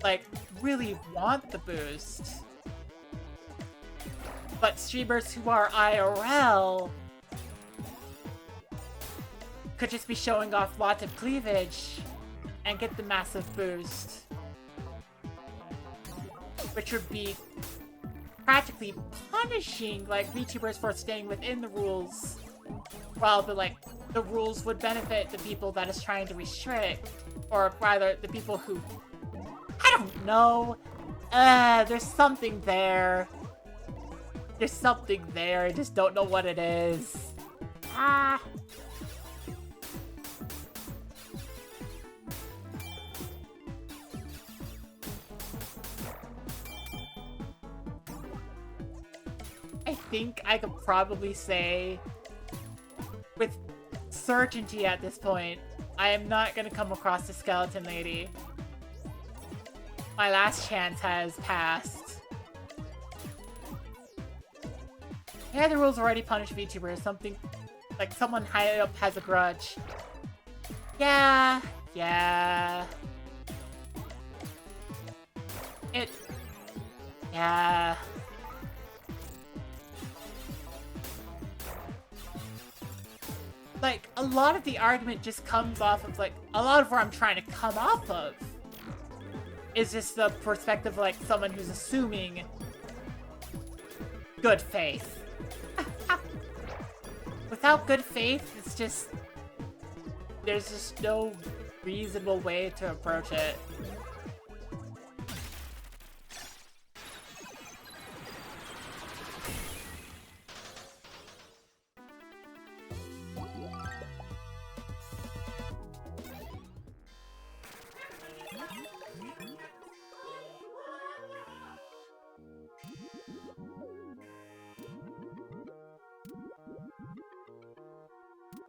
like, really want the boost. But streamers who are IRL could just be showing off lots of cleavage and get the massive boost. Which would be practically punishing, like, VTubers for staying within the rules. While the rules would benefit the people that is trying to restrict. Or rather, the people who... I don't know. There's something there. There's something there, I just don't know what it is. Ah. I think I could probably say, with certainty at this point, I am not gonna come across the skeleton lady. My last chance has passed. Yeah, the rules already punish VTubers. Something like someone high up has a grudge. Yeah. Yeah. Like, a lot of the argument just comes off of, like, a lot of where I'm trying to come off of is just the perspective of, like, someone who's assuming good faith. Without good faith, it's just... there's just no reasonable way to approach it.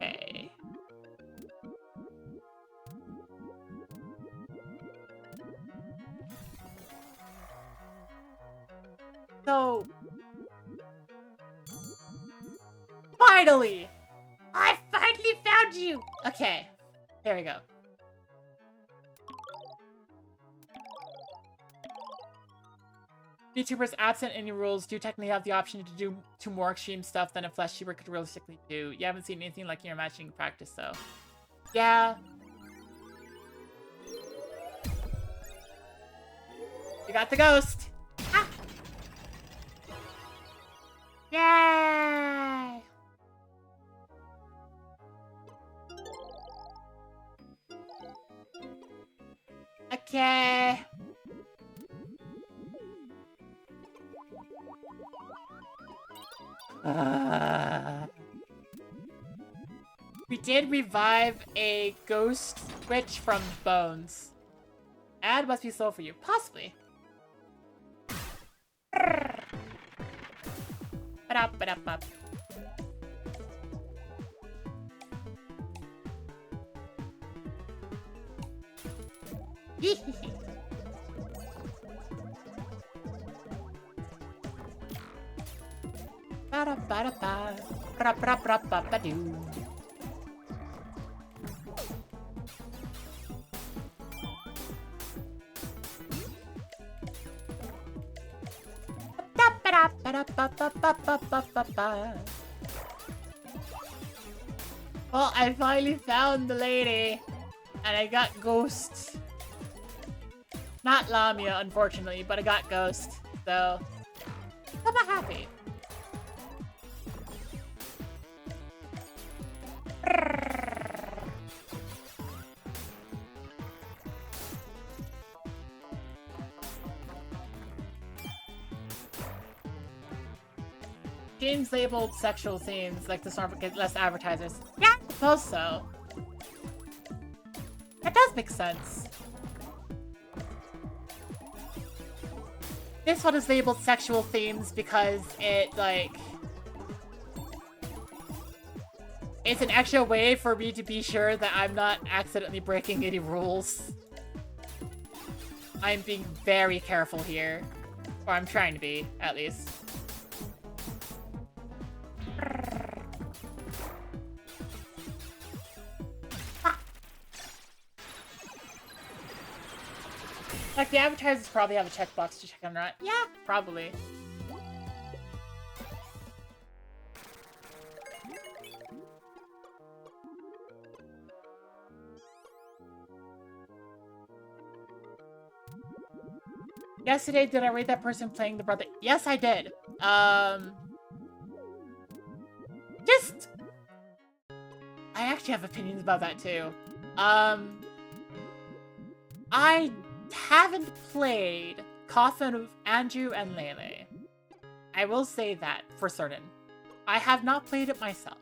Okay. So... finally! I finally found you! Okay. There we go. VTubers absent any rules do technically have the option to do more extreme stuff than a flesh tuber could realistically do. You haven't seen anything like your matching practice, though. Yeah. You got the ghost! Ah! Yay! Okay. We did revive a ghost witch from Bones. Ad must be slow for you. Possibly. Ba-da-ba-da-ba. Ba-da-ba-da-ba. Ba-da-ba-da-ba-ba-doo. Well, I finally found the lady, and I got Ghost. Not Lamia, unfortunately, but I got Ghost, so I'm happy. Games labeled sexual themes like this aren't get less advertisers. Yeah, I suppose so. That does make sense. This one is labeled sexual themes because it, like... it's an extra way for me to be sure that I'm not accidentally breaking any rules. I'm being very careful here. Or I'm trying to be, at least. Like, the advertisers probably have a checkbox to check on that. Yeah, probably. Yesterday, did I rate that person playing the brother? Yes, I did. Just... I actually have opinions about that, too. I haven't played Coffin of Andrew and Lele. I will say that, for certain. I have not played it myself.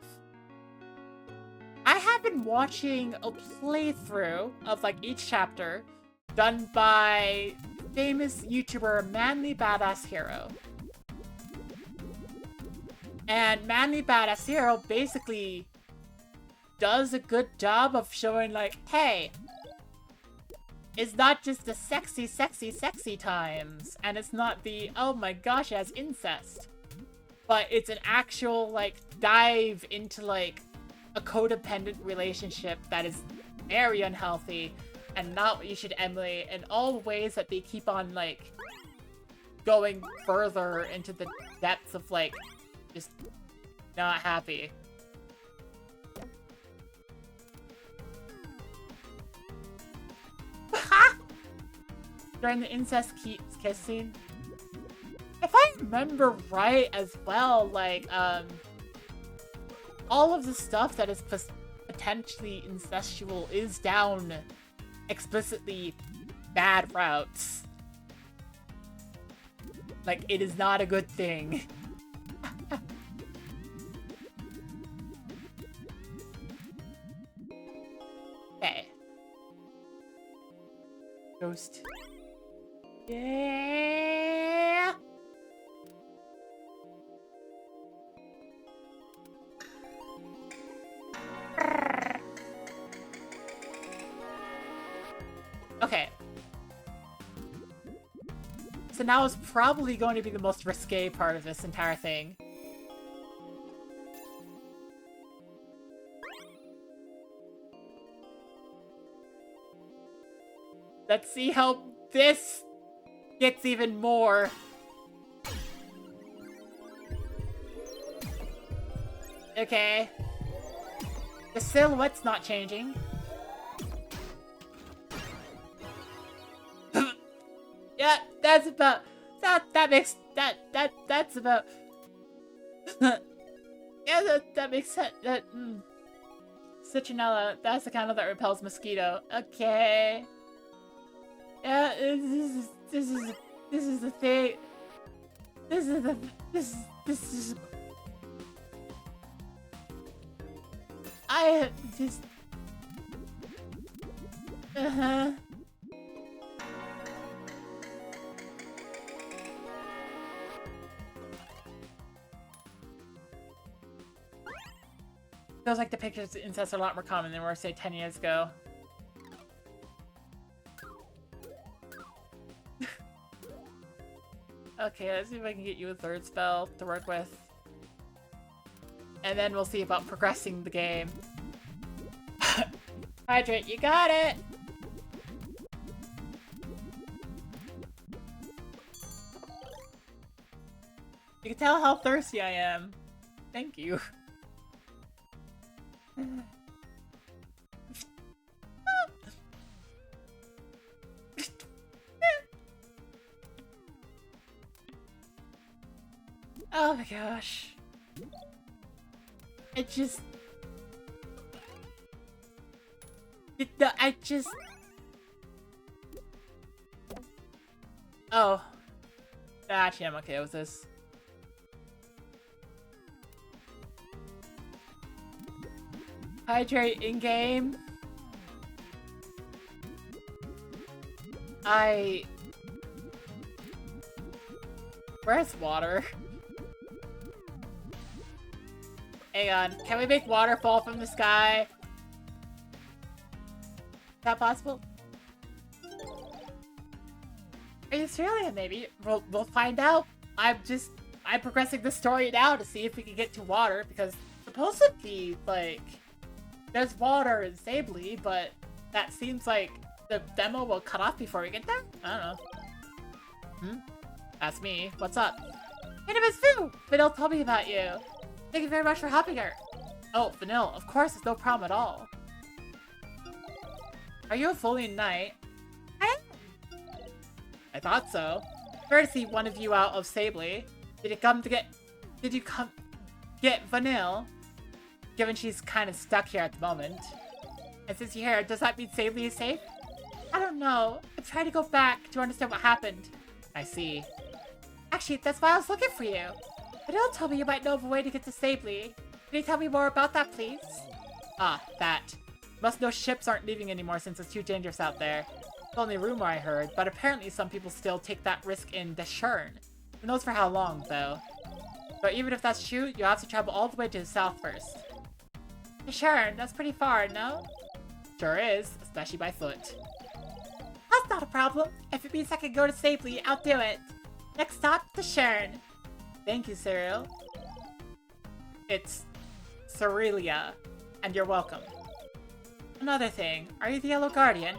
I have been watching a playthrough of, like, each chapter done by famous YouTuber Manly Badass Hero. And Manly Badass Hero basically does a good job of showing, like, hey, it's not just the sexy, sexy, sexy times, and it's not the, oh my gosh, it has incest. But it's an actual, like, dive into, like, a codependent relationship that is very unhealthy and not what you should emulate, and all the ways that they keep on, like, going further into the depths of, like, just not happy. During the incest kiss scene. If I remember right as well, like, all of the stuff that is potentially incestual is down explicitly bad routes. Like, it is not a good thing. Okay. Ghost. Yeah. Okay. So now is probably going to be the most risque part of this entire thing. Let's see how this gets even more. Okay. The silhouette's not changing. Yeah, that's about... That's about... Yeah, that makes sense. Citronella, that's the kind of that repels mosquito. Okay. Yeah, this is the thing. This is I just Feels like the pictures of incest are a lot more common than were, say, 10 years ago. Okay, let's see if I can get you a third spell to work with. And then we'll see about progressing the game. Hydrate, you got it! You can tell how thirsty I am. Thank you. Oh my gosh. I just... Oh. Actually, I'm okay with this. Hydrate in-game. Where's water? Hang on, can we make water fall from the sky? Is that possible? In Australia, maybe. We'll find out. I'm progressing the story now to see if we can get to water, because supposedly, like, there's water in Sableye, but that seems like the demo will cut off before we get there? I don't know. That's me. What's up? My name is Fu! Vanille told me about you. Thank you very much for helping her. Oh, Vanille, of course, it's no problem at all. Are you a fully knight? I thought so. Fair to see one of you out of Sableye. Did you come get Vanille? Given she's kind of stuck here at the moment. And since you're here, does that mean Sableye is safe? I don't know. I'm trying to go back to understand what happened. I see. Actually, that's why I was looking for you. Vanille told me you might know of a way to get to Sableye. Can you tell me more about that, please? Ah, that. Must know ships aren't leaving anymore since it's too dangerous out there. It's only a rumor I heard, but apparently some people still take that risk in Deshurn. Who knows for how long, though. But even if that's true, you'll have to travel all the way to the south first. Deshurn, that's pretty far, no? Sure is, especially by foot. That's not a problem. If it means I can go to Sableye, I'll do it. Next stop, Deshurn. Thank you, Cyril. It's Cerelia, and you're welcome. Another thing, are you the Yellow Guardian?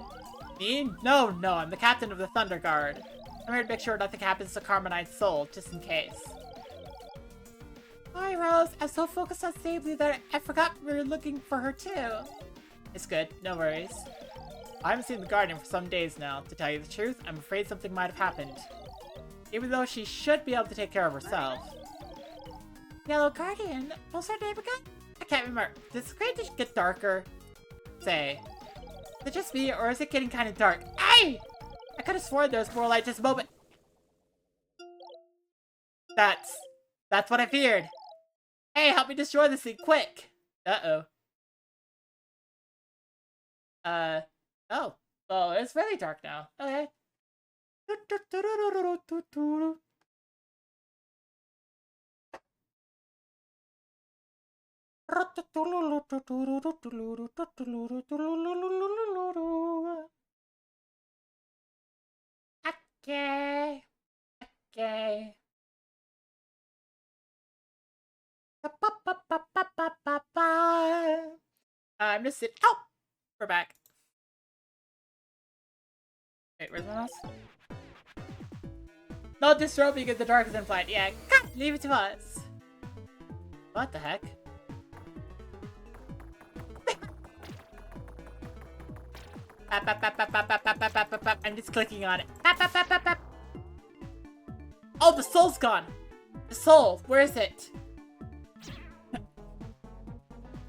Me? No, I'm the captain of the Thunder Guard. I'm here to make sure nothing happens to Carminine's soul, just in case. Hi, Rose. I'm so focused on Sableye that I forgot we were looking for her, too. It's good. No worries. I haven't seen the Guardian for some days now. To tell you the truth, I'm afraid something might have happened. Even though she should be able to take care of herself. Yellow Guardian? What's her name again? I can't remember. Does the screen just get darker? Say. Is it just me, or is it getting kind of dark? Hey! I could have sworn there was more light this moment. That's what I feared. Hey, help me destroy this thing, quick! Uh-oh. Oh. Oh, it's really dark now. Okay. Okay. Okay. I'm just sitting. Oh! We're back. Wait, where's my mouse? Not disrobing if the dark is implied. Yeah, God, leave it to us. What the heck? I'm just clicking on it. Oh, the soul's gone! The soul, where is it?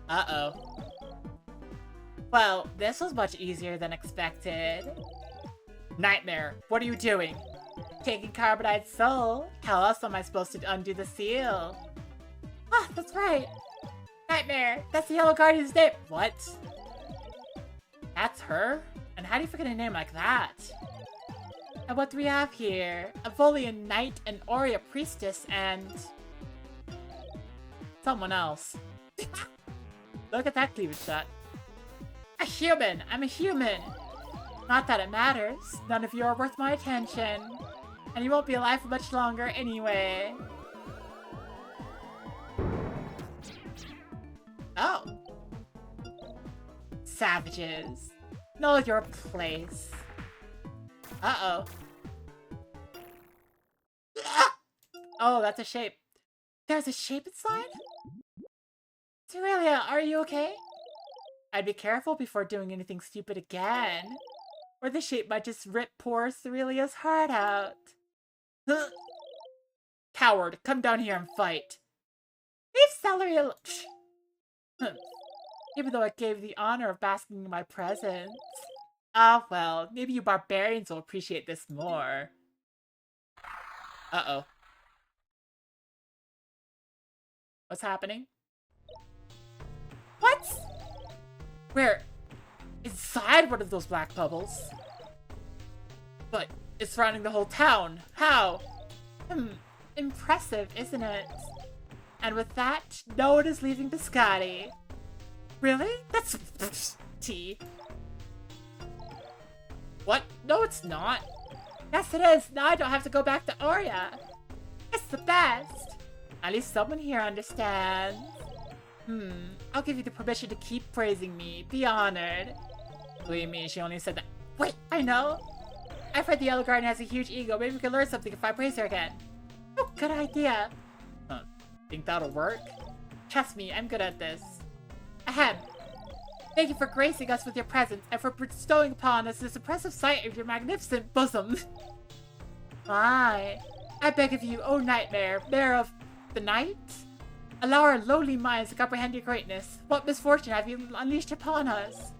Uh-oh. Well, this was much easier than expected. Nightmare, what are you doing? Taking Carbonine's soul? How else am I supposed to undo the seal? Ah, that's right. Nightmare, that's the Yellow Guardian's name. What? That's her? And how do you forget a name like that? And what do we have here? A Volian Knight, an Aurea Priestess, and... someone else. Look at that cleavage shot. A human! I'm a human! Not that it matters. None of you are worth my attention. And you won't be alive for much longer anyway. Oh. Savages. Know your place. Uh-oh. Oh, that's a shape. There's a shape inside? Cerelia, are you okay? I'd be careful before doing anything stupid again. Or the shape might just rip poor Cerelia's heart out. Coward, come down here and fight. Leave Celery alone. Even though I gave the honor of basking in my presence. Ah, well, maybe you barbarians will appreciate this more. Uh-oh. What's happening? What? Where? Inside one of those black bubbles? But it's surrounding the whole town. How? Impressive, isn't it? And with that, no one is leaving Biscotti. Really? That's tea. What? No, it's not. Yes, it is. Now I don't have to go back to Aurea. It's the best. At least someone here understands. I'll give you the permission to keep praising me. Be honored. Believe me, she only said that. Wait, I know. I've heard the Yellow Guardian has a huge ego. Maybe we can learn something if I praise her again. Oh, good idea. Think that'll work? Trust me, I'm good at this. Ahem. Thank you for gracing us with your presence and for bestowing upon us this impressive sight of your magnificent bosom. My, I beg of you, O Nightmare, bearer of the night, allow our lowly minds to comprehend your greatness. What misfortune have you unleashed upon us?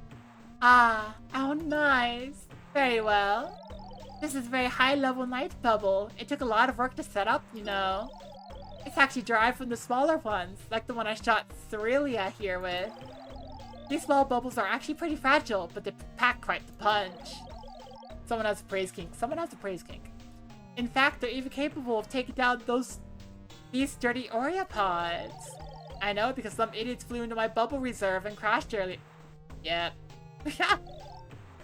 Ah, how nice. Very well. This is a very high-level night bubble. It took a lot of work to set up, you know. It's actually derived from the smaller ones, like the one I shot Thrillia here with. These small bubbles are actually pretty fragile, but they pack quite the punch. Someone has a praise kink. Someone has a praise kink. In fact, they're even capable of taking down these sturdy Oreopods. I know, because some idiots flew into my bubble reserve and crashed earlier. Yep.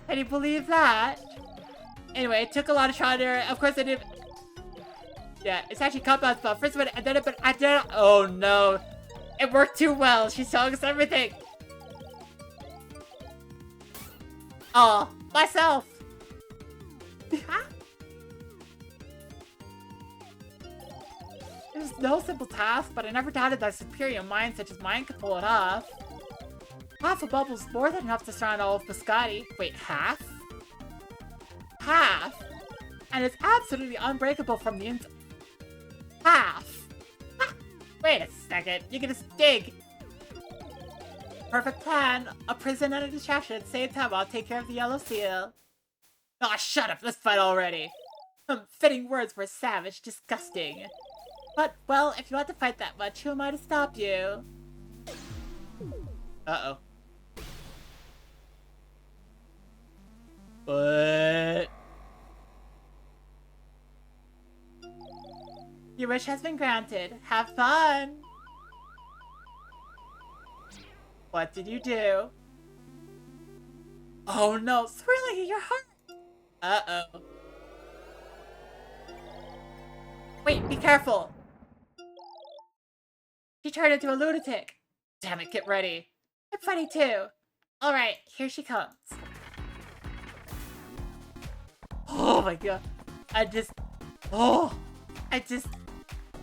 Can you believe that? Anyway, it took a lot of trial and error. Of course, I didn't. Yeah, it's actually compound spell. First one, and then it, but I did. Oh no, it worked too well. She's telling us everything. Oh, myself. It was no simple task, but I never doubted that superior mind such as mine could pull it off. Half a bubble's more than enough to surround all of Biscotti. Wait, half? Half? And it's absolutely unbreakable from the inside. Half? Ha! Wait a second, you can just dig. Perfect plan. A prison and a distraction at the same time. I'll take care of the yellow seal. Aw, shut up, let's fight already. Fitting words for savage, disgusting. But, well, if you want to fight that much, who am I to stop you? Uh-oh. But... Your wish has been granted. Have fun! What did you do? Oh no, Swirly, your heart! Uh-oh. Wait, be careful! She turned into a lunatic! Damn it, get ready. I'm funny too. Alright, here she comes. Oh my god. Oh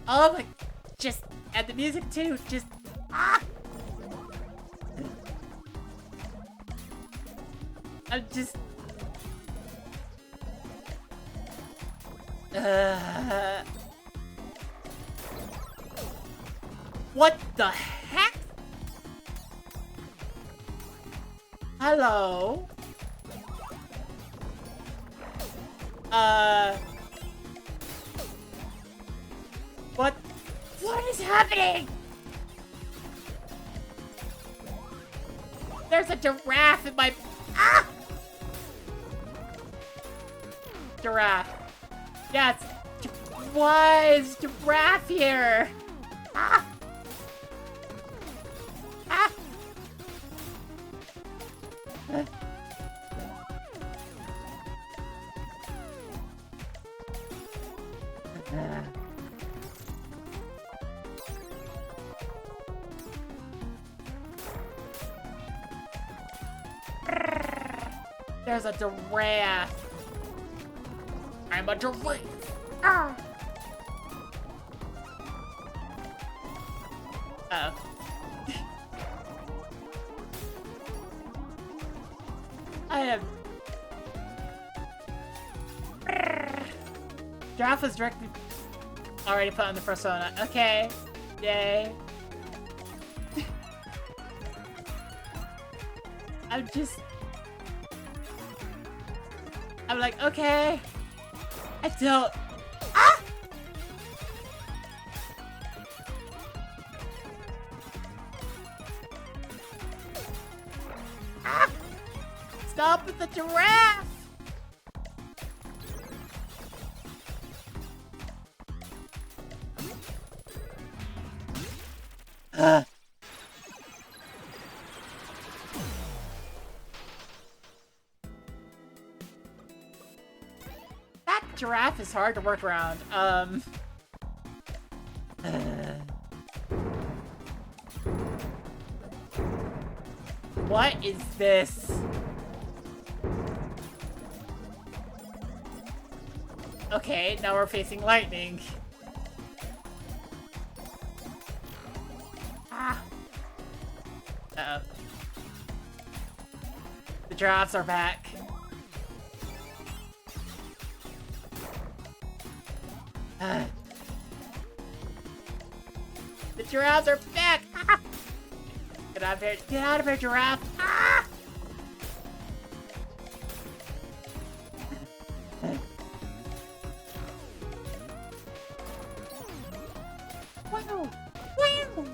my, and the music too, I'm just, what the heck? Hello? What is happening? There's a giraffe in my... Ah! Giraffe. Yes. Why is giraffe here? Ah! Ah! There's a giraffe. I'm a giraffe. Ah. Uh-oh. I am... Giraffe was directly already put on the persona. Okay. Yay. I'm like, okay. I don't... Ah! Ah! Stop with the giraffe! That giraffe is hard to work around. What is this? Okay, now we're facing lightning. Ah. Uh-oh. The giraffes are back. The giraffes are back! Ah! Get out of here! Get out of here, giraffe! Ah! Wow! Wow!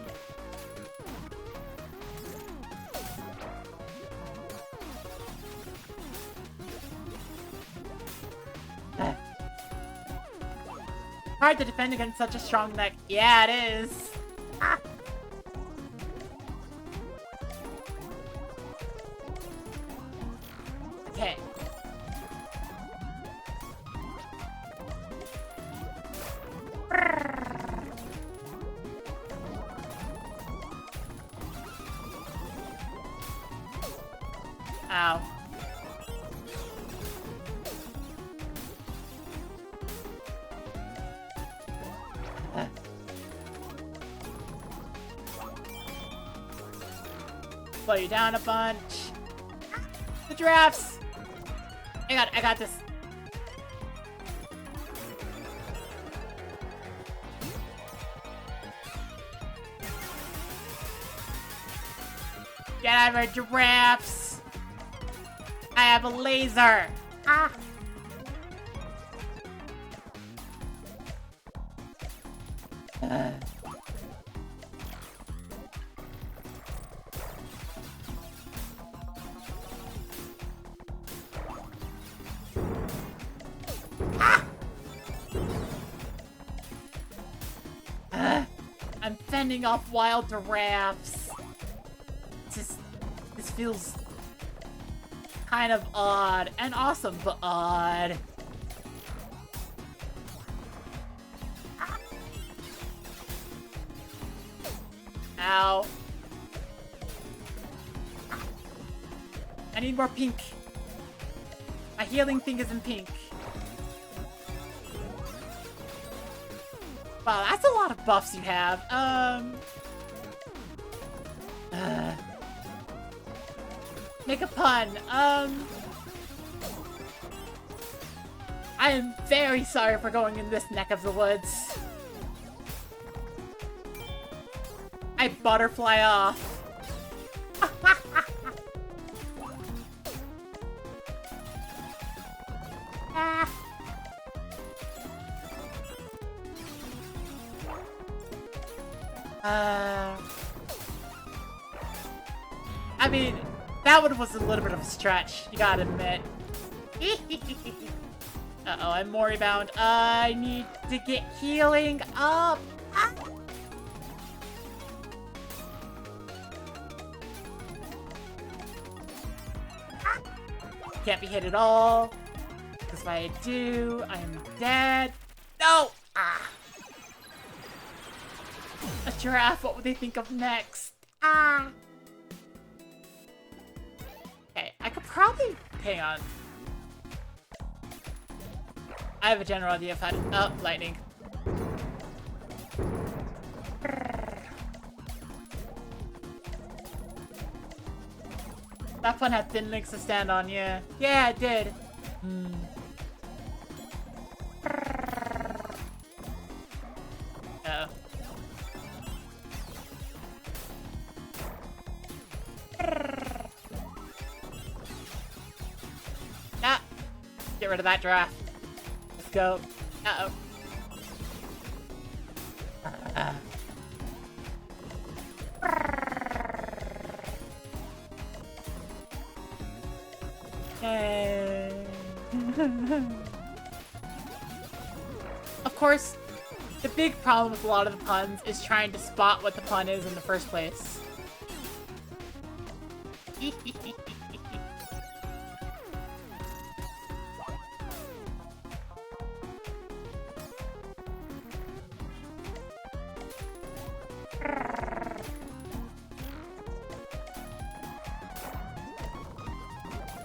Hard to defend against such a strong neck. Yeah, it is. Ah. Okay. Ow. Slow you down a bunch. The giraffes! I got this. Get out of here, giraffes! I have a laser! Ah! I'm fending off wild giraffes. This feels kind of odd and awesome, but odd. Ow. I need more pink. My healing thing is in pink. Wow, that's a lot of buffs you have. Make a pun. I am very sorry for going in this neck of the woods. I butterfly off. Ah. I mean, that one was a little bit of a stretch, you gotta admit. Uh-oh, I'm Mori-bound. I need to get healing up. Ah. Can't be hit at all. Because if I do, I am dead. No! Ah. A giraffe, what would they think of next? Ah! Okay, I could probably... Hang on. I have a general idea of how to... Oh, lightning. That one had thin legs to stand on, yeah. Yeah, it did. Uh-oh. Ah! Get rid of that giraffe. Let's go. Uh-oh. Of course, the big problem with a lot of the puns is trying to spot what the pun is in the first place.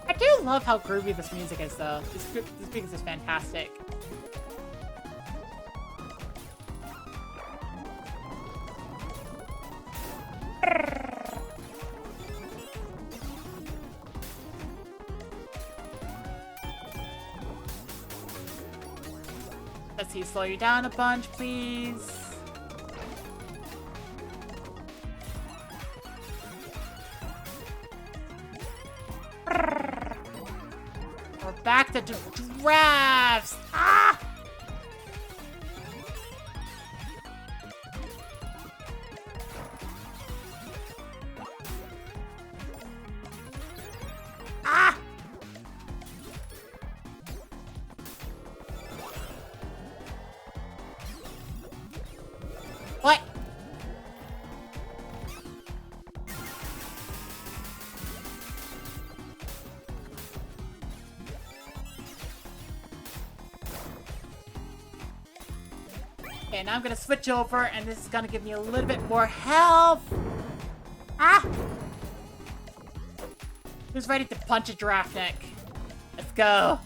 I do love how groovy this music is, though. This music is fantastic. Let's he slow you down a bunch, please? We're back to drafts! Ah! Ah! What? Okay, now I'm gonna switch over, and this is gonna give me a little bit more health. Ah! Who's ready to punch a giraffe neck? Let's go.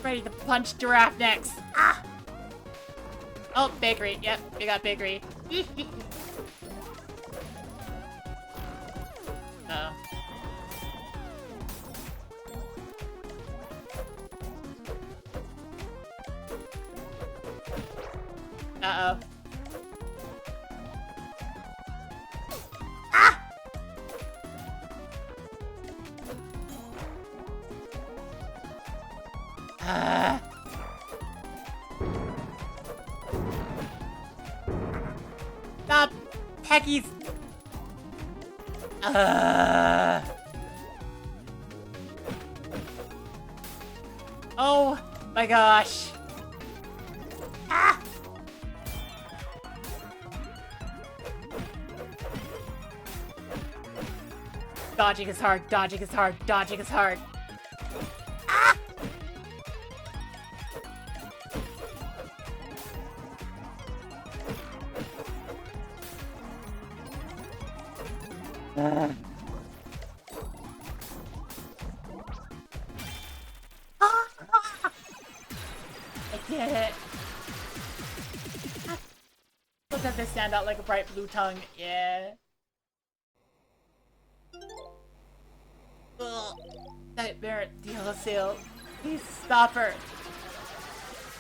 Ready to punch giraffe necks. Ah! Oh, bakery. Yep, we got bakery. Uh-oh. Uh-oh. Ah! Stop, Peggy's. Oh my gosh. Ah! Dodging is hard, dodging is hard, dodging is hard. Ah! I did it. Look at this stand out like a bright blue tongue. Yeah. Ugh. Nightmare DLC. Please stop her.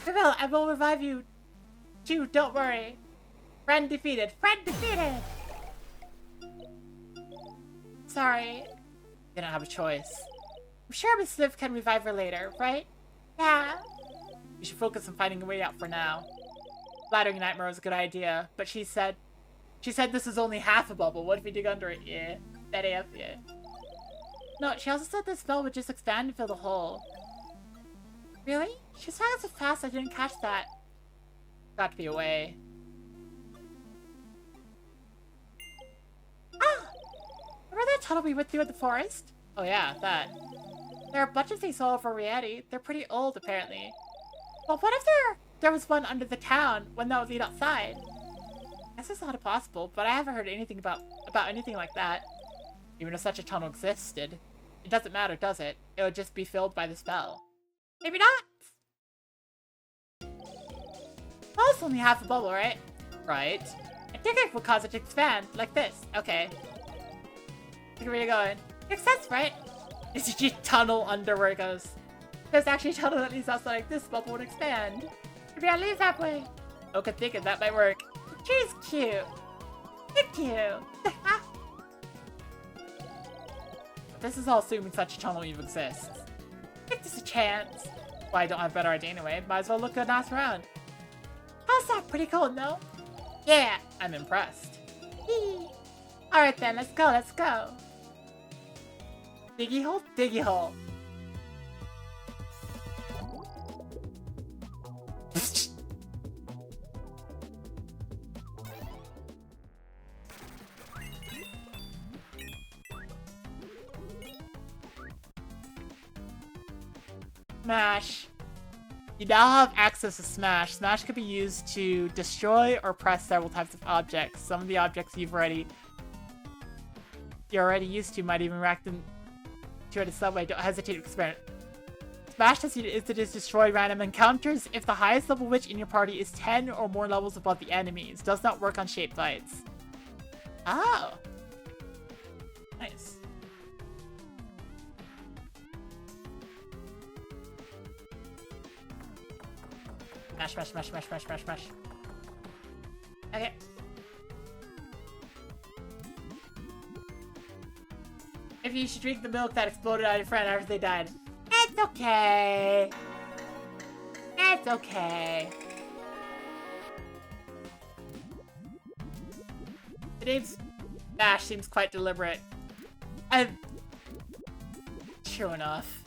Camille, I will revive you. Chew, don't worry. Friend defeated. Friend defeated! Sorry. Didn't have a choice. I'm sure Miss Sniff can revive her later, right? Yeah. We should focus on finding a way out for now. Flattering Nightmare was a good idea, but she said this is only half a bubble. What if we dig under it? Yeah. That if, yeah. No, she also said the spell would just expand and fill the hole. Really? She was talking so fast I didn't catch that. Got to be a way. Ah! Remember that tunnel we went through in the forest? Oh yeah, that. There are a bunch of things all over Rieti. They're pretty old, apparently. Well, what if there was one under the town, one that would lead outside? I guess it's not impossible, but I haven't heard anything about anything like that. Even if such a tunnel existed. It doesn't matter, does it? It would just be filled by the spell. Maybe not! Well, it's only half a bubble, right? Right. I think it would cause it to expand, like this. Okay. Look where you're going. Makes sense, right? It's just a tunnel under where it goes. There's actually a tunnel that leads outside like this bubble would expand. Maybe I'll leave that way. Oh, good thinking, that might work. She's cute. Thank you. This is all assuming such a tunnel even exists. Give this a chance. Well, I don't have a better idea anyway. Might as well look good and ask around. How's that? Pretty cool, no? Yeah, I'm impressed. Alright then, let's go, let's go. Diggy hole, diggy hole. Smash. You now have access to Smash. Smash can be used to destroy or press several types of objects. Some of the objects you're already used to might even react to it in some way. Don't hesitate to Smash Test is to just destroy random encounters if the highest level witch in your party is 10 or more levels above the enemies. Does not work on shape fights. Oh. Nice. Smash, smash, smash, smash, smash, smash, smash. Okay. If you should drink the milk that exploded on your friend after they died. It's okay. It's okay. The name's Smash seems quite deliberate. True enough.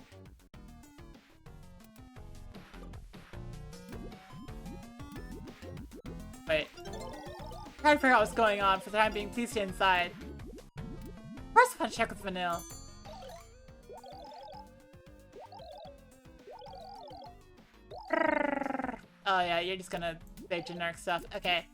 Wait. Trying to figure out what's going on. For the time being, please stay inside. First, I want to check with Vanille. Oh yeah, you're just gonna say generic stuff. Okay.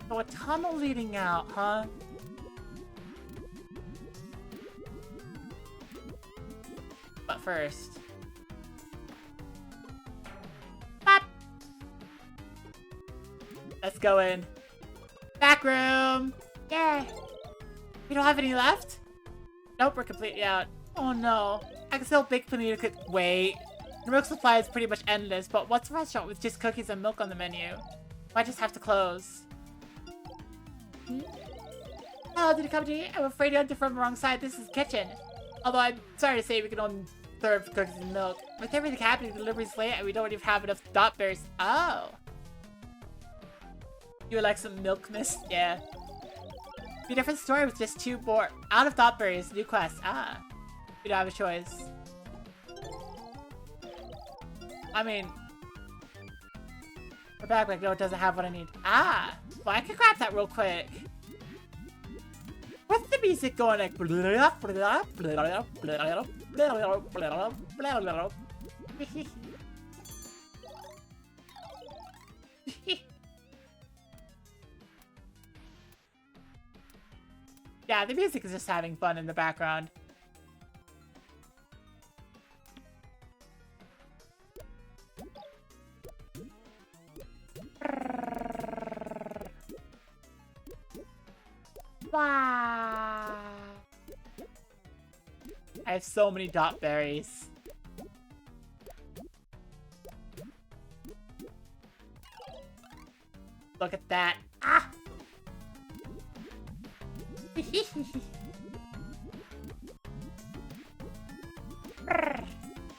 So a tunnel leading out, huh? But first... Bop! Let's go in. Back room! Yay! We don't have any left? Nope, we're completely out. Oh no. I can still bake panini cook. Wait. The milk supply is pretty much endless, but what's a restaurant with just cookies and milk on the menu? Might just have to close. Hello, did you come to eat? I'm afraid you entered from the wrong side. This is the kitchen. Although I'm sorry to say we can only serve cookies and milk. With everything happening, the delivery's late and we don't even have enough dot berries. Oh. You would like some milk, miss? Yeah. Be a different story with just 2 more. Out of dot berries, new quest. Ah. We don't have a choice. I mean... We're back, like, no, it doesn't have what I need. Ah! Well, I can grab that real quick. What's the music going like? Yeah, the music is just having fun in the background. Wow. I have so many dot berries. Look at that. Ah! And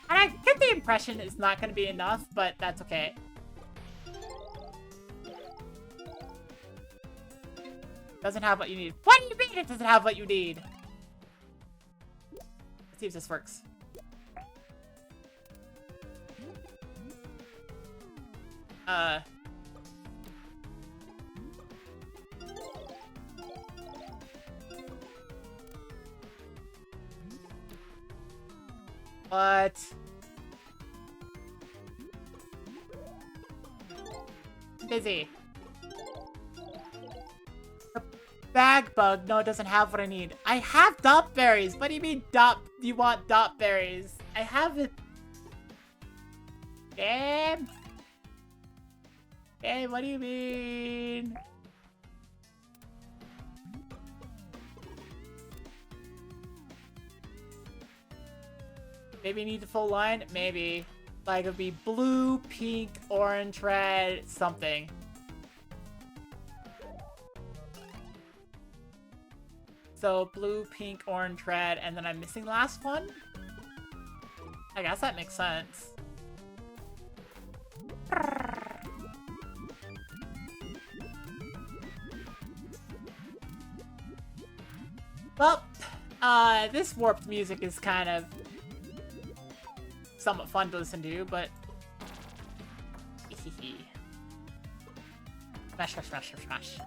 I get the impression it's not going to be enough, but that's okay. Doesn't have what you need. What do you mean it doesn't have what you need? Let's see if this works. What? Busy. Bag bug. No, it doesn't have what I need. I have dot berries. What do you mean dot? You want dot berries? I have it. Damn. Hey, what do you mean? Maybe you need the full line? Maybe. Like, it would be blue, pink, orange, red, something. So, blue, pink, orange, red, and then I'm missing the last one? I guess that makes sense. Well, this warped music is kind of somewhat fun to listen to, but... Smash, smash, smash, smash, smash.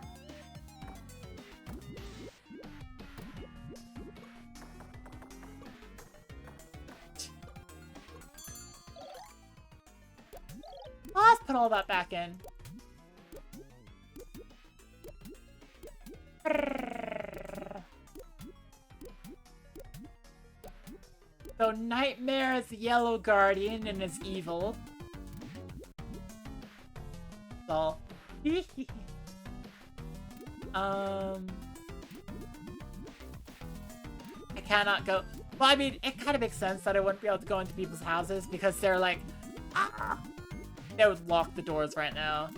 Well, let's put all that back in. So Nightmare is the Yellow Guardian and is evil. So, I cannot go. Well, I mean, it kind of makes sense that I wouldn't be able to go into people's houses because they're like, ah! They would lock the doors right now.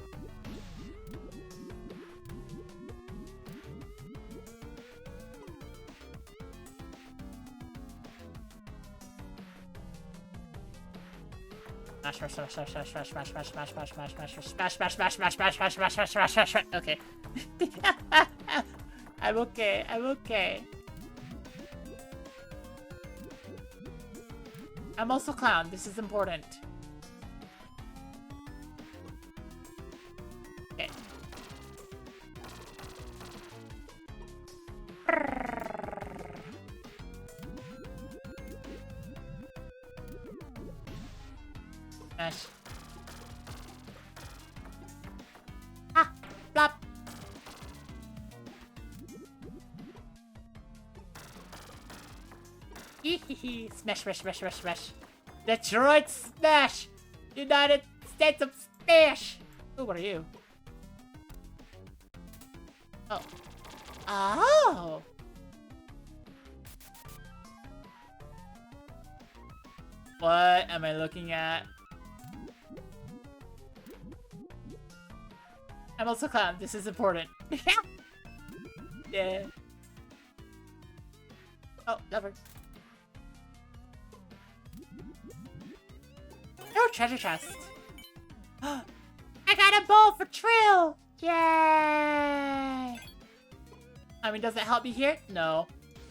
Okay. I'm okay. I'm okay. I'm also Clown. This is important. Okay. Smash. Ah! Blop! Smash, smash, smash, smash, smash. Detroit Smash! United States of Smash! Oh, what are you? Oh. Oh! What am I looking at? I'm also Clown. This is important. Yeah. Oh, never. No treasure chest. I got a bowl for Trill! Yay! I mean, does it help me here? No.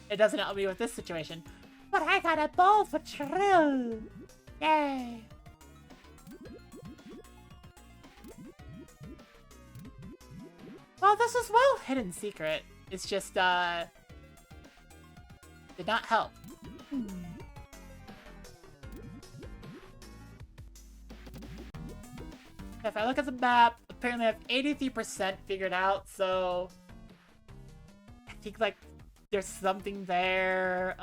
It doesn't help me with this situation. But I got a bowl for Trill! Yay! Well, this is well hidden secret. It's just, did not help. If I look at the map, apparently I have 83% figured out, so I think like there's something there.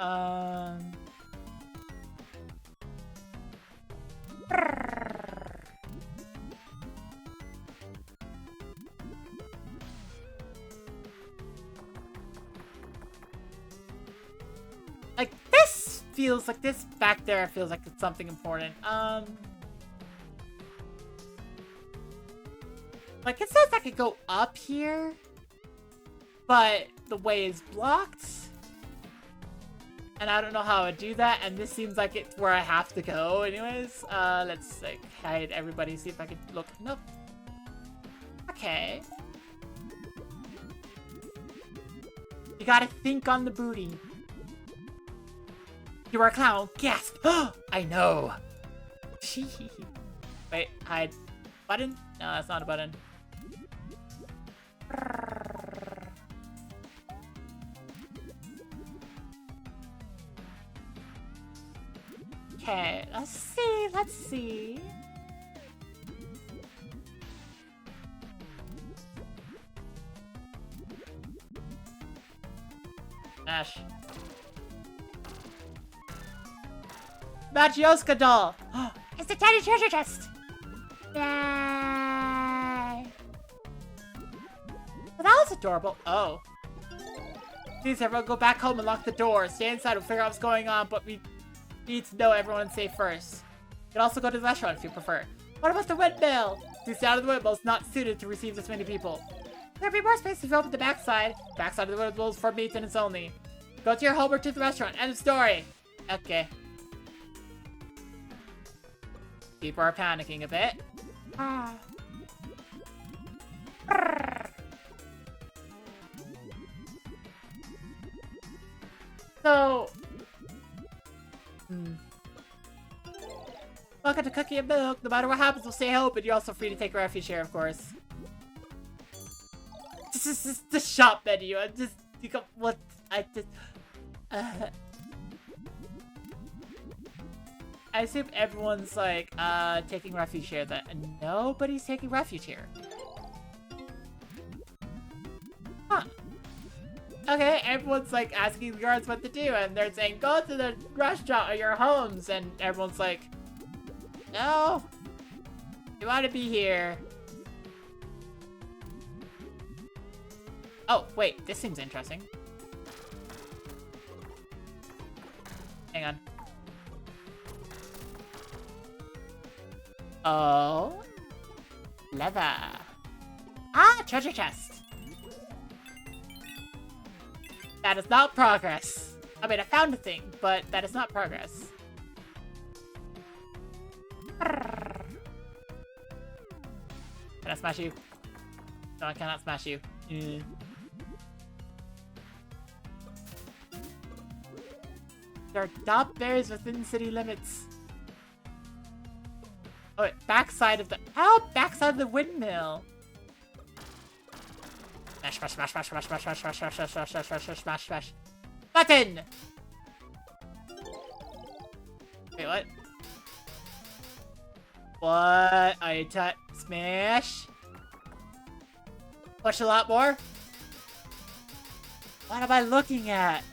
Like this feels like this back there feels like it's something important. Like, it says I could go up here, but the way is blocked. And I don't know how I would do that, and this seems like it's where I have to go anyways. Let's, like, hide everybody, see if I can look. Nope. Okay. You gotta think on the booty. You are a clown. Gasp! I know! Wait, hide. Button? No, that's not a button. Okay, let's see, let's see. Ash. Magioska doll! It's the tiny treasure chest! Yay! Well, that was adorable. Oh. Please, everyone go back home and lock the door. Stay inside, we'll figure out what's going on, but we need to know everyone's safe first. You can also go to the restaurant if you prefer. What about the windmill? The sound of the windmill is not suited to receive this many people. There'll be more space if you open the backside. Backside of the windmill is for maintenance only. Go to your home or to the restaurant. End of story. Okay. People are panicking a bit. So... Welcome to Cookie and Milk. No matter what happens, we'll stay open. You're also free to take refuge here, of course. This is the shop menu. I just... You got... What? I just... I assume everyone's like, taking refuge here. That nobody's taking refuge here. Huh. okay, everyone's like asking the guards what to do, and they're saying, go to the restaurant or your homes, and everyone's like, no, you want to be here. Oh, wait, this seems interesting. Hang on. Oh. Leather. Ah, treasure chest. That is not progress. I mean, I found a thing, but that is not progress. Can I smash you? No, I cannot smash you. There are top bears within city limits. Oh, wait, backside of the... Oh, backside of the windmill. Smash, smash, smash, smash, smash, smash, smash, smash, smash, smash, smash, smash, smash, smash, smash. Button! Wait, what? What? I touch... Smash? Push a lot more? What am I looking at?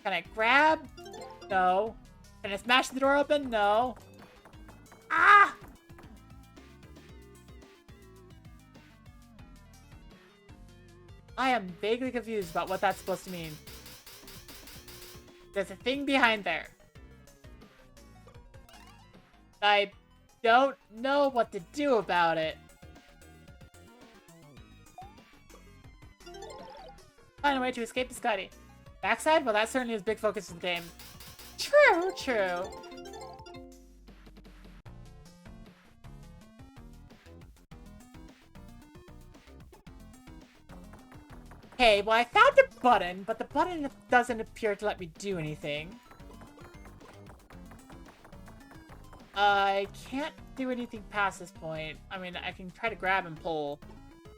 Can I grab? No. Can I smash the door open? No. Ah! I am vaguely confused about what that's supposed to mean. There's a thing behind there. I don't know what to do about it. Find a way to escape the Scotty. Backside? Well, that certainly is a big focus of the game. True, true. Okay, well, I found a button, but the button doesn't appear to let me do anything. I can't do anything past this point. I mean, I can try to grab and pull,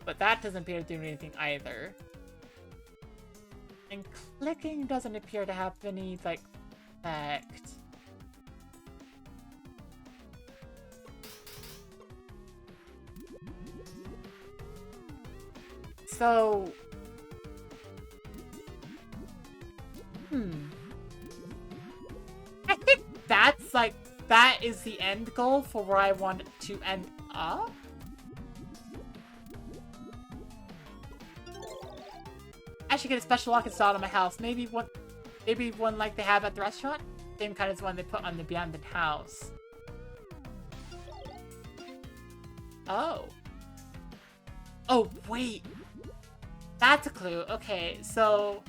but that doesn't appear to do anything either. And clicking doesn't appear to have any, like, effect. So... I think that's, like, that is the end goal for where I want it to end up? I should get a special lock installed on my house. Maybe one like they have at the restaurant? Same kind as one they put on the abandoned house. Oh. Oh, wait. That's a clue. Okay, so...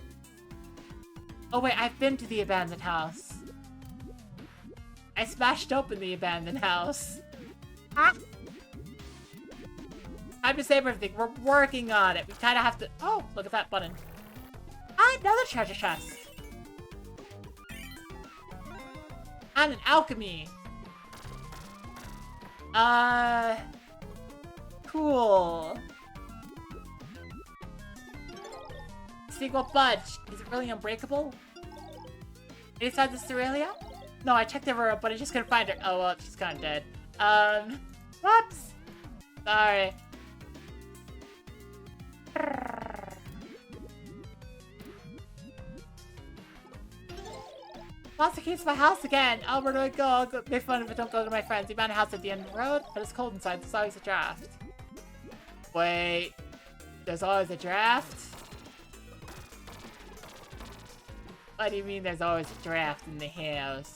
Oh wait, I've been to the abandoned house. I smashed open the abandoned house. Ah! Time to save everything. We're working on it. We kind of have to... Oh, look at that button. Ah, another treasure chest. And an alchemy. Cool. Sequel budge. Is it really unbreakable? Inside the Cerealia? No, I checked everywhere, but I just couldn't find her. Oh, well, she's kind of dead. Whoops. Sorry. Lost the keys to my house again. Oh, where do I go? I'll go make fun of it. Don't go to my friends. We found a house at the end of the road, but it's cold inside. There's always a draft. Wait. There's always a draft? What do you mean there's always a draft in the house?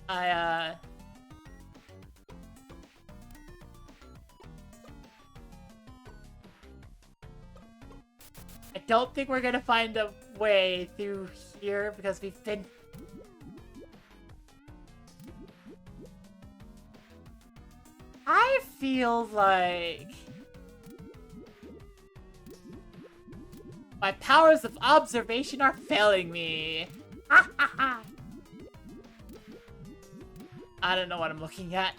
I don't think we're gonna find a way through here because we've been... I feel like... my powers of observation are failing me. I don't know what I'm looking at.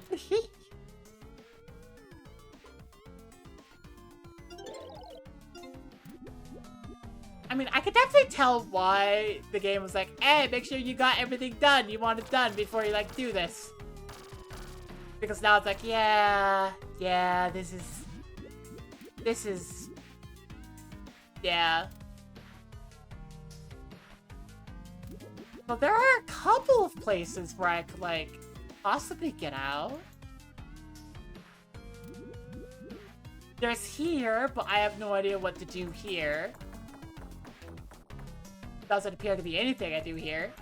I mean, I could definitely tell why the game was like, hey, make sure you got everything done you want it done before you, like, do this. Because now it's like, yeah, this is, yeah. But there are a couple of places where I could, like, possibly get out. There's here, but I have no idea what to do here. Doesn't appear to be anything I do here.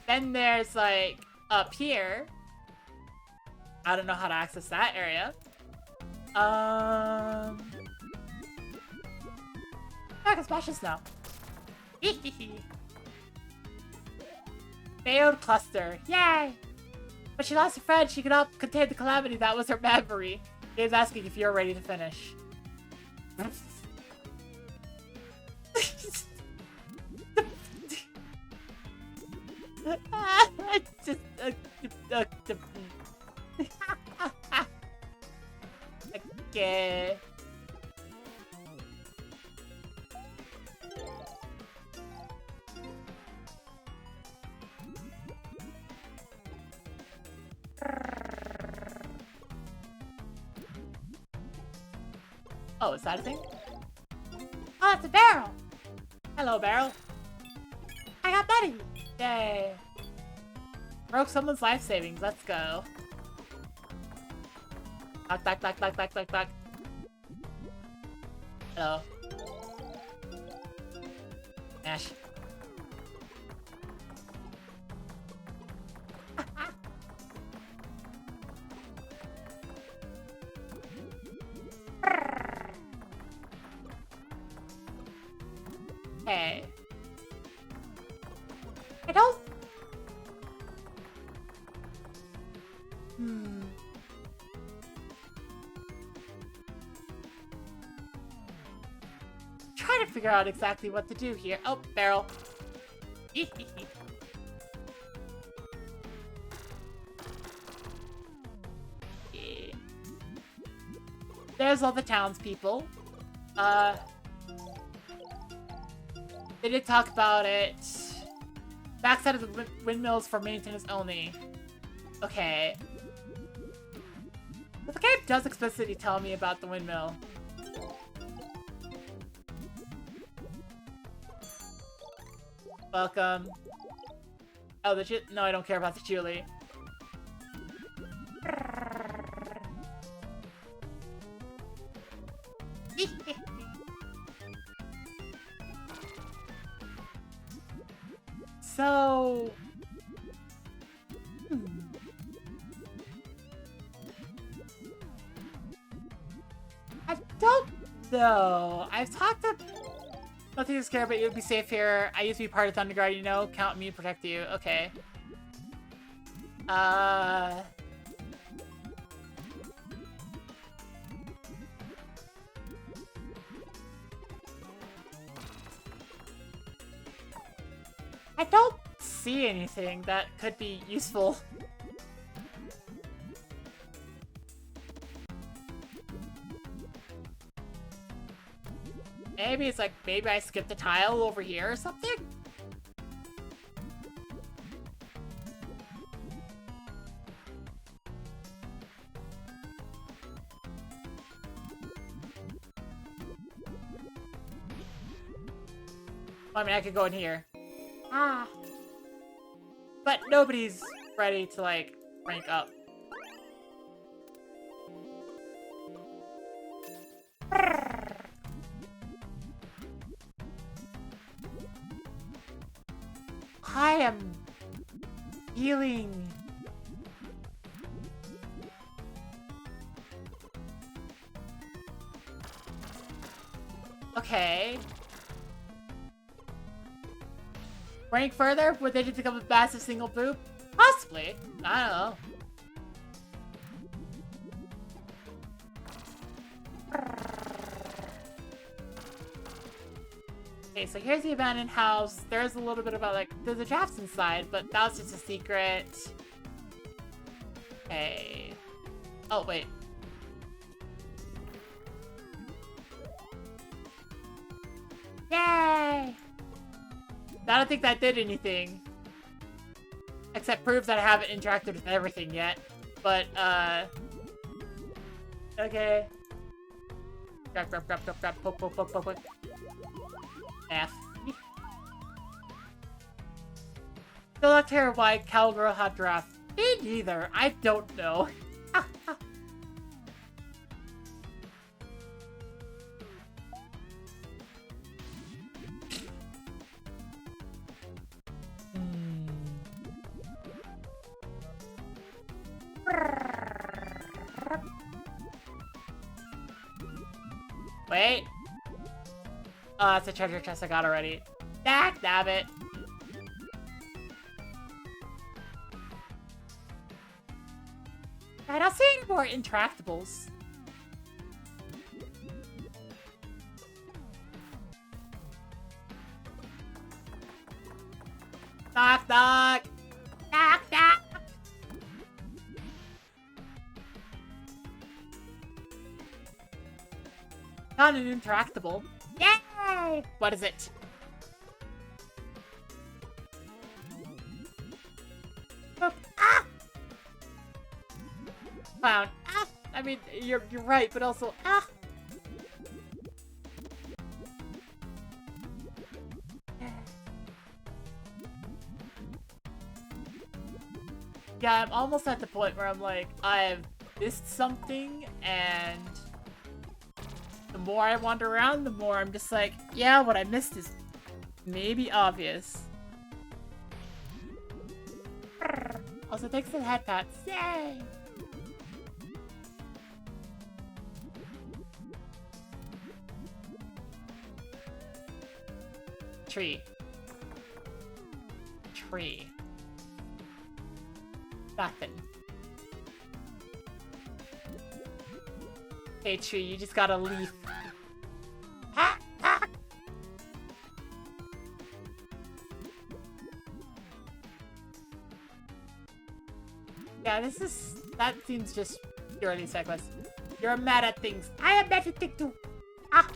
Then there's, like, up here. I don't know how to access that area. I can smash this now. Failed cluster. Yay! But she lost a friend. She could not contain the calamity. That was her memory. Game's asking if you're ready to finish. Okay. Oh, is that a thing? Oh, it's a barrel! Hello, barrel. I got Betty! Yay. Broke someone's life savings. Let's go. Knock. Hello. Ash. Hey. I don't... Trying to figure out exactly what to do here. Oh, barrel. There's all the townspeople. They did talk about it. Backside of the windmills for maintenance only. Okay. But the game does explicitly tell me about the windmill. Welcome. Oh, the no, I don't care about the Julie. So... I don't know. I've talked to... Nothing to scare, but you'll be safe here. I used to be part of Thunderguard, you know? Count me, protect you. Okay. I don't see anything that could be useful. Maybe it's like, maybe I skipped a tile over here or something? I mean, I could go in here. Ah. But nobody's ready to, like, rank up. I am feeling... Okay. Rank further? Would they just become a massive single poop? Possibly. I don't know. Okay, so here's the abandoned house. There's a little bit about, like, there's a drafts inside, but that was just a secret. Okay. Oh, wait. Yay! I don't think that did anything. Except proves that I haven't interacted with everything yet. But, okay. Grab, poke. F. Still not clear why Cowgirl had draft. Me neither. I don't know. Wait. Oh, that's a treasure chest I got already. Damn it. I don't see any more Intractables. Knock, knock! Knock, knock! Not an Intractable. Yay! What is it? Oh, ah! Clown. Ah! I mean, you're right, but also, ah! Yeah, I'm almost at the point where I'm like, I've missed something, and the more I wander around, the more I'm just like, yeah, what I missed is maybe obvious. Also, thanks for the head pats. Yay! Tree. Nothing. Hey, tree, you just got a leaf. Ha! Ha! Yeah, that seems just purely sexless. You're mad at things. I am mad at things too. Ah!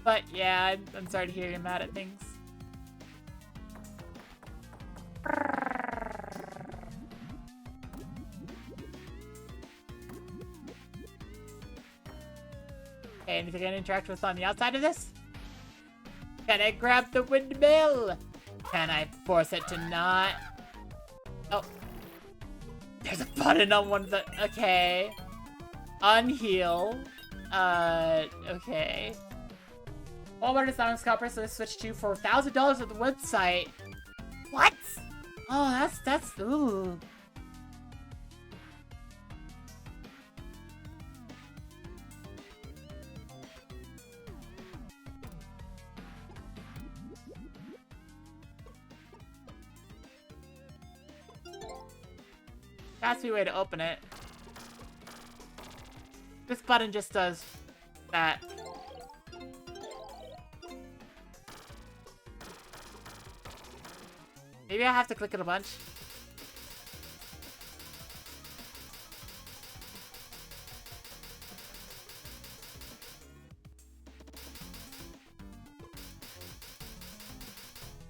But yeah, I'm sorry to hear you're mad at things. Okay, anything I can interact with on the outside of this? Can I grab the windmill? Can I force it to not? Oh. There's a button on one of the... Okay. Unheal. Okay. Walmart is not a scalper, so they switched to $4,000 at the website. What? Oh, that's, ooh. Has to be a way to open it. This button just does that. Maybe I have to click it a bunch.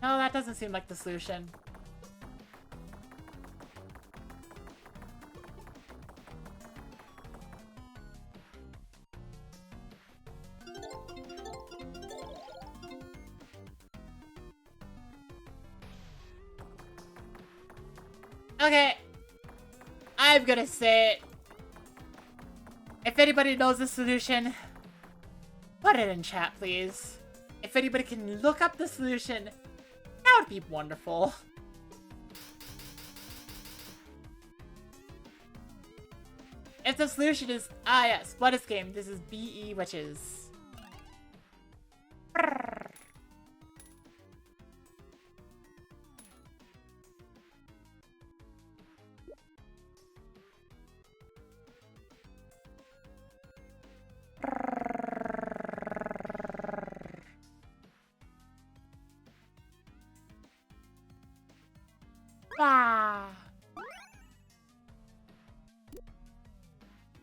No, that doesn't seem like the solution. Okay, I'm gonna say it. If anybody knows the solution, put it in chat, please. If anybody can look up the solution, that would be wonderful. If the solution is, yes, what is game? This is BE Witches.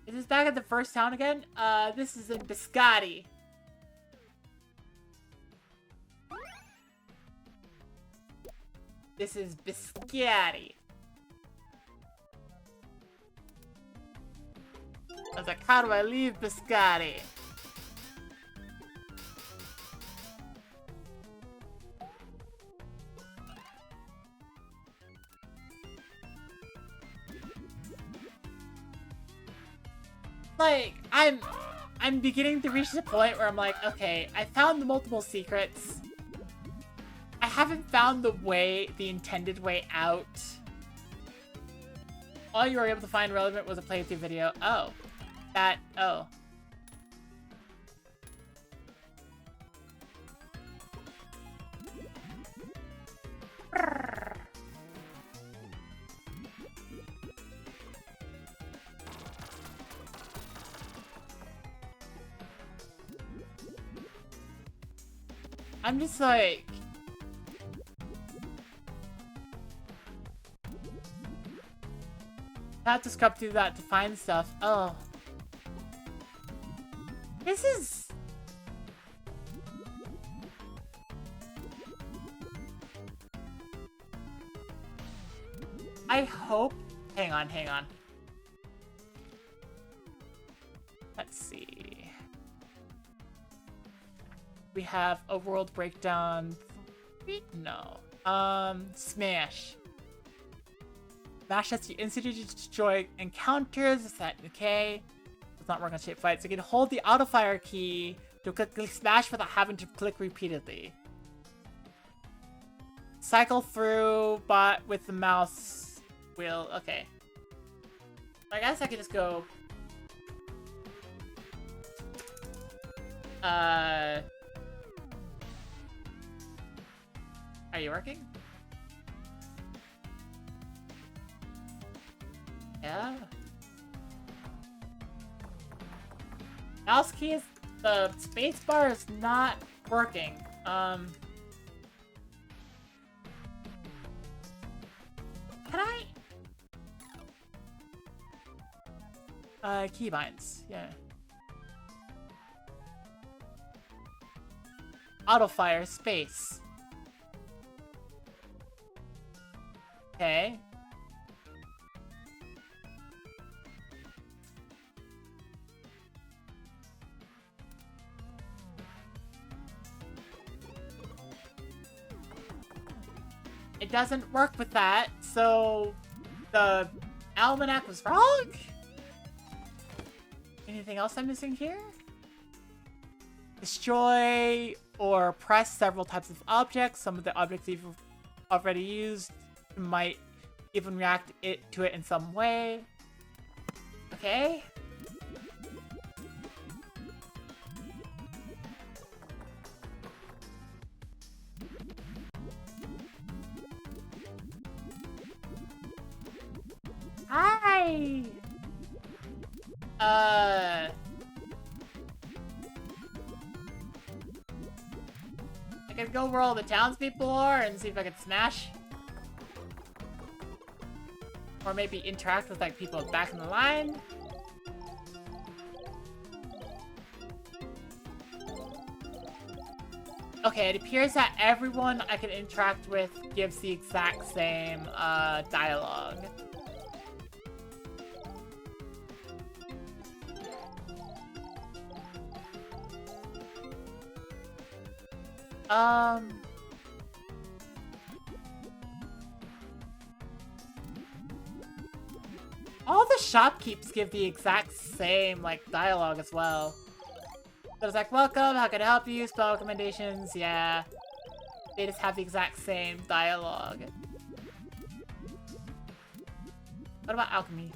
Is this back at the first town again? This is in Biscotti. This is Biscotti. I was like, how do I leave Biscotti? Like, I'm beginning to reach the point where I'm like, okay, I found the multiple secrets. I haven't found the intended way out. All you were able to find relevant was a playthrough video. Oh. Oh. I'm just like... I have to scrub through that to find stuff. Oh. This is... I hope... Hang on. Let's see. We have a world breakdown... No. Smash. Smash lets you instantly destroy encounters. Is that okay? Does not work on shape fights. So you can hold the auto fire key to click smash without having to click repeatedly. Cycle through, but with the mouse wheel. Okay. I guess I could just go. Are you working? Yeah. Mouse key is the spacebar is not working. Can I? Keybinds, yeah. Auto fire space. Okay. It doesn't work with that, so the almanac was wrong? Anything else I'm missing here? Destroy or press several types of objects. Some of the objects you've already used might even react to it in some way. Okay. Hi! I can go where all the townspeople are and see if I can smash. Or maybe interact with like people back in the line. Okay, it appears that everyone I can interact with gives the exact same dialogue. All the shopkeepers give the exact same, like, dialogue as well. So it's like, welcome, how can I help you? Spell recommendations, yeah. They just have the exact same dialogue. What about alchemy?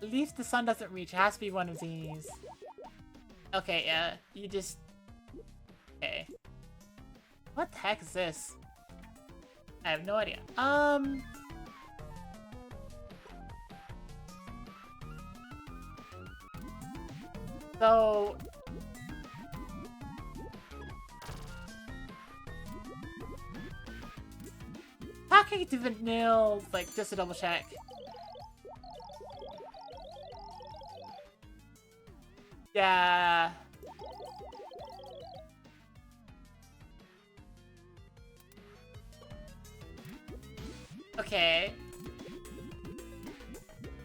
At least the sun doesn't reach. It has to be one of these. Okay, yeah. You just... Okay. What the heck is this? I have no idea. So... Talking to Vanille, like, just to double check. Yeah. Okay.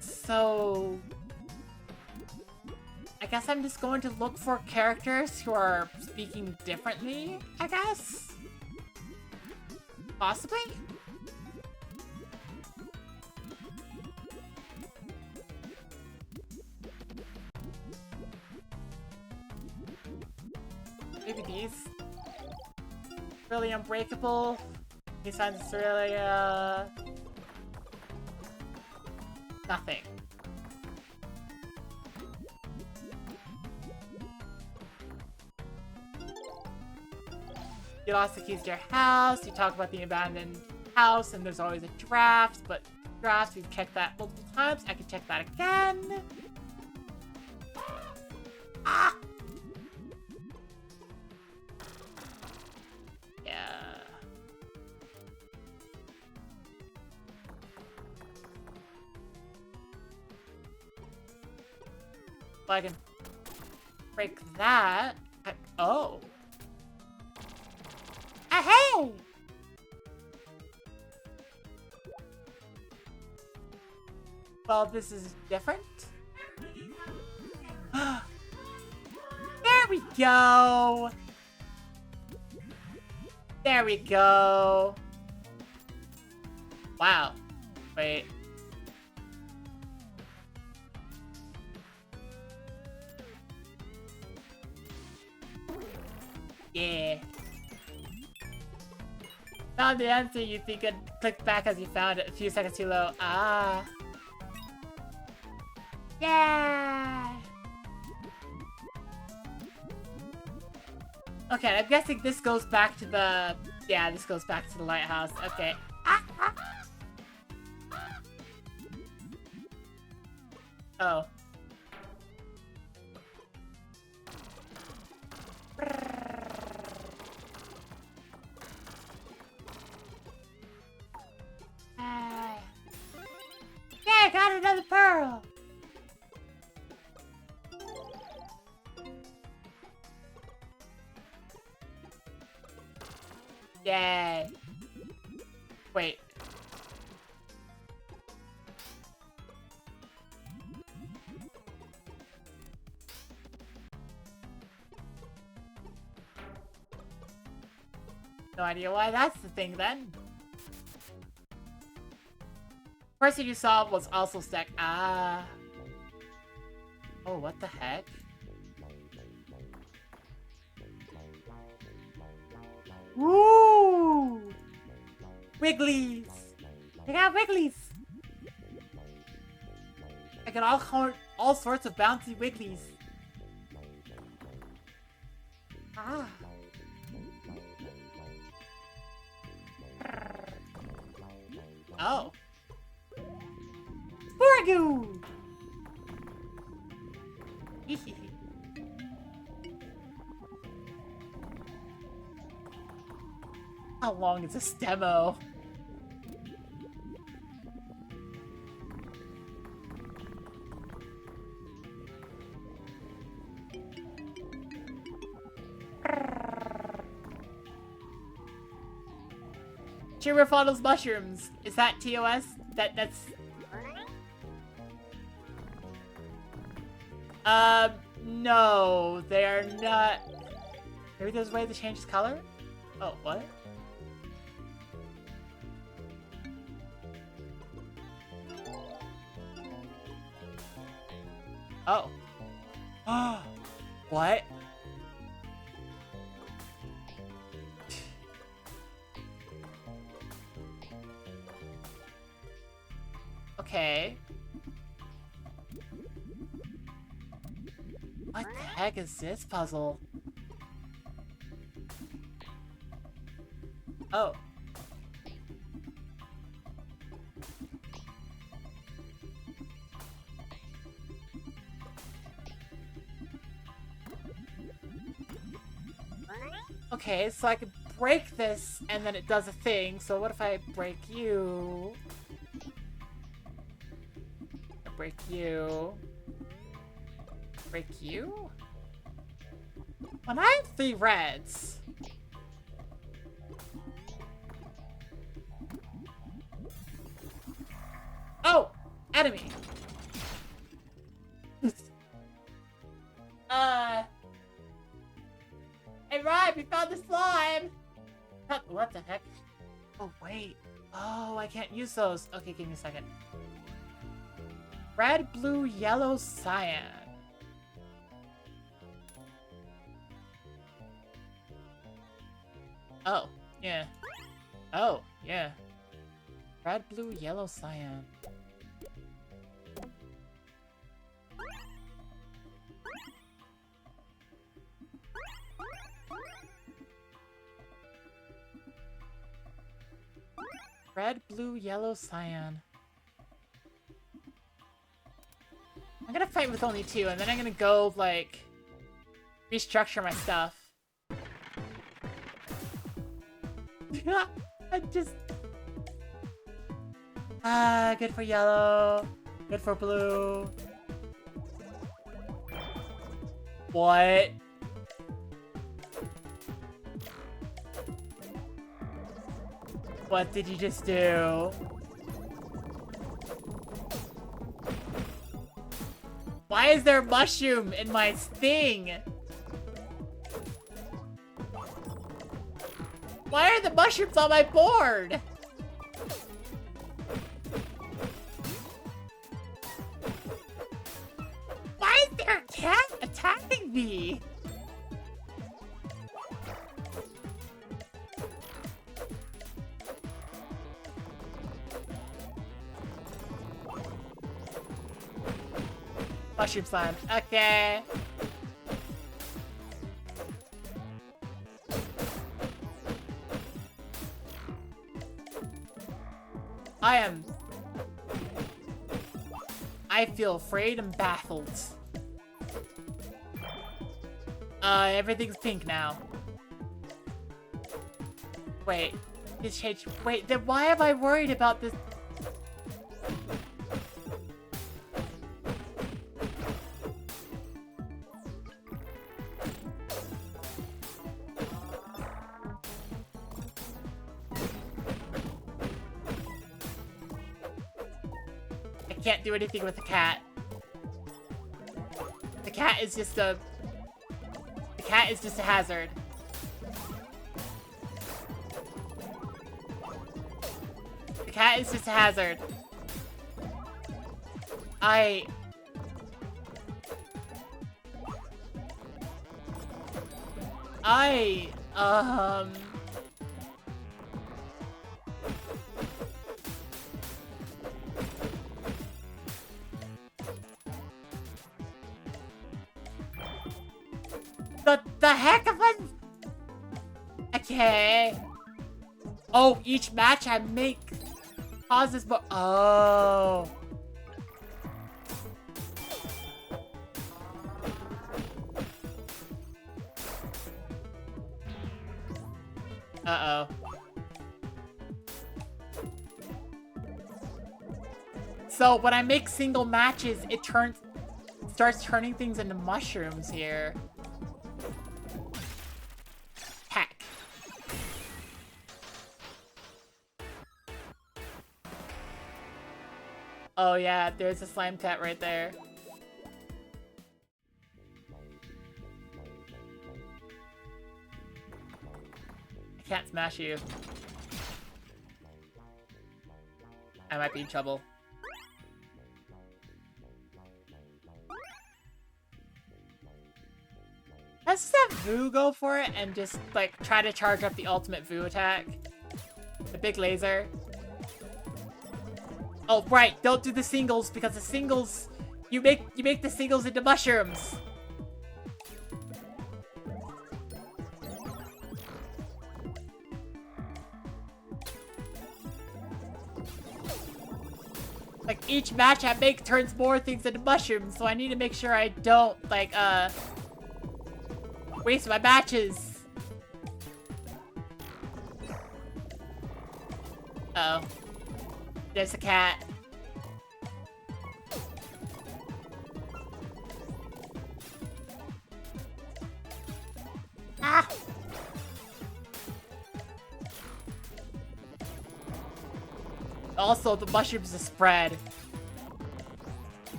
So... I guess I'm just going to look for characters who are speaking differently, I guess? Possibly? Maybe these? Really unbreakable? He sounds really, nothing. You lost the keys to your house, you talk about the abandoned house, and there's always a draft, but drafts, we've checked that multiple times. I can check that again. Ah! Yeah. Well, I can break that. Oh. Hey! Well, this is different. There we go! There we go! Wow. Wait. Yeah. Found the answer you think and clicked back as you found it a few seconds too low. Ah. Yeah. Okay, I'm guessing this goes back to the... Yeah, this goes back to the lighthouse. Okay. Ah, ah. Oh. Yeah, I got another pearl! Yay. Wait. No idea why that's the thing then. Person you saw was also stuck. Ah. Oh, what the heck? Woo! Wigglies! I got Wigglies! I got all sorts of bouncy Wigglies. Ah. Oh. Sporagoo! How long is this demo? Chirifuddle's mushrooms. Is that TOS? That's... No, they are not. Maybe there's a way to change his color? Oh, what? Oh. What? Okay. What the heck is this puzzle? Oh. Okay, so I could break this and then it does a thing. So what if I break you? I break you. Break you? When I have 3 reds... Oh! Enemy! Hey, Ryan, we found the slime! What the heck? Oh, wait. Oh, I can't use those. Okay, give me a second. Red, blue, yellow, cyan. Oh, yeah. Oh, yeah. Red, blue, yellow, cyan. Red, blue, yellow, cyan. I'm gonna fight with only 2, and then I'm gonna go, like, restructure my stuff. I just... good for yellow. Good for blue. What? What did you just do? Why is there a mushroom in my thing? Why are the mushrooms on my board? Why is there a cat attacking me? Mushroom slime. Okay. I feel afraid and baffled. Everything's pink now. Wait. This changed. Wait, then why am I worried about this? Can't do anything with the cat. The cat is just a... The cat is just a hazard. The cat is just a hazard. The heck of a... Okay. Oh, each match I make causes more... Oh. Uh-oh. So when I make single matches, it starts turning things into mushrooms here. Heck. Oh yeah, there's a slime cat right there. I can't smash you. I might be in trouble. Let's just have Vu go for it and just, like, try to charge up the ultimate Vu attack. The big laser. Oh, right, don't do the singles, because the singles... You make the singles into mushrooms! Like, each match I make turns more things into mushrooms, so I need to make sure I don't, like, waste my matches. Uh oh. There's a cat. Ah! Also, the mushrooms are spread.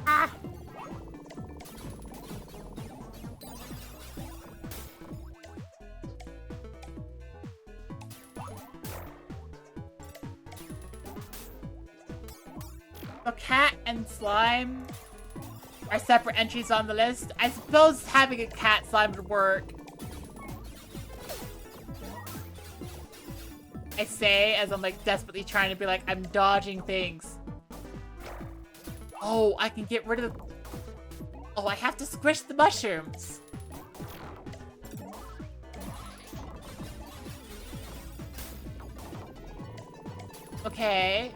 Ah! So cat and slime are separate entries on the list. I suppose having a cat slime would work. I say as I'm like desperately trying to be like, I'm dodging things. Oh, I can get rid of the... Oh, I have to squish the mushrooms. Okay.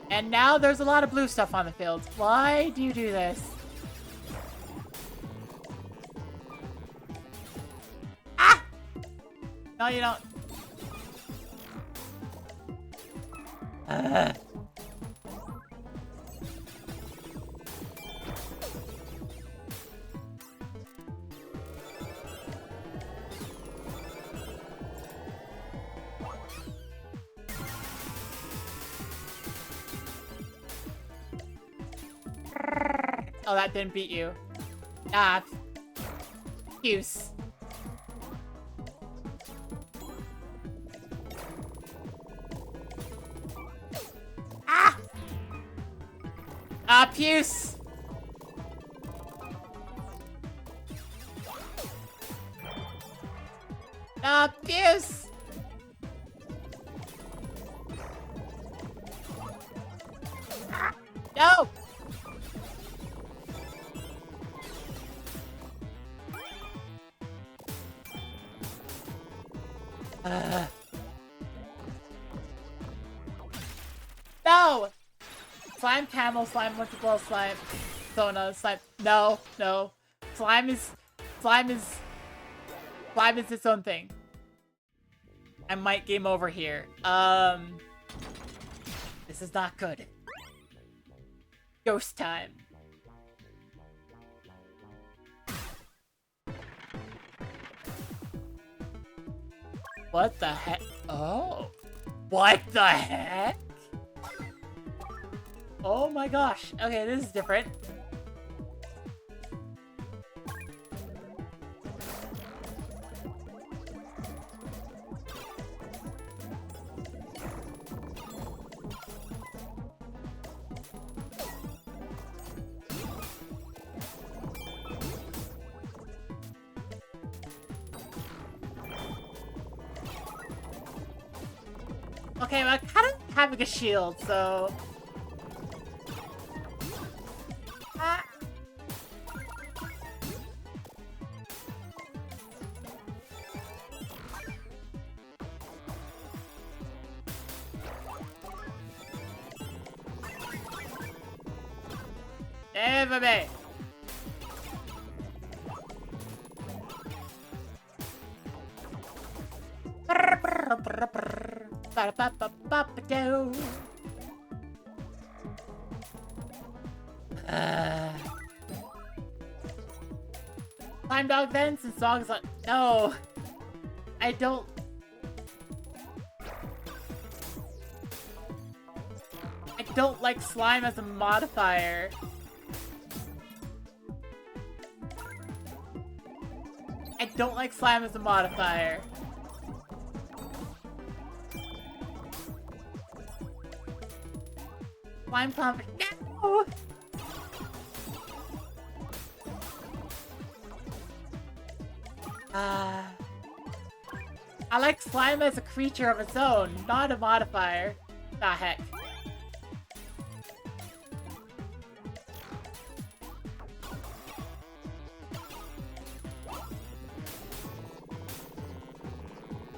And now there's a lot of blue stuff on the field. Why do you do this? Ah! No, you don't. Oh, that didn't beat you. Ah. Excuse. Ah! Ah, Puce! Ah, Puce! Ah, no! No! Slime camel, slime multiple, slime Sona, slime. No, no. Slime is its own thing. I might game over here. This is not good. Ghost time. What the heck? Oh. What the heck? Oh my gosh. Okay, this is different. Okay, well, I kind of having a shield, so... Ah. Never be. Slime dog vents and songs like no. I don't like slime as a modifier. I don't like slime as a modifier. Slime pump. No! I like slime as a creature of its own, not a modifier. The heck.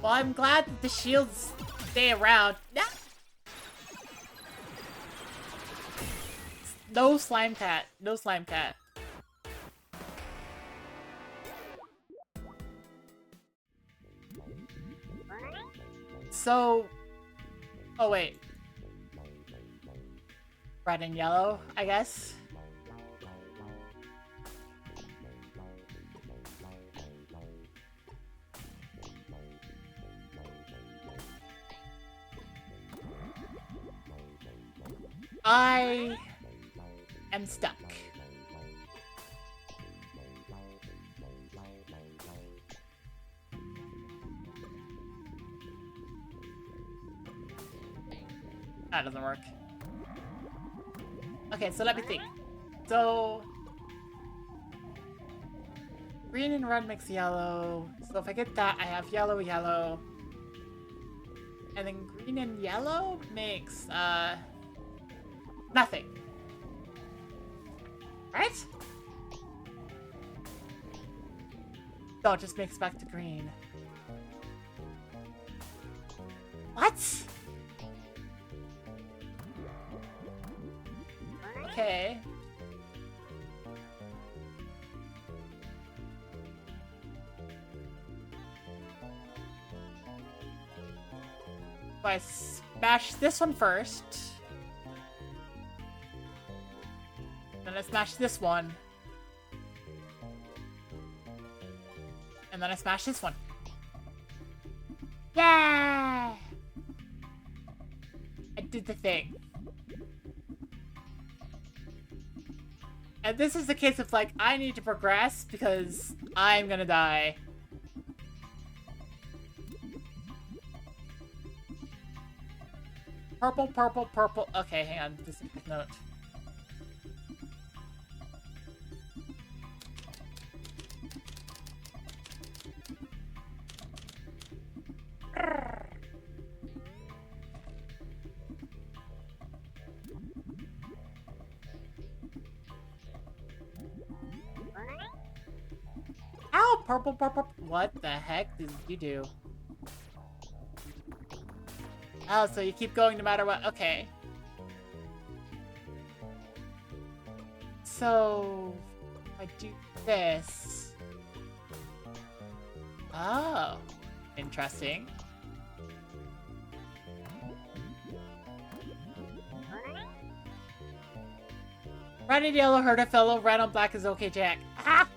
Well, I'm glad that the shields stay around. No slime cat. No slime cat. So... Oh, wait. Red and yellow, I guess. I am stuck. That doesn't work. Okay, so let me think. So... green and red makes yellow. So if I get that, I have yellow, yellow. And then green and yellow makes, nothing. Right? No, it just makes back to green. What? Okay. So I smash this one first. Then I smash this one. And then I smash this one. Yeah! I did the thing. And this is the case of, like, I need to progress because I'm gonna die. Purple, purple, purple. Okay, hang on. This is a note. Ow! Purple, purple. What the heck did you do? Oh, so you keep going no matter what. Okay. So, if I do this. Oh, interesting. Red and yellow hurt a fellow, red on black is okay, Jack. Ah!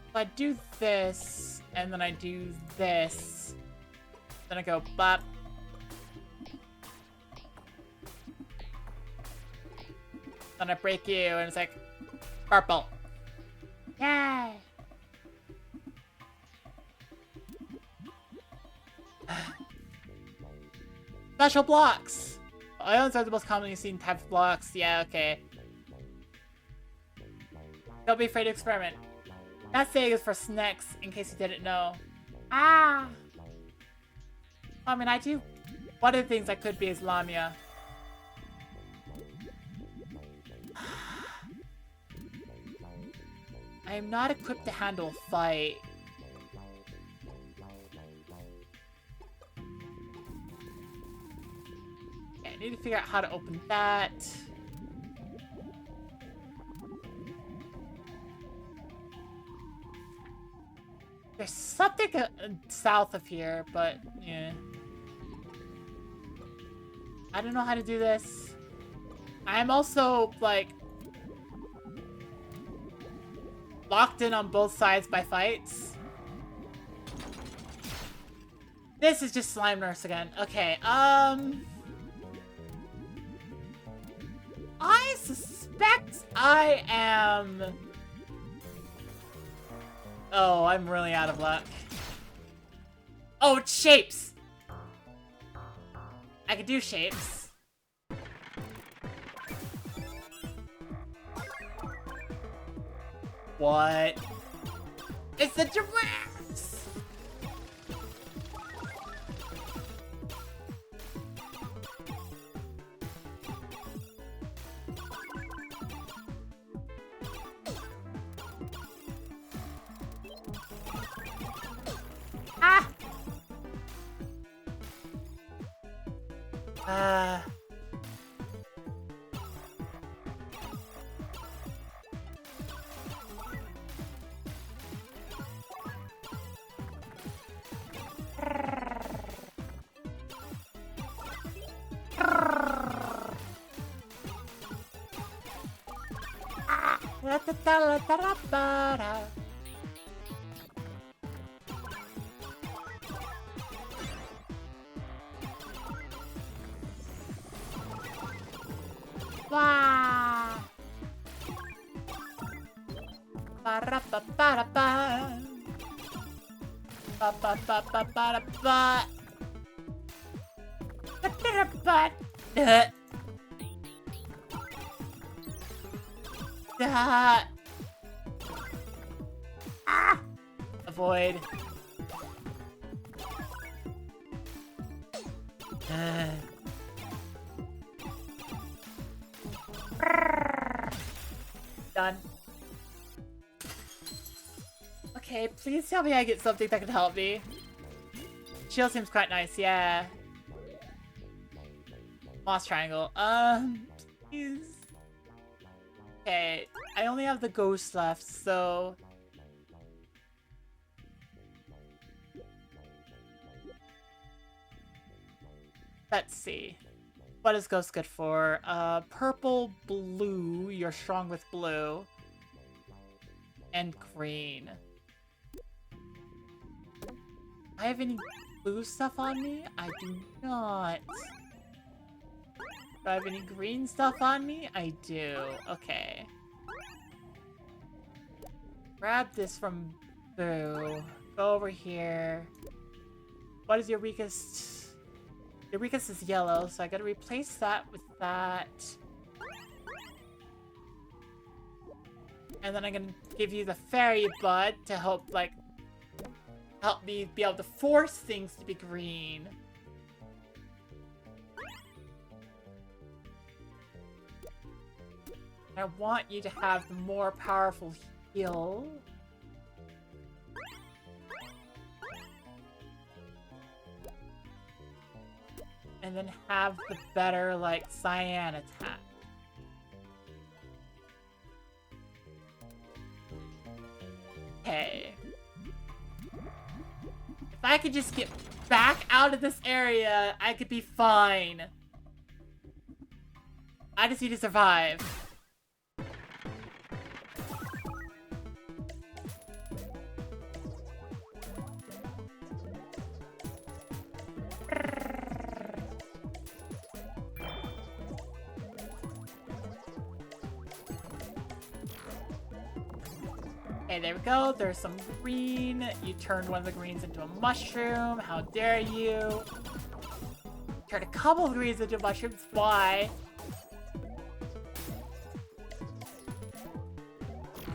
If I do this, and then I do this, then I go bop. Then I break you, and it's like, purple. Yay! Special blocks! Ions are the most commonly seen type of blocks. Yeah, okay. Don't be afraid to experiment. That saying is for snacks, in case you didn't know. Ah! I mean, I do. One of the things I could be is Lamia. I am not equipped to handle a fight. Okay, I need to figure out how to open that. There's something south of here, but yeah. I don't know how to do this. I'm also, like, locked in on both sides by fights. This is just Slime Nurse again. Okay, I suspect I am... Oh, I'm really out of luck. Oh, it's shapes! I can do shapes. What? It's the giraffes! Ah! Uh... Wah! Ba-ra-ba-ba-da-ba. Ba-ba-ba-ba-ba-da-ba. Ba-da-da-ba. Ah! Avoid. Done. Okay, please tell me I get something that can help me. Shield seems quite nice, yeah. Moss Triangle. Please. Okay, I only have the ghost left, so... Let's see. What is ghost good for? Purple, blue. You're strong with blue. And green. I have any blue stuff on me? I do not. Do I have any green stuff on me? I do. Okay. Grab this from Boo. Go over here. What is your weakest? Your weakest is yellow, so I gotta replace that with that. And then I'm gonna give you the fairy bud to help, like, help me be able to force things to be green. I want you to have the more powerful heal. And then have the better, like, cyan attack. Okay. If I could just get back out of this area, I could be fine. I just need to survive. Okay, there we go. There's some green. You turned one of the greens into a mushroom. How dare you? Turned a couple of greens into mushrooms. Why?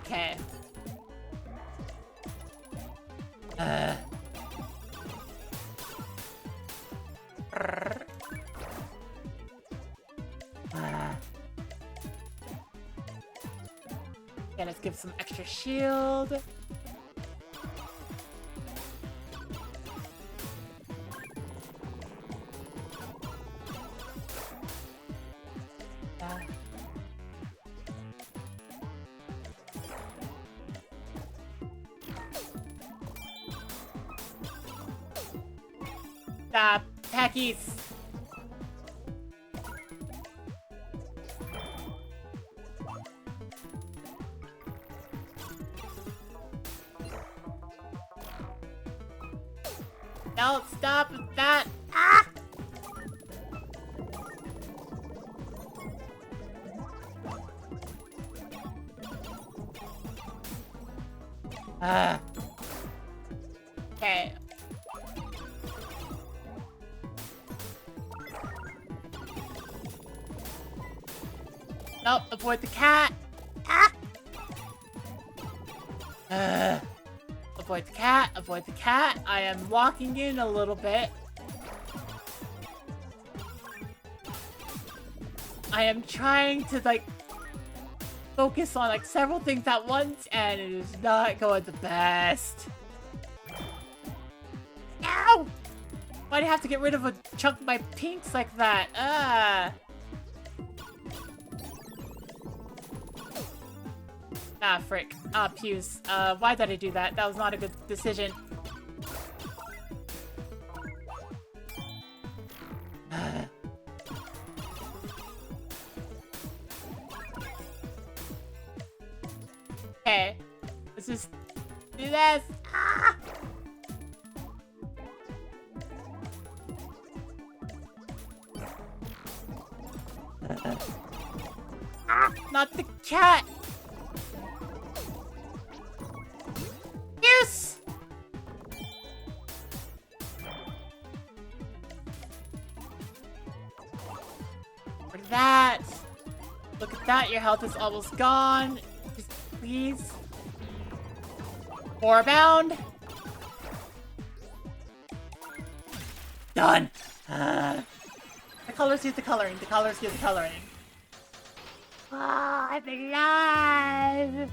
Okay. Okay, let's give some extra shield. Stop, Peckies! No, stop that! Ah! Okay. Nope, avoid the cat! Ah! Avoid the cat, avoid the cat. I am walking in a little bit. I am trying to, like, focus on, like, several things at once, and it is not going the best. Ow! Why'd you have to get rid of a chunk of my pinks like that? Ah! Ah, frick. Ah, Pews. Why did I do that? That was not a good decision. Okay. Let's just do this. Ah! Ah, not the cat! Yes! For that! Look at that, your health is almost gone. Just please. Forebound! Done! The colors use the coloring, the colors use the coloring. Oh, I'm alive!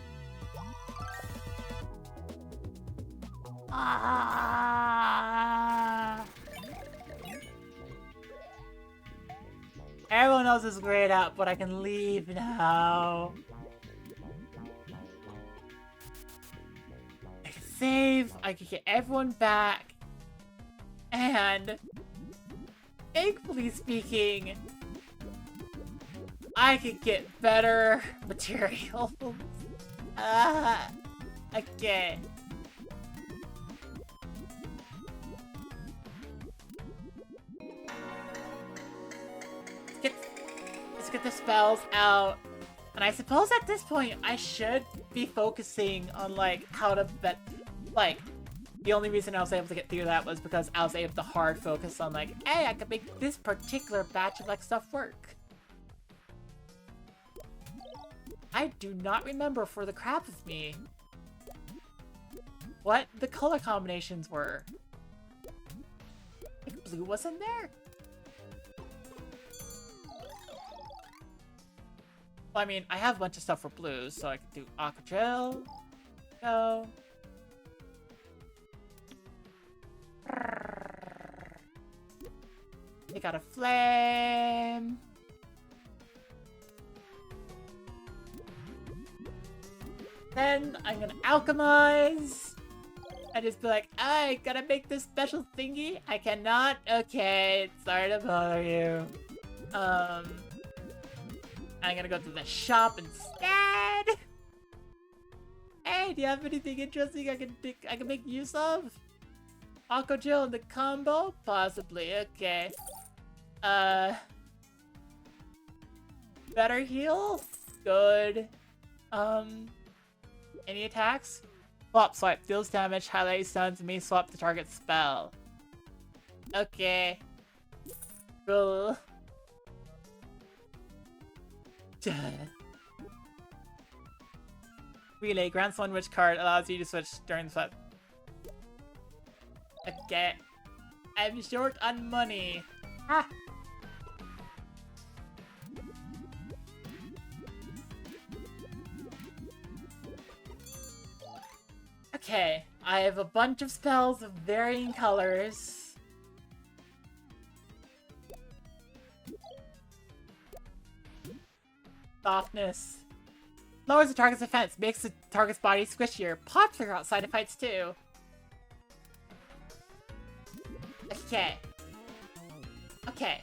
Ah. Everyone else is grayed out, but I can leave now. I can save, I can get everyone back, and thankfully speaking, I could get better materials. Okay. Let's get the spells out. And I suppose at this point, I should be focusing on, like, how to bet. Like, the only reason I was able to get through that was because I was able to hard focus on, like, hey, I could make this particular batch of, like, stuff work. I do not remember for the crap of me what the color combinations were. I think blue was in there? Well, I mean, I have a bunch of stuff for blues, so I can do aqua gel. Go. They got a flame. Then I'm gonna alchemize. I just be like, I gotta make this special thingy. I cannot. Okay, sorry to bother you. I'm gonna go to the shop instead. Hey, do you have anything interesting I can make use of? Aqua gel in the combo? Possibly. Okay. Better heal? Good. Any attacks? Swap swipe. Deals damage, highlight stuns, and may swap the target spell. Okay. Cool. Relay. Grants one which card allows you to switch during the swap. Okay. I'm short on money. Ah! Okay, I have a bunch of spells of varying colors. Softness. Lowers the target's defense, makes the target's body squishier. Popular outside of fights too. Okay. Okay.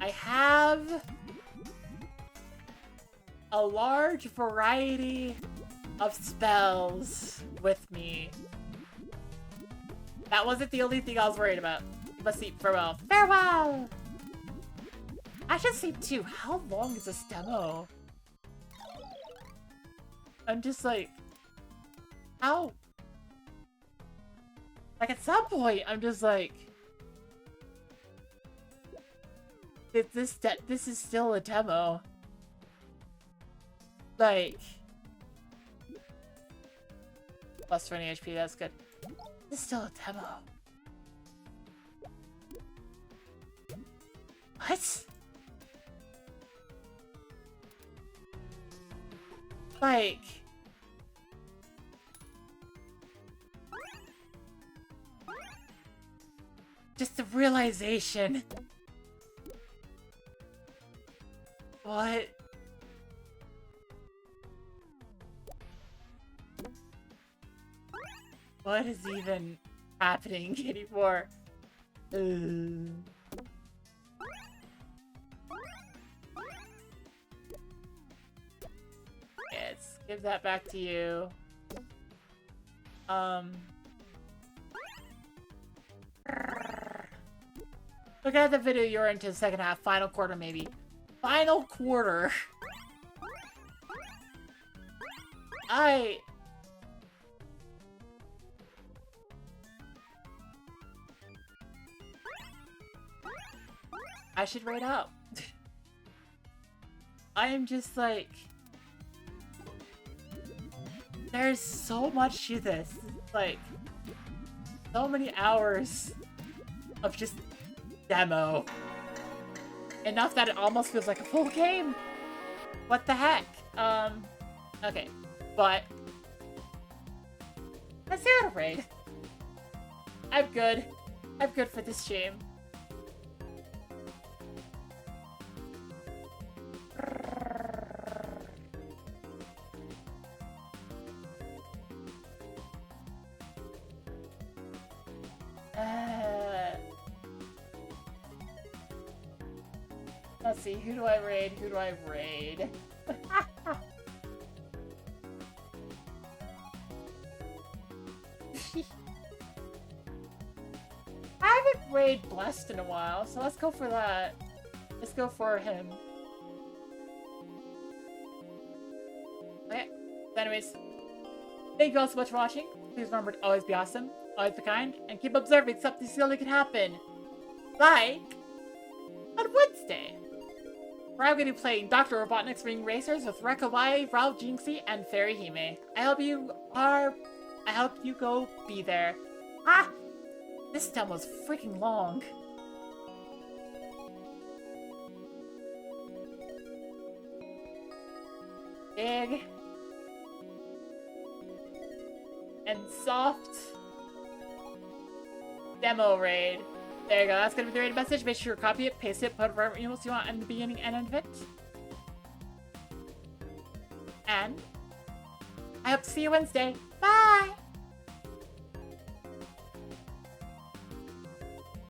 I have a large variety of spells with me. That wasn't the only thing I was worried about. Let's see. Farewell. Farewell! I should see too. How long is this demo? I'm just like, how? Like at some point, I'm just like, this is still a demo. Like, plus 20 HP. That's good. This is still a demo. What? Like, Just the realization. What? What is even happening anymore? Let's give that back to you. Look at the video you're into the second half. Final quarter, maybe. Final quarter. I should rate up. I am just like... There's so much to this. Like, so many hours of just demo. Enough that it almost feels like a full game. What the heck? Okay. But let's see how to raid. I'm good. I'm good for this stream. Let's see, who do I raid? Who do I raid? I haven't raid Blessed in a while, so let's go for that. Let's go for him. Okay, so anyways, thank you all so much for watching. Please remember to always be awesome, always be kind, and keep observing something silly can happen. Like on Wednesday, where I'm going to be playing Dr. Robotnik's Ring Racers with Rekawai, Ralph Jinxie, and Fairy Hime. I hope you go be there. Ah! This demo's freaking long. Big. And soft. Demo raid. There you go, that's gonna be the raid message. Make sure you copy it, paste it, put whatever emails you want in the beginning and end of it. And I hope to see you Wednesday. Bye!